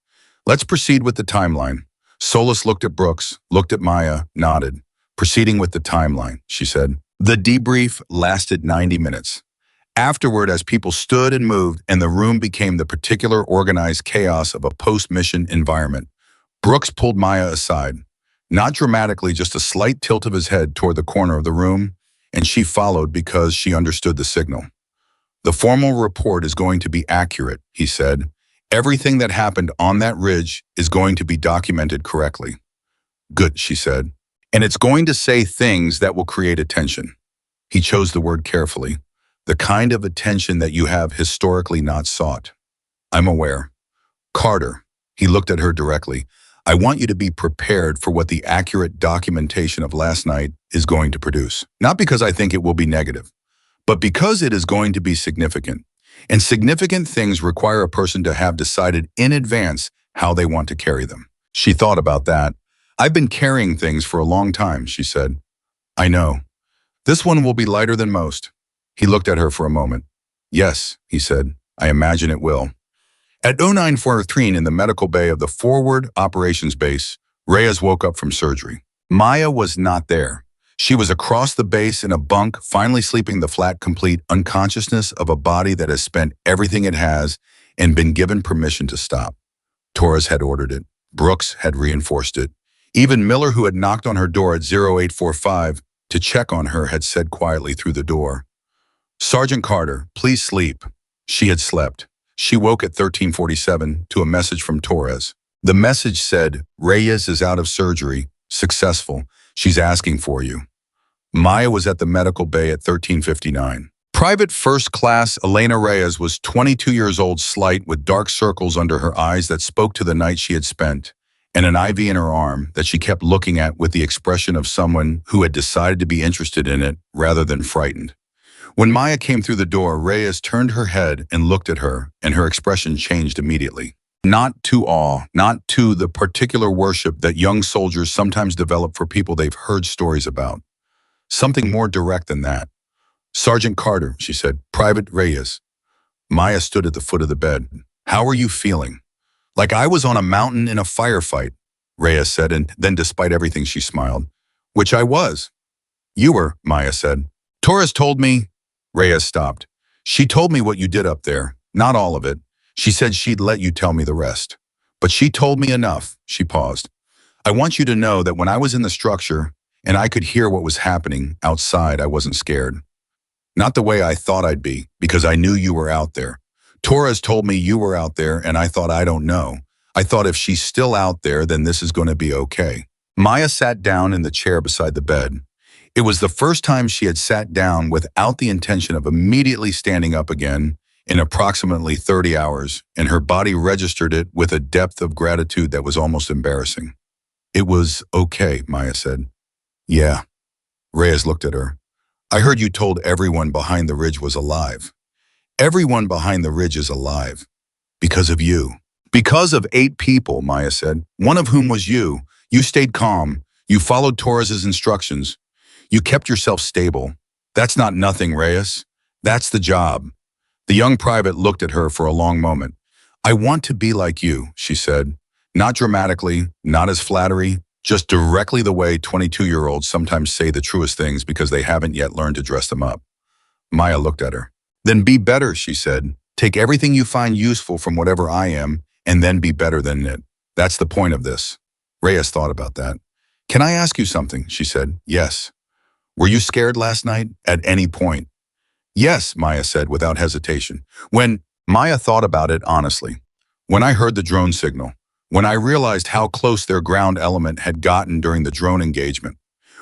Speaker 1: Let's proceed with the timeline. Solus looked at Brooks, looked at Maya, nodded. Proceeding with the timeline, she said. The debrief lasted 90 minutes. Afterward, as people stood and moved and the room became the particular organized chaos of a post-mission environment, Brooks pulled Maya aside. Not dramatically, just a slight tilt of his head toward the corner of the room, and she followed because she understood the signal. The formal report is going to be accurate, he said. Everything that happened on that ridge is going to be documented correctly. Good, she said. And it's going to say things that will create attention. He chose the word carefully. The kind of attention that you have historically not sought. I'm aware. Carter, he looked at her directly. I want you to be prepared for what the accurate documentation of last night is going to produce. Not because I think it will be negative, but because it is going to be significant. And significant things require a person to have decided in advance how they want to carry them. She thought about that. I've been carrying things for a long time, she said. I know. This one will be lighter than most. He looked at her for a moment. Yes, he said. I imagine it will. At 0943 in the medical bay of the forward operations base, Reyes woke up from surgery. Maya was not there. She was across the base in a bunk, finally sleeping the flat, complete unconsciousness of a body that has spent everything it has and been given permission to stop. Torres had ordered it. Brooks had reinforced it. Even Miller, who had knocked on her door at 0845, to check on her had said quietly through the door, "Sergeant Carter, please sleep." She had slept. She woke at 13:47 to a message from Torres. The message said, "Reyes is out of surgery, successful. She's asking for you." Maya was at the medical bay at 13:59. Private First Class Elena Reyes was 22 years old, slight, with dark circles under her eyes that spoke to the night she had spent, and an IV in her arm that she kept looking at with the expression of someone who had decided to be interested in it rather than frightened. When Maya came through the door, Reyes turned her head and looked at her, and her expression changed immediately. Not to awe, not to the particular worship that young soldiers sometimes develop for people they've heard stories about. Something more direct than that. "Sergeant Carter," she said, "Private Reyes." Maya stood at the foot of the bed. "How are you feeling?" "Like I was on a mountain in a firefight," Reyes said, and then despite everything she smiled. "Which I was." "You were," Maya said. "Torres told me—" Reyes stopped. "She told me what you did up there, not all of it. She said she'd let you tell me the rest. But she told me enough." She paused. "I want you to know that when I was in the structure and I could hear what was happening outside, I wasn't scared. Not the way I thought I'd be, because I knew you were out there. Torres told me you were out there, and I thought, I don't know. I thought if she's still out there, then this is going to be okay." Maya sat down in the chair beside the bed. It was the first time she had sat down without the intention of immediately standing up again in approximately 30 hours, and her body registered it with a depth of gratitude that was almost embarrassing. "It was okay," Maya said. "Yeah." Reyes looked at her. "I heard you told everyone behind the ridge was alive." "Everyone behind the ridge is alive. Because of you." "Because of 8 people," Maya said, "one of whom was you. You stayed calm. You followed Torres's instructions. You kept yourself stable. That's not nothing, Reyes. That's the job." The young private looked at her for a long moment. "I want to be like you," she said. Not dramatically, not as flattery, just directly the way 22-year-olds sometimes say the truest things because they haven't yet learned to dress them up. Maya looked at her. "Then be better," she said. "Take everything you find useful from whatever I am, and then be better than it. That's the point of this." Reyes thought about that. "Can I ask you something?" she said. "Yes." "Were you scared last night, at any point?" "Yes," Maya said without hesitation. Maya thought about it honestly. "When I heard the drone signal, when I realized how close their ground element had gotten during the drone engagement,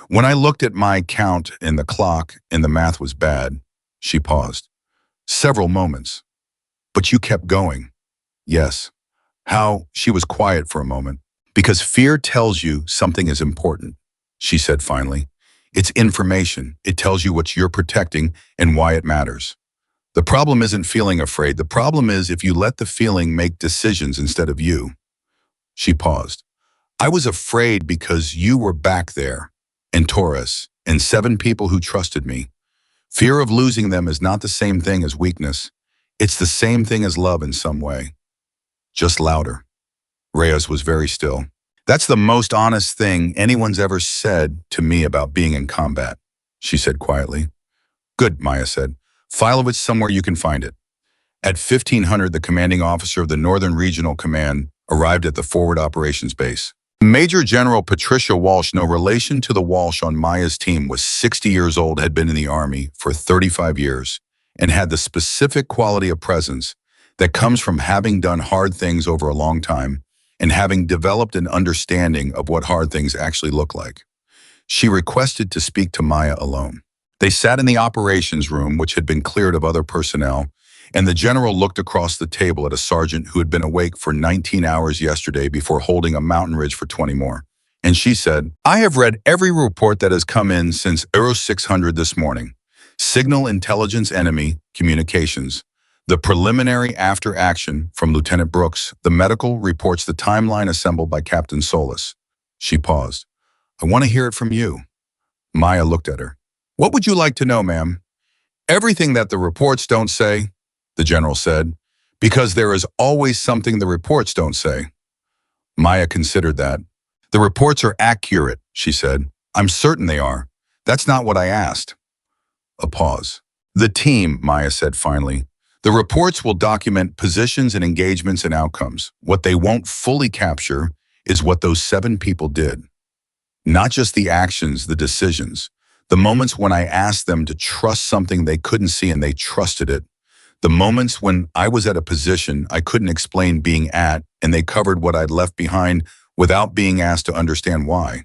Speaker 1: when I looked at my count in the clock and the math was bad." She paused. "Several moments. But you kept going." "Yes." "How?" She was quiet for a moment. "Because fear tells you something is important," she said finally. "It's information. It tells you what you're protecting and why it matters. The problem isn't feeling afraid. The problem is if you let the feeling make decisions instead of you." She paused. "I was afraid because you were back there, and Torres, and 7 people who trusted me. Fear of losing them is not the same thing as weakness. It's the same thing as love in some way. Just louder." Reyes was very still. "That's the most honest thing anyone's ever said to me about being in combat," she said quietly. "Good," Maya said. "File of it somewhere you can find it." At 1500, the commanding officer of the Northern Regional Command arrived at the forward operations base. Major General Patricia Walsh, no relation to the Walsh on Maya's team, was 60 years old, had been in the Army for 35 years, and had the specific quality of presence that comes from having done hard things over a long time and having developed an understanding of what hard things actually look like. She requested to speak to Maya alone. They sat in the operations room, which had been cleared of other personnel, and the general looked across the table at a sergeant who had been awake for 19 hours yesterday before holding a mountain ridge for 20 more. And she said, "I have read every report that has come in since Euro 600 this morning. Signal intelligence enemy communications. The preliminary after action from Lieutenant Brooks. The medical reports the timeline assembled by Captain Solis." She paused. "I want to hear it from you." Maya looked at her. "What would you like to know, ma'am?" "Everything that the reports don't say," the general said, "because there is always something the reports don't say." Maya considered that. "The reports are accurate," she said. "I'm certain they are. That's not what I asked." A pause. "The team," Maya said finally. "The reports will document positions and engagements and outcomes. What they won't fully capture is what those 7 people did. Not just the actions, the decisions, The moments when I asked them to trust something they couldn't see and they trusted it. The moments when I was at a position I couldn't explain being at and they covered what I'd left behind without being asked to understand why.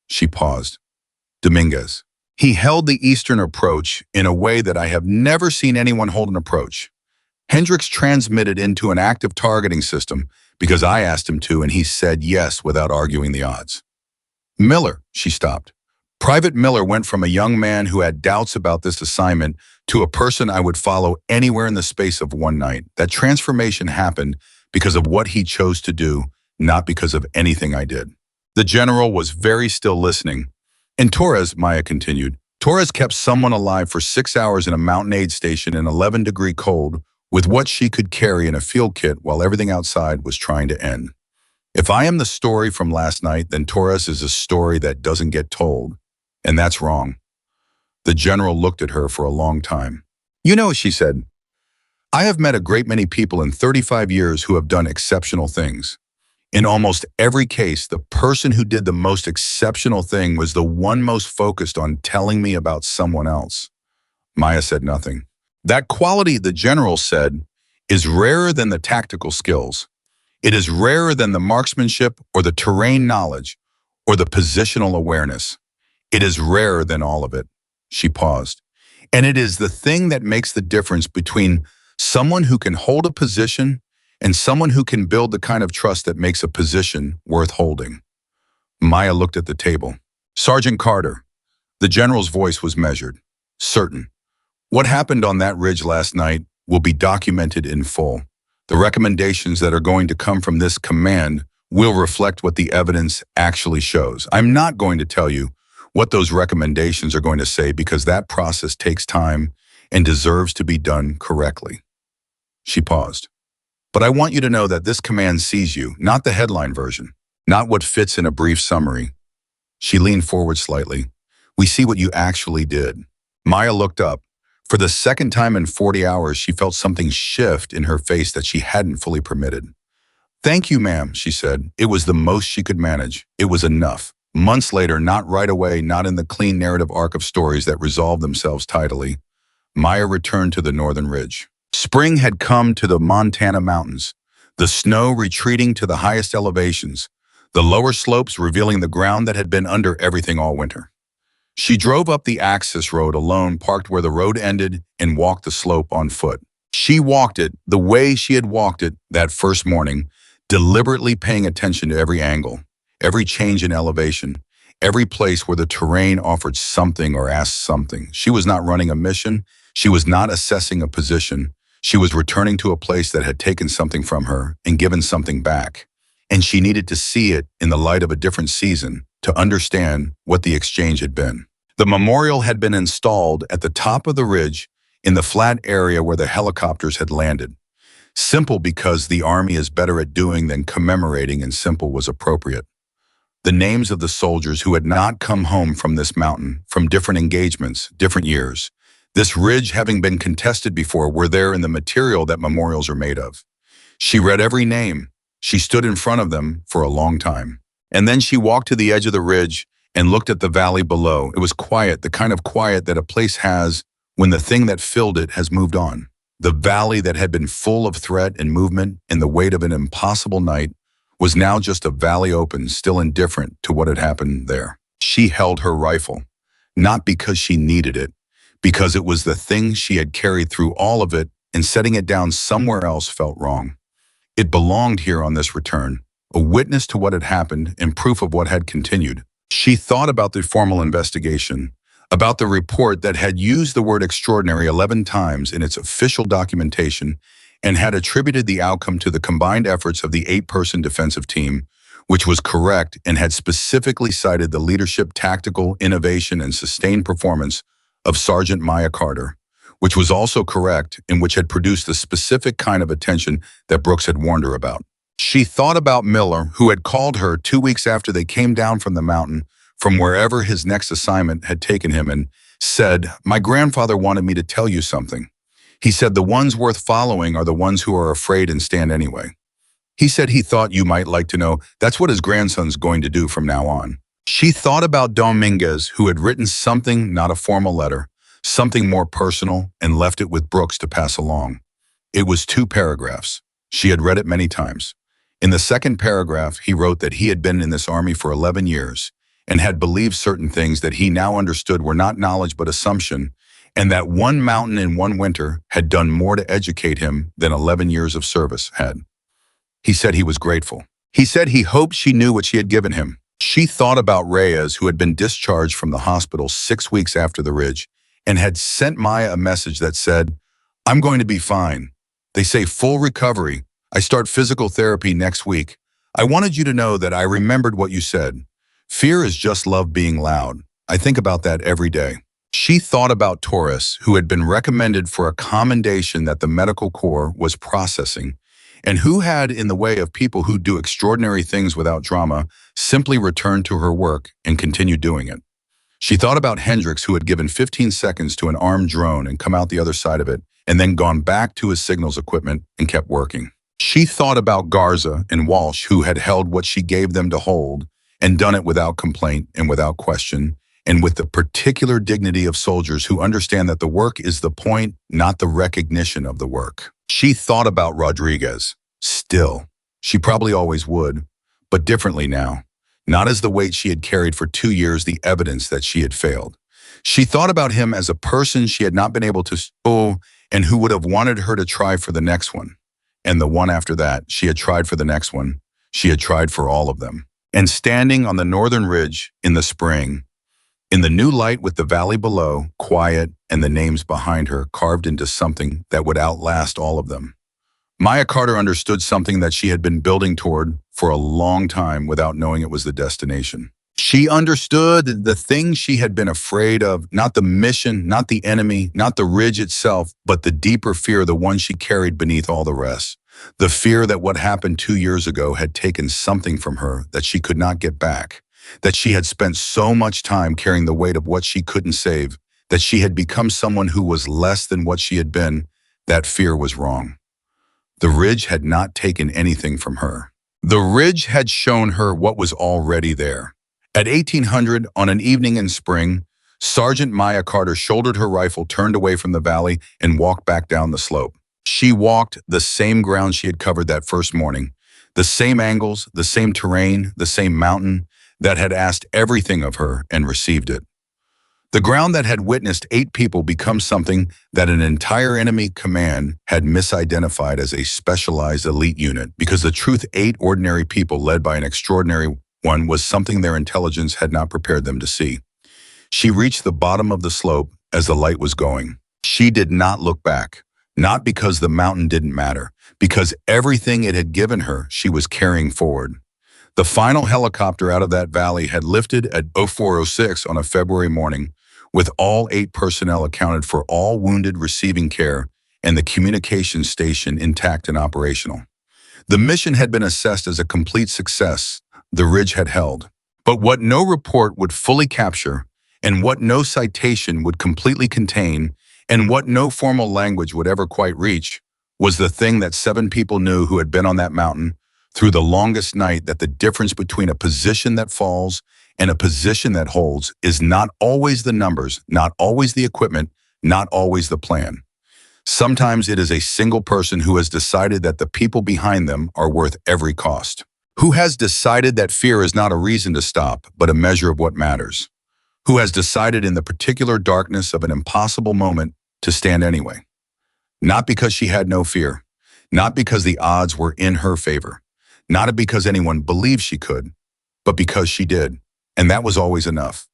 Speaker 1: She paused. Dominguez. He held the Eastern approach in a way that I have never seen anyone hold an approach. Hendricks transmitted into an active targeting system because I asked him to and he said yes without arguing the odds. Miller, she stopped. Private Miller went from a young man who had doubts about this assignment to a person I would follow anywhere in the space of one night. That transformation happened because of what he chose to do, not because of anything I did. The general was very still listening. And Torres, Maya continued, Torres kept someone alive for 6 hours in a mountain aid station in 11-degree cold with what she could carry in a field kit while everything outside was trying to end. If I am the story from last night, then Torres is a story that doesn't get told. And that's wrong. The general looked at her for a long time. You know, she said, I have met a great many people in 35 years who have done exceptional things. In almost every case, the person who did the most exceptional thing was the one most focused on telling me about someone else. Maya said nothing. That quality, the general said, is rarer than the tactical skills. It is rarer than the marksmanship or the terrain knowledge or the positional awareness. It is rarer than all of it. She paused. And it is the thing that makes the difference between someone who can hold a position and someone who can build the kind of trust that makes a position worth holding. Maya looked at the table. Sergeant Carter. The general's voice was measured. Certain. What happened on that ridge last night will be documented in full. The recommendations that are going to come from this command will reflect what the evidence actually shows. I'm not going to tell you what those recommendations are going to say because that process takes time and deserves to be done correctly. She paused. But I want you to know that this command sees you, not the headline version, not what fits in a brief summary. She leaned forward slightly. We see what you actually did. Maya looked up. For the second time in 40 hours, she felt something shift in her face that she hadn't fully permitted. Thank you, ma'am, she said. It was the most she could manage. It was enough. Months later, not right away, not in the clean narrative arc of stories that resolve themselves tidily, Maya returned to the northern ridge. Spring had come to the Montana mountains, the snow retreating to the highest elevations, the lower slopes revealing the ground that had been under everything all winter. She drove up the access road alone, parked where the road ended, and walked the slope on foot. She walked it the way she had walked it that first morning, deliberately paying attention to every angle, every change in elevation, every place where the terrain offered something or asked something. She was not running a mission. She was not assessing a position. She was returning to a place that had taken something from her and given something back. And she needed to see it in the light of a different season to understand what the exchange had been. The memorial had been installed at the top of the ridge in the flat area where the helicopters had landed. Simple because the Army is better at doing than commemorating, and simple was appropriate. The names of the soldiers who had not come home from this mountain, from different engagements, different years, this ridge having been contested before, were there in the material that memorials are made of. She read every name. She stood in front of them for a long time. And then she walked to the edge of the ridge and looked at the valley below. It was quiet, the kind of quiet that a place has when the thing that filled it has moved on. The valley that had been full of threat and movement and the weight of an impossible night was now just a valley open, still indifferent to what had happened there. She held her rifle, not because she needed it, because it was the thing she had carried through all of it, and setting it down somewhere else felt wrong. It belonged here on this return, a witness to what had happened and proof of what had continued. She thought about the formal investigation, about the report that had used the word extraordinary 11 times in its official documentation and had attributed the outcome to the combined efforts of the 8-person defensive team, which was correct and had specifically cited the leadership, tactical, innovation, and sustained performance of Sergeant Maya Carter, which was also correct and which had produced the specific kind of attention that Brooks had warned her about. She thought about Miller, who had called her 2 weeks after they came down from the mountain, from wherever his next assignment had taken him, and said, "My grandfather wanted me to tell you something. He said the ones worth following are the ones who are afraid and stand anyway. He said he thought you might like to know that's what his grandson's going to do from now on." She thought about Dominguez, who had written something, not a formal letter, something more personal, and left it with Brooks to pass along. It was 2 paragraphs. She had read it many times. In the second paragraph, he wrote that he had been in this army for 11 years and had believed certain things that he now understood were not knowledge but assumption, and that one mountain in one winter had done more to educate him than 11 years of service had. He said he was grateful. He said he hoped she knew what she had given him. She thought about Reyes, who had been discharged from the hospital 6 weeks after the ridge, and had sent Maya a message that said, "I'm going to be fine. They say full recovery. I start physical therapy next week. I wanted you to know that I remembered what you said. Fear is just love being loud. I think about that every day." She thought about Torres, who had been recommended for a commendation that the medical corps was processing, and who had, in the way of people who do extraordinary things without drama, simply returned to her work and continued doing it. She thought about Hendricks, who had given 15 seconds to an armed drone and come out the other side of it, and then gone back to his signals equipment and kept working. She thought about Garza and Walsh, who had held what she gave them to hold and done it without complaint and without question, and with the particular dignity of soldiers who understand that the work is the point, not the recognition of the work. She thought about Rodriguez. Still, she probably always would, but differently now. Not as the weight she had carried for 2 years, the evidence that she had failed. She thought about him as a person she had not been able to and who would have wanted her to try for the next one. And the one after that, she had tried for the next one. She had tried for all of them. And standing on the northern ridge in the spring, in the new light with the valley below, quiet, and the names behind her carved into something that would outlast all of them, Maya Carter understood something that she had been building toward for a long time without knowing it was the destination. She understood the thing she had been afraid of, not the mission, not the enemy, not the ridge itself, but the deeper fear, the one she carried beneath all the rest. The fear that what happened 2 years ago had taken something from her that she could not get back, that she had spent so much time carrying the weight of what she couldn't save, that she had become someone who was less than what she had been. That fear was wrong. The ridge had not taken anything from her. The ridge had shown her what was already there. At 1800, on an evening in spring, Sergeant Maya Carter shouldered her rifle, turned away from the valley, and walked back down the slope. She walked the same ground she had covered that first morning, the same angles, the same terrain, the same mountain that had asked everything of her and received it. The ground that had witnessed 8 people become something that an entire enemy command had misidentified as a specialized elite unit, because the truth 8 ordinary people led by an extraordinary one was something their intelligence had not prepared them to see. She reached the bottom of the slope as the light was going. She did not look back, not because the mountain didn't matter, because everything it had given her she was carrying forward. The final helicopter out of that valley had lifted at 0406 on a February morning, with all 8 personnel accounted for, all wounded receiving care, and the communications station intact and operational. The mission had been assessed as a complete success. The ridge had held. But what no report would fully capture, and what no citation would completely contain, and what no formal language would ever quite reach, was the thing that 7 people knew who had been on that mountain through the longest night, that the difference between a position that falls and a position that holds is not always the numbers, not always the equipment, not always the plan. Sometimes it is a single person who has decided that the people behind them are worth every cost, who has decided that fear is not a reason to stop, but a measure of what matters, who has decided in the particular darkness of an impossible moment to stand anyway. Not because she had no fear, not because the odds were in her favor, not because anyone believed she could, but because she did. And that was always enough.